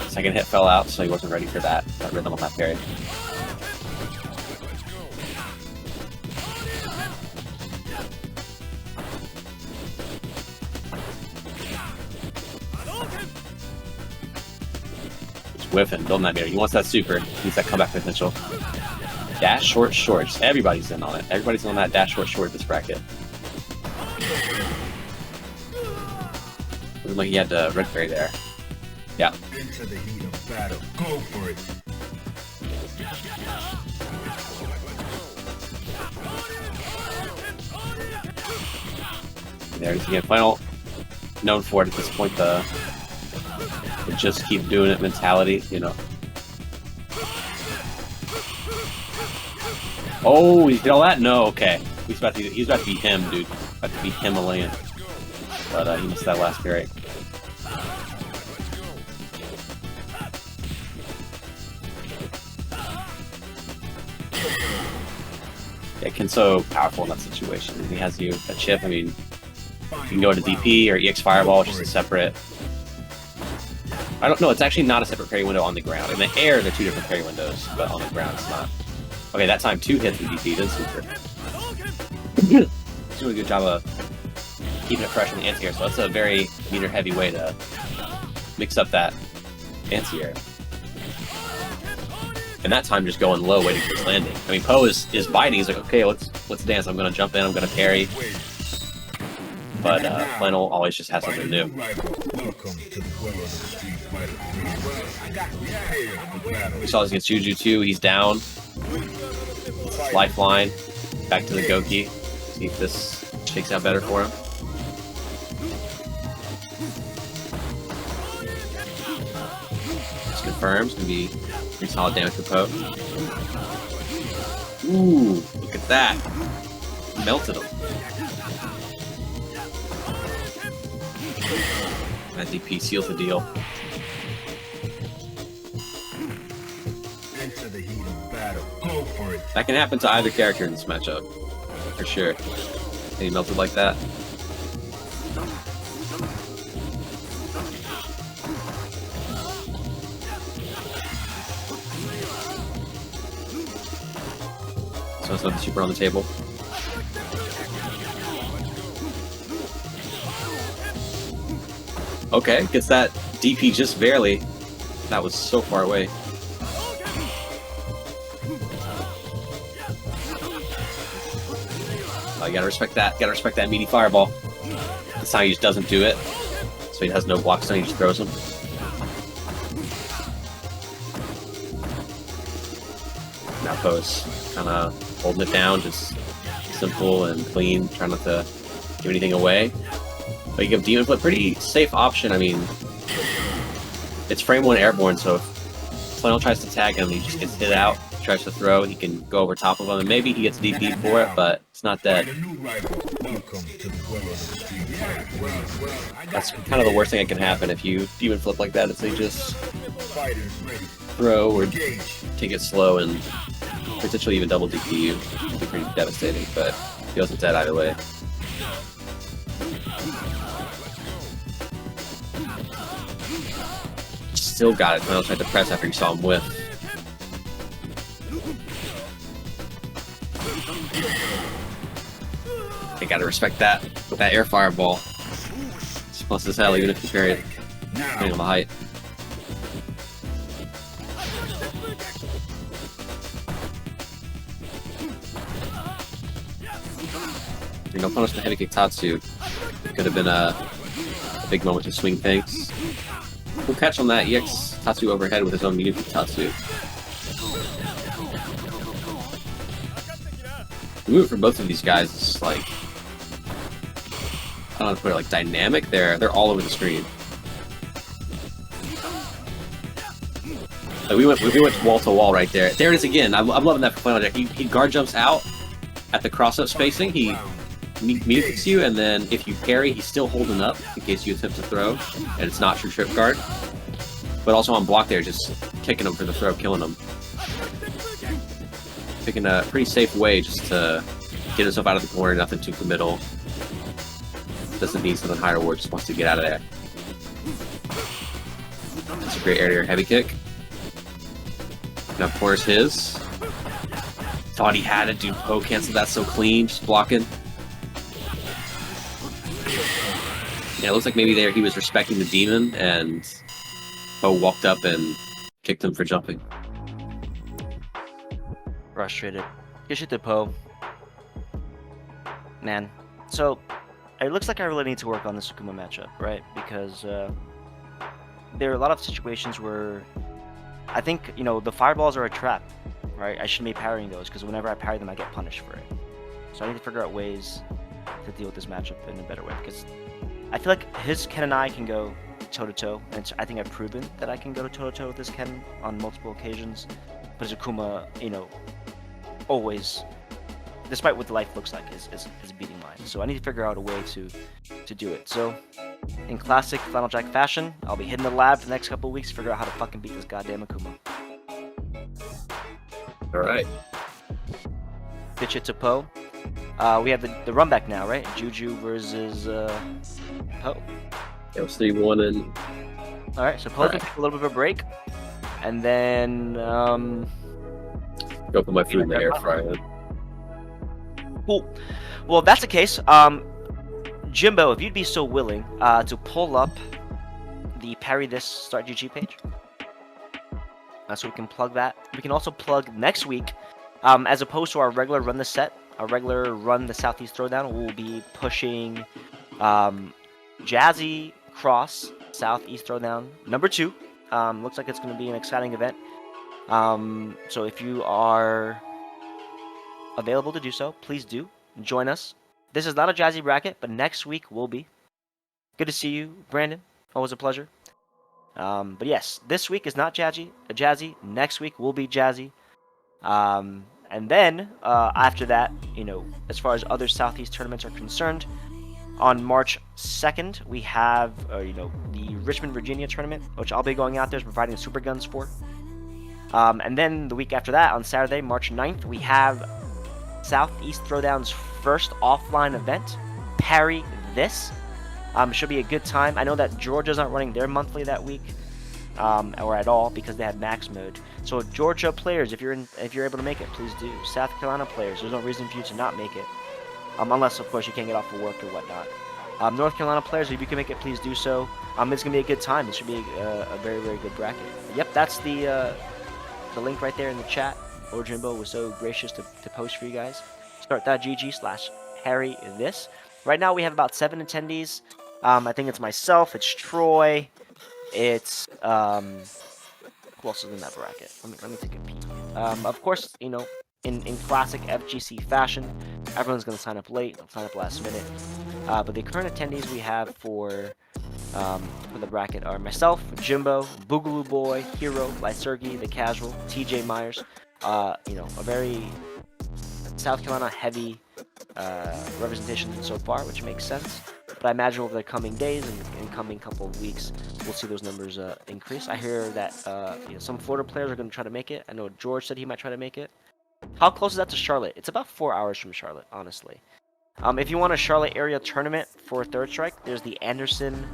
Second hit fell out, so he wasn't ready for that rhythm on that parry. Just whiffing, building that mirror. He wants that super. He needs that comeback potential. Dash short shorts. Everybody's in on it. Everybody's on that dash short short this bracket. Looking like he had the red fairy there. Yeah. Into the heat of battle. Go for it. There he's again. Final known for it at this point, the just keep doing it mentality, you know. Oh, he did all that? No, okay. He's about to be him, dude. About to be Himalayan. But he missed that last parry. Yeah, Ken's so powerful in that situation. He has you a chip. I mean, you can go to DP or EX Fireball, which is a separate. I don't know. It's actually not a separate parry window on the ground. In the air, they're 2 different parry windows, but on the ground, it's not. Okay, that time 2 hits with DP. Does super. He's doing a good job of keeping it fresh in the anti-air, so that's a very meter-heavy way to mix up that anti-air. And that time just going low, waiting for his landing. I mean, Poe is biting. He's like, okay, let's dance. I'm gonna jump in. I'm gonna parry. But Flannel always just has something new. We saw this against Juju too. He's down. Lifeline. Back to the Goki. See if this shakes out better for him. This confirms. Gonna be pretty solid damage for Poe. Ooh, look at that. melted him. That DP seals the deal. Into the heat of battle. Go for it. That can happen to either character in this matchup, for sure. He melted like that. So it's not the super on the table. Okay, gets that DP just barely. That was so far away. Oh, you gotta respect that. Gotta respect that meaty fireball. This time he just doesn't do it. So he has no blocks, so he just throws them. Now pose. Kinda holding it down, just simple and clean, trying not to give anything away. But you give Demon Flip, pretty safe option. I mean, it's frame 1 airborne, so if Flannel tries to tag him, he just gets hit out, tries to throw, he can go over top of him, and maybe he gets DP for it, but it's not dead. That's kind of the worst thing that can happen if you Demon Flip like that, is they just throw or take it slow and potentially even double DP you. It'd be pretty devastating, but he wasn't dead either way. Still got it. Flannel tried to press after he saw him whiff. You gotta respect that with that air fireball. It's plus as hell, even if you parry it, depending on the height. You know, punish the heavy kick Tatsu. Could have been a big moment to swing things. Cool catch on that. EX Tatsu overhead with his own medium kick Tatsu. The move for both of these guys is like, I don't know how to put it, like dynamic. They're all over the screen. Like we went wall to wall right there. There it is again. I'm loving that for FlannelJack. He guard jumps out at the cross up spacing. He meter kicks you, and then if you parry, he's still holding up in case you attempt to throw, and it's not true trip guard. But also on block there, just kicking him for the throw, killing him. Picking a pretty safe way just to get himself out of the corner, nothing too committal. Doesn't need something higher or just wants to get out of there. That's a great air heavy kick. Now corners his. Thought he had it, dude. Poe canceled that so clean, just blocking. Yeah, it looks like maybe there he was respecting the demon, and Poe walked up and kicked him for jumping. Frustrated. Good shit to Poe. Man. So, it looks like I really need to work on the Sukuma matchup, right? Because there are a lot of situations where I think, you know, the fireballs are a trap, right? I shouldn't be parrying those, because whenever I parry them, I get punished for it. So I need to figure out ways to deal with this matchup in a better way, because I feel like his Ken and I can go toe-to-toe, and I think I've proven that I can go toe-to-toe with this Ken on multiple occasions. But his Akuma, you know, always, despite what the life looks like, is beating mine. So I need to figure out a way to do it. So, in classic FlannelJack fashion, I'll be hitting the lab for the next couple of weeks to figure out how to fucking beat this goddamn Akuma. Alright. Good shit to Poe. We have the run back now, right? Juju versus Poe. It was 3-1 and... Alright, so Poe's gonna take a little bit of a break. And then... Go put my food in the air fryer. Cool. Well, if that's the case, Jimbo, if you'd be so willing to pull up the Parry This Start GG page. So we can plug that. We can also plug next week, as opposed to our regular Run the Set, our regular Run the Southeast Throwdown, we'll be pushing Jazzy Cross Southeast Throwdown number 2. Looks like it's going to be an exciting event. So if you are available to do so, please do join us. This is not a Jazzy bracket, but next week will be. Good to see you, Brandon. Always a pleasure. But yes, this week is not Jazzy. Next week will be Jazzy. And then after that, you know, as far as other Southeast tournaments are concerned, on March 2nd we have you know, the Richmond, Virginia tournament, which I'll be going out there providing super guns for. And then the week after that, on Saturday, March 9th, we have Southeast Throwdown's first offline event, Parry This. Should be a good time. I know that Georgia's not running their monthly that week, or at all, because they had max mode. So Georgia players, if you're able to make it, please do. South Carolina players, there's no reason for you to not make it, unless of course you can't get off of work or whatnot. North Carolina players, if you can make it, please do so. It's gonna be a good time. It should be a very, very good bracket. Yep, that's the link right there in the chat. Jimbo was so gracious to post for you guys. Start.gg/Harry this. Right now we have about 7 attendees. I think it's myself, it's Troy, it's who else is in that bracket? Let me take a peek. Of course, you know, in classic FGC fashion, everyone's gonna sign up late, they'll sign up last minute. But the current attendees we have for the bracket are myself, Jimbo, BoogalooBoi, Hero, Lysergi, the Casual, TJ Myers. You know, a very South Carolina heavy representation so far, which makes sense. But I imagine over the coming days and coming couple of weeks, we'll see those numbers increase. I hear that you know, some Florida players are going to try to make it. I know George said he might try to make it. How close is that to Charlotte? It's about 4 hours from Charlotte, honestly. If you want a Charlotte area tournament for Third Strike, there's the Anderson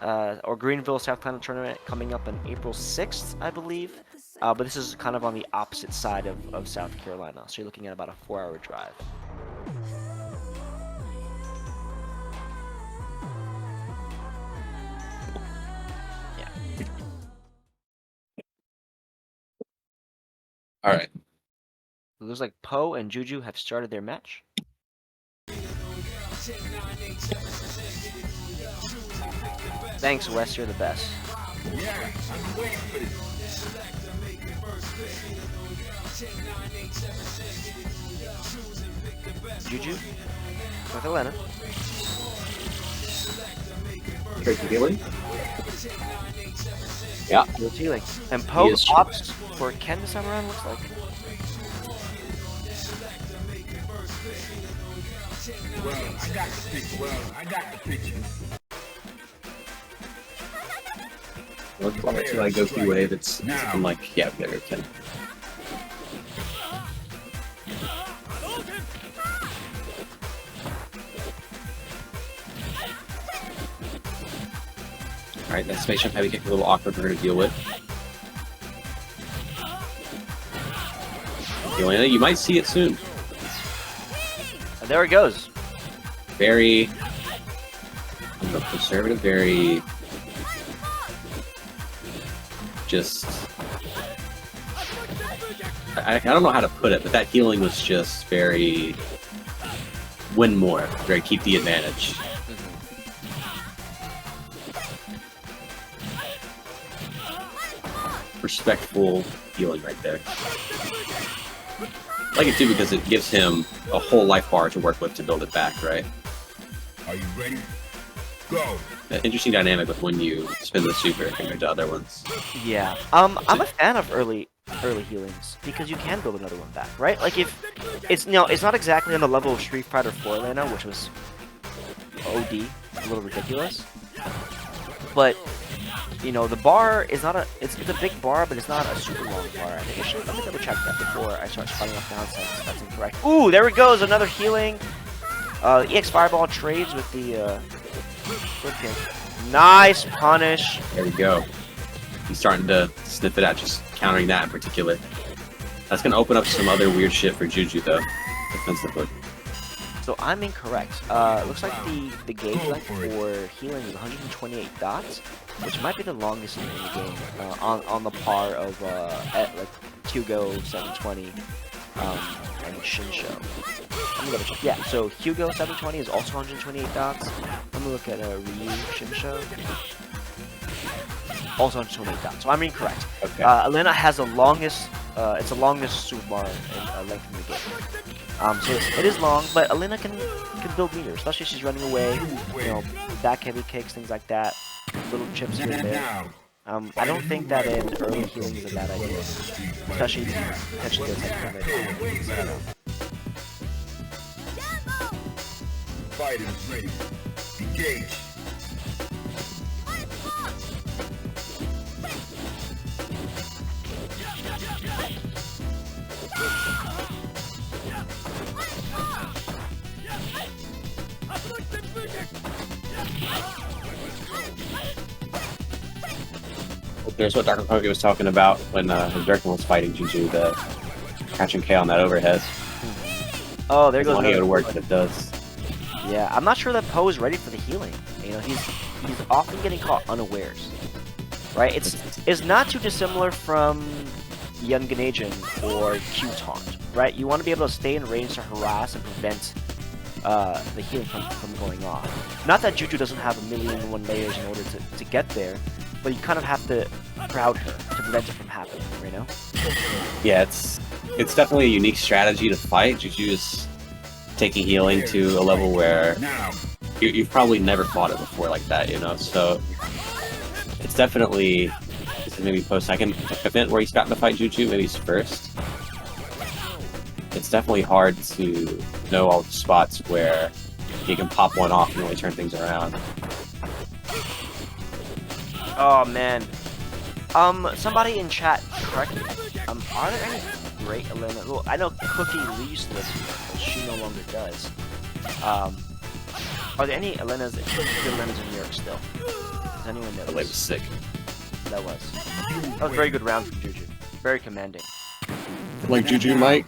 or Greenville, South Carolina tournament coming up on April 6th, I believe. But this is kind of on the opposite side of South Carolina, so you're looking at about a 4-hour drive. Yeah. All right. It looks like Poe and Juju have started their match. Thanks, Wes. You're the best. Yeah, I'm waiting for this. Juju, North Atlanta. Straight to healing. Yeah. No healing. And Poe He is opts for Ken this time around, looks like. Well, I got the picture. I'll let you go through wave. It's I'm like, yeah, there you can. Alright, that space jump heavy kick a little awkward for her to deal with. Elena, you might see it soon. And there it goes. Very conservative, very just I don't know how to put it, but that healing was just very win more, very keep the advantage. Respectful healing right there. I like it too because it gives him a whole life bar to work with to build it back, right? Are you ready? Go. An interesting dynamic with when you spin the super compared to other ones. Yeah. I'm a fan of early healings because you can build another one back, right? Like if it's it's not exactly on the level of Street Fighter 4 Lana, which was OD, a little ridiculous. But you know, the bar is not it's a big bar, but it's not a super long bar. I think let me double check that before I start spouting off nonsense. That's incorrect. Ooh, there it goes, another healing. EX Fireball trades with the flip kick. Nice punish. There we go. He's starting to sniff it out, just countering that in particular. That's going to open up some other weird shit for Juju, though, defensively. So I'm incorrect. Looks like the gauge length for healing is 128 dots, which might be the longest in the game, on the par of like Hugo 720 and Shinsho. Let me double check. Yeah, so Hugo 720 is also 128 dots. Let me look at Ryu Shinsho. Also 128 dots. So I'm incorrect. Okay. Elena has the longest. It's the longest super bar in length in the game. So it is long, but Elena can build meter, especially if she's running away. You know, back heavy kicks, things like that. Little chips here and there. I don't think that in early healing is a bad idea, especially if you potentially get attacked from it. I don't know. Fighters ready. Engage. There's what Dr. Poke was talking about when herbderken was fighting Juju, the catching K on that overhead. Oh, there goes Money another would work, one. but it does. Yeah, I'm not sure that Poe is ready for the healing. You know, he's often getting caught unawares. Right? It's not too dissimilar from Young Ganajin or Q Taunt, right? You want to be able to stay in range to harass and prevent the healing from going off. Not that Juju doesn't have 1,000,001 layers in order to get there, but you kind of have to crowd her to prevent it from happening, you know? Yeah, it's definitely a unique strategy to fight. Juju is taking healing to a level where you've probably never fought it before like that, you know? So it's definitely, this is maybe post-second event where he's gotten to fight Juju, maybe his first. It's definitely hard to know all the spots where he can pop one off and really turn things around. Oh man. Somebody in chat correct me. Are there any great Elena? Well, I know Cookie Lee's lives here, but she no longer does. Are there any Elenas, good Elenas in New York still? Does anyone know? The late was sick. That was a very good round from Juju. Very commanding. Like Juju might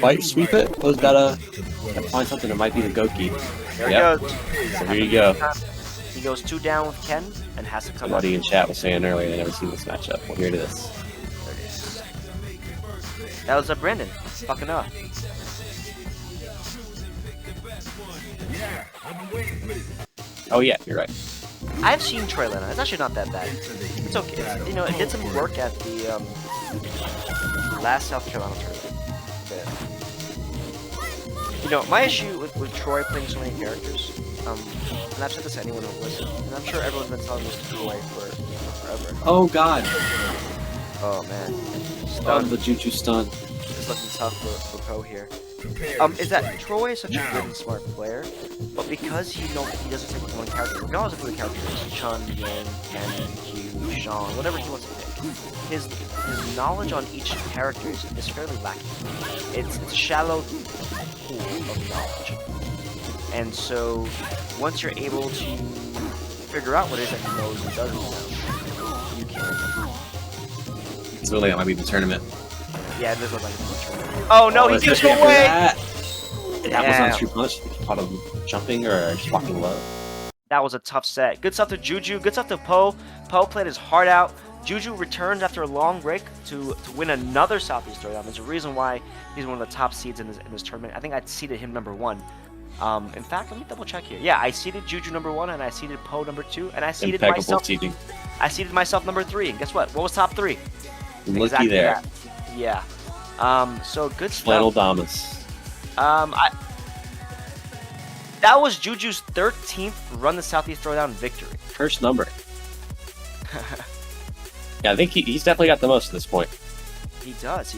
fight sweep it. Who's gotta find something that might be the Goki. There Yep. he goes. So here you go. He goes 2 down with Ken and has to come up. Somebody in chat was saying earlier they never seen this matchup. Well, here it is. There it is. That was Brandon. Fucking up. Oh yeah, you're right. I've seen Troy Lena. It's actually not that bad. It's okay. It's, you know, it did some work at the last South Carolina tournament. But, you know, my issue with Troy playing so many characters, and I've said this to anyone who listens, and I'm sure everyone's been telling this to Troy for forever. Oh god. Oh man. Stun the Juju stun. It's looking tough for Poe here. Is that Troy is such a good and smart player, but because he doesn't stick with one character, regardless of who the character is, Chun, Yang, Ken, Q, Sean, whatever he wants to pick, his knowledge on each character is fairly lacking. It's a shallow pool of knowledge. And so, once you're able to figure out what it is that he knows and doesn't know, you can... It's really that might be the tournament. Yeah, it does look like it's a tournament. Oh no, he gives it away! That was not a true punish. He caught him jumping or just walking low. That was a tough set. Good stuff to Juju, good stuff to Poe. Poe played his heart out. Juju returned after a long break to win another Southeast Throwdown. There's a reason why he's one of the top seeds in this tournament. I think I seeded him #1. In fact, let me double check here. Yeah, I seeded Juju #1 and I seeded Poe #2 and I seeded myself. Seeding. I seeded myself #3. And guess what? What was top 3? Looky Exactly there. that. Yeah. So good stuff. FlannelDamas. That was Juju's 13th Run the Southeast Throwdown victory. First number. Yeah, I think he's definitely got the most at this point. He does.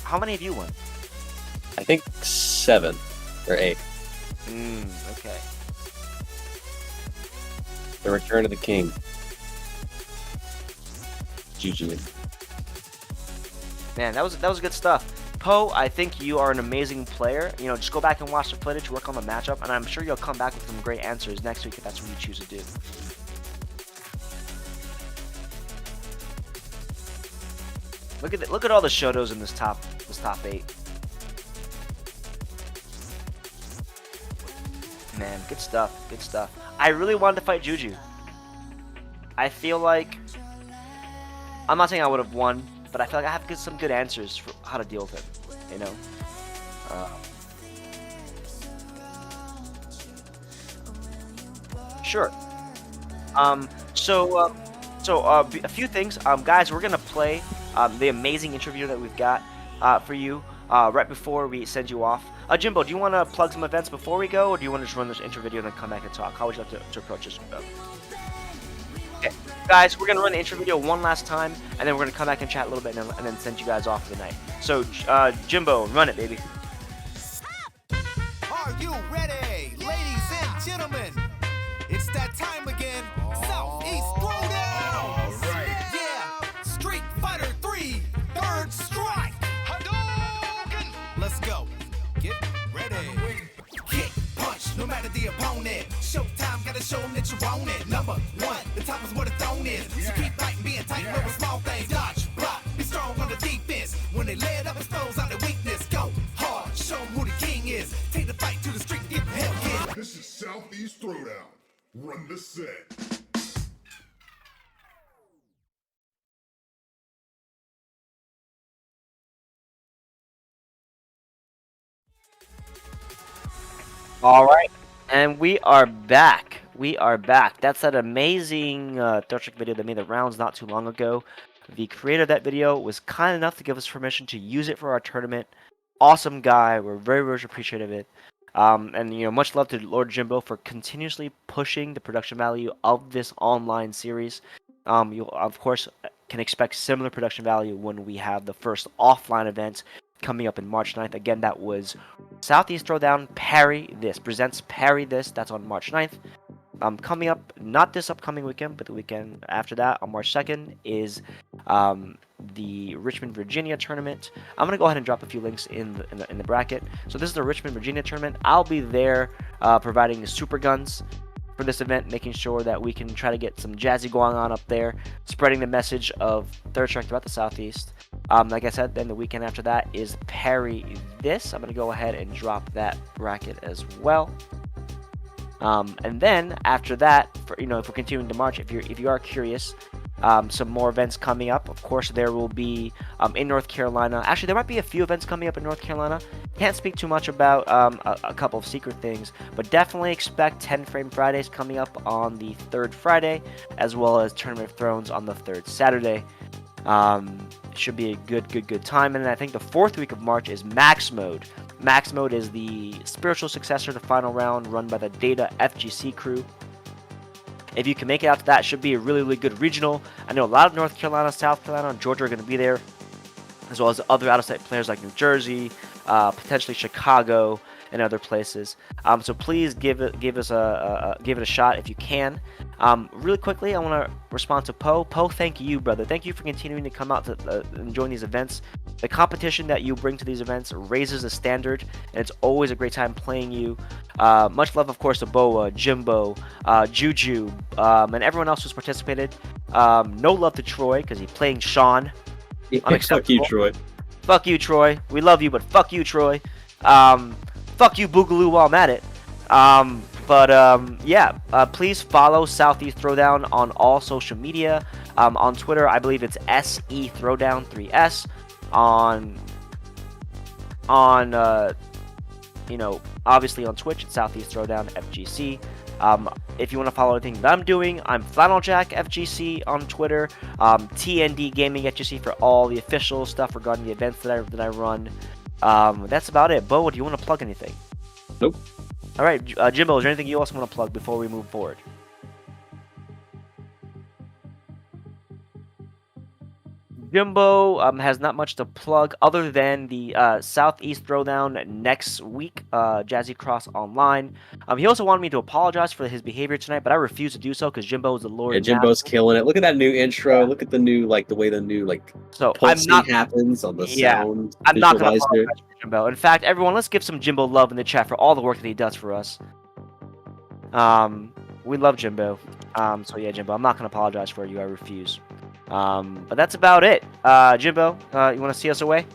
How many have you won? I think 7 or 8. Okay. The Return of the King. JuJuMann. Man, that was good stuff. Poe, I think you are an amazing player. You know, just go back and watch the footage, work on the matchup, and I'm sure you'll come back with some great answers next week if that's what you choose to do. Look at all the Shotos in this top 8. Man, good stuff. I really wanted to fight Juju. I feel like I'm not saying I would have won, but I feel like I have some good answers for how to deal with him, you know? Sure. A few things. Guys, we're going to play the amazing interview that we've got for you right before we send you off. Jimbo, do you want to plug some events before we go, or do you want to just run this intro video and then come back and talk? How would you like to approach this? Okay. Guys, we're gonna run the intro video one last time, and then we're gonna come back and chat a little bit, and then send you guys off for the night. So, Jimbo, run it, baby. Are you ready, ladies and gentlemen? It's that time again. Southeast Throwdown. Yeah, Street Fighter 3, third strike. Hadouken. Let's go. Get ready. Kick, punch, no matter the opponent. Showtime, gotta show them that you own it. Number one, the top is where the throne is. So keep fighting, being tight, with small things. Dodge, block, be strong on the defense. When they lay it up, expose out their weakness. Go hard, show them who the king is. Take the fight to the street, give them hell, kid. This is Southeast Throwdown. Run the set. All right, and we are back. We are back. That's that amazing third trick video that made the rounds not too long ago. The creator of that video was kind enough to give us permission to use it for our tournament. Awesome guy. We're very, very appreciative of it. And much love to Lord Jimbo for continuously pushing the production value of this online series. You of course can expect similar production value when we have the first offline event coming up in March 9th. Again, that was Southeast Throwdown Parry This presents Parry This. That's on March 9th. Coming up, not this upcoming weekend, but the weekend after that, on March 2nd, is the Richmond, Virginia tournament. I'm gonna go ahead and drop a few links in the bracket. So this is the Richmond, Virginia tournament. I'll be there providing the super guns for this event, making sure that we can try to get some jazzy going on up there, spreading the message of third strike throughout the Southeast. Like I said, then the weekend after that is Parry This. I'm gonna go ahead and drop that bracket as well. And then after that, if we're continuing to March, if you are curious, some more events coming up. Of course, there will be in North Carolina. Actually, there might be a few events coming up in North Carolina. Can't speak too much about a couple of secret things, but definitely expect 10 Frame Fridays coming up on the third Friday, as well as Tournament of Thrones on the third Saturday. Should be a good time. And then I think the fourth week of March is Max Mode. Max Mode is the spiritual successor to Final Round, run by the Data FGC crew. If you can make it out to that, it should be a really good regional. I know a lot of North Carolina, South Carolina, and Georgia are going to be there, as well as other out-of-state players like New Jersey, potentially Chicago, and other places. So please give it a shot if you can. Really quickly, I want to respond to Poe. Poe, thank you, brother. Thank you for continuing to come out to join these events. The competition that you bring to these events raises the standard, and it's always a great time playing you. Much love, of course, to Boa, Jimbo, Juju, and everyone else who's participated. No love to Troy, because he's playing Sean. Fuck you, Troy. Fuck you, Troy. We love you, but fuck you, Troy. Fuck you, Boogaloo, while I'm at it. Please follow Southeast Throwdown on all social media. On Twitter, I believe it's SE Throwdown 3S. Obviously on Twitch, it's Southeast Throwdown FGC. If you want to follow anything that I'm doing, I'm FlannelJack FGC on Twitter. TND Gaming FGC for all the official stuff regarding the events that I run. That's about it. Bo, do you want to plug anything? Nope. All right, Jimbo, is there anything you also want to plug before we move forward? Jimbo has not much to plug other than the Southeast Throwdown next week, Jazzy Cross Online. He also wanted me to apologize for his behavior tonight, but I refuse to do so because Jimbo is the Lord. Yeah, Jimbo's killing it. Look at that new intro. Yeah. Look at the new, the way the new, pulsing happens on the sound. I'm not going to apologize for Jimbo. In fact, everyone, let's give some Jimbo love in the chat for all the work that he does for us. We love Jimbo. So yeah, Jimbo, I'm not going to apologize for you. I refuse. But that's about it. Jimbo, you want to see us away?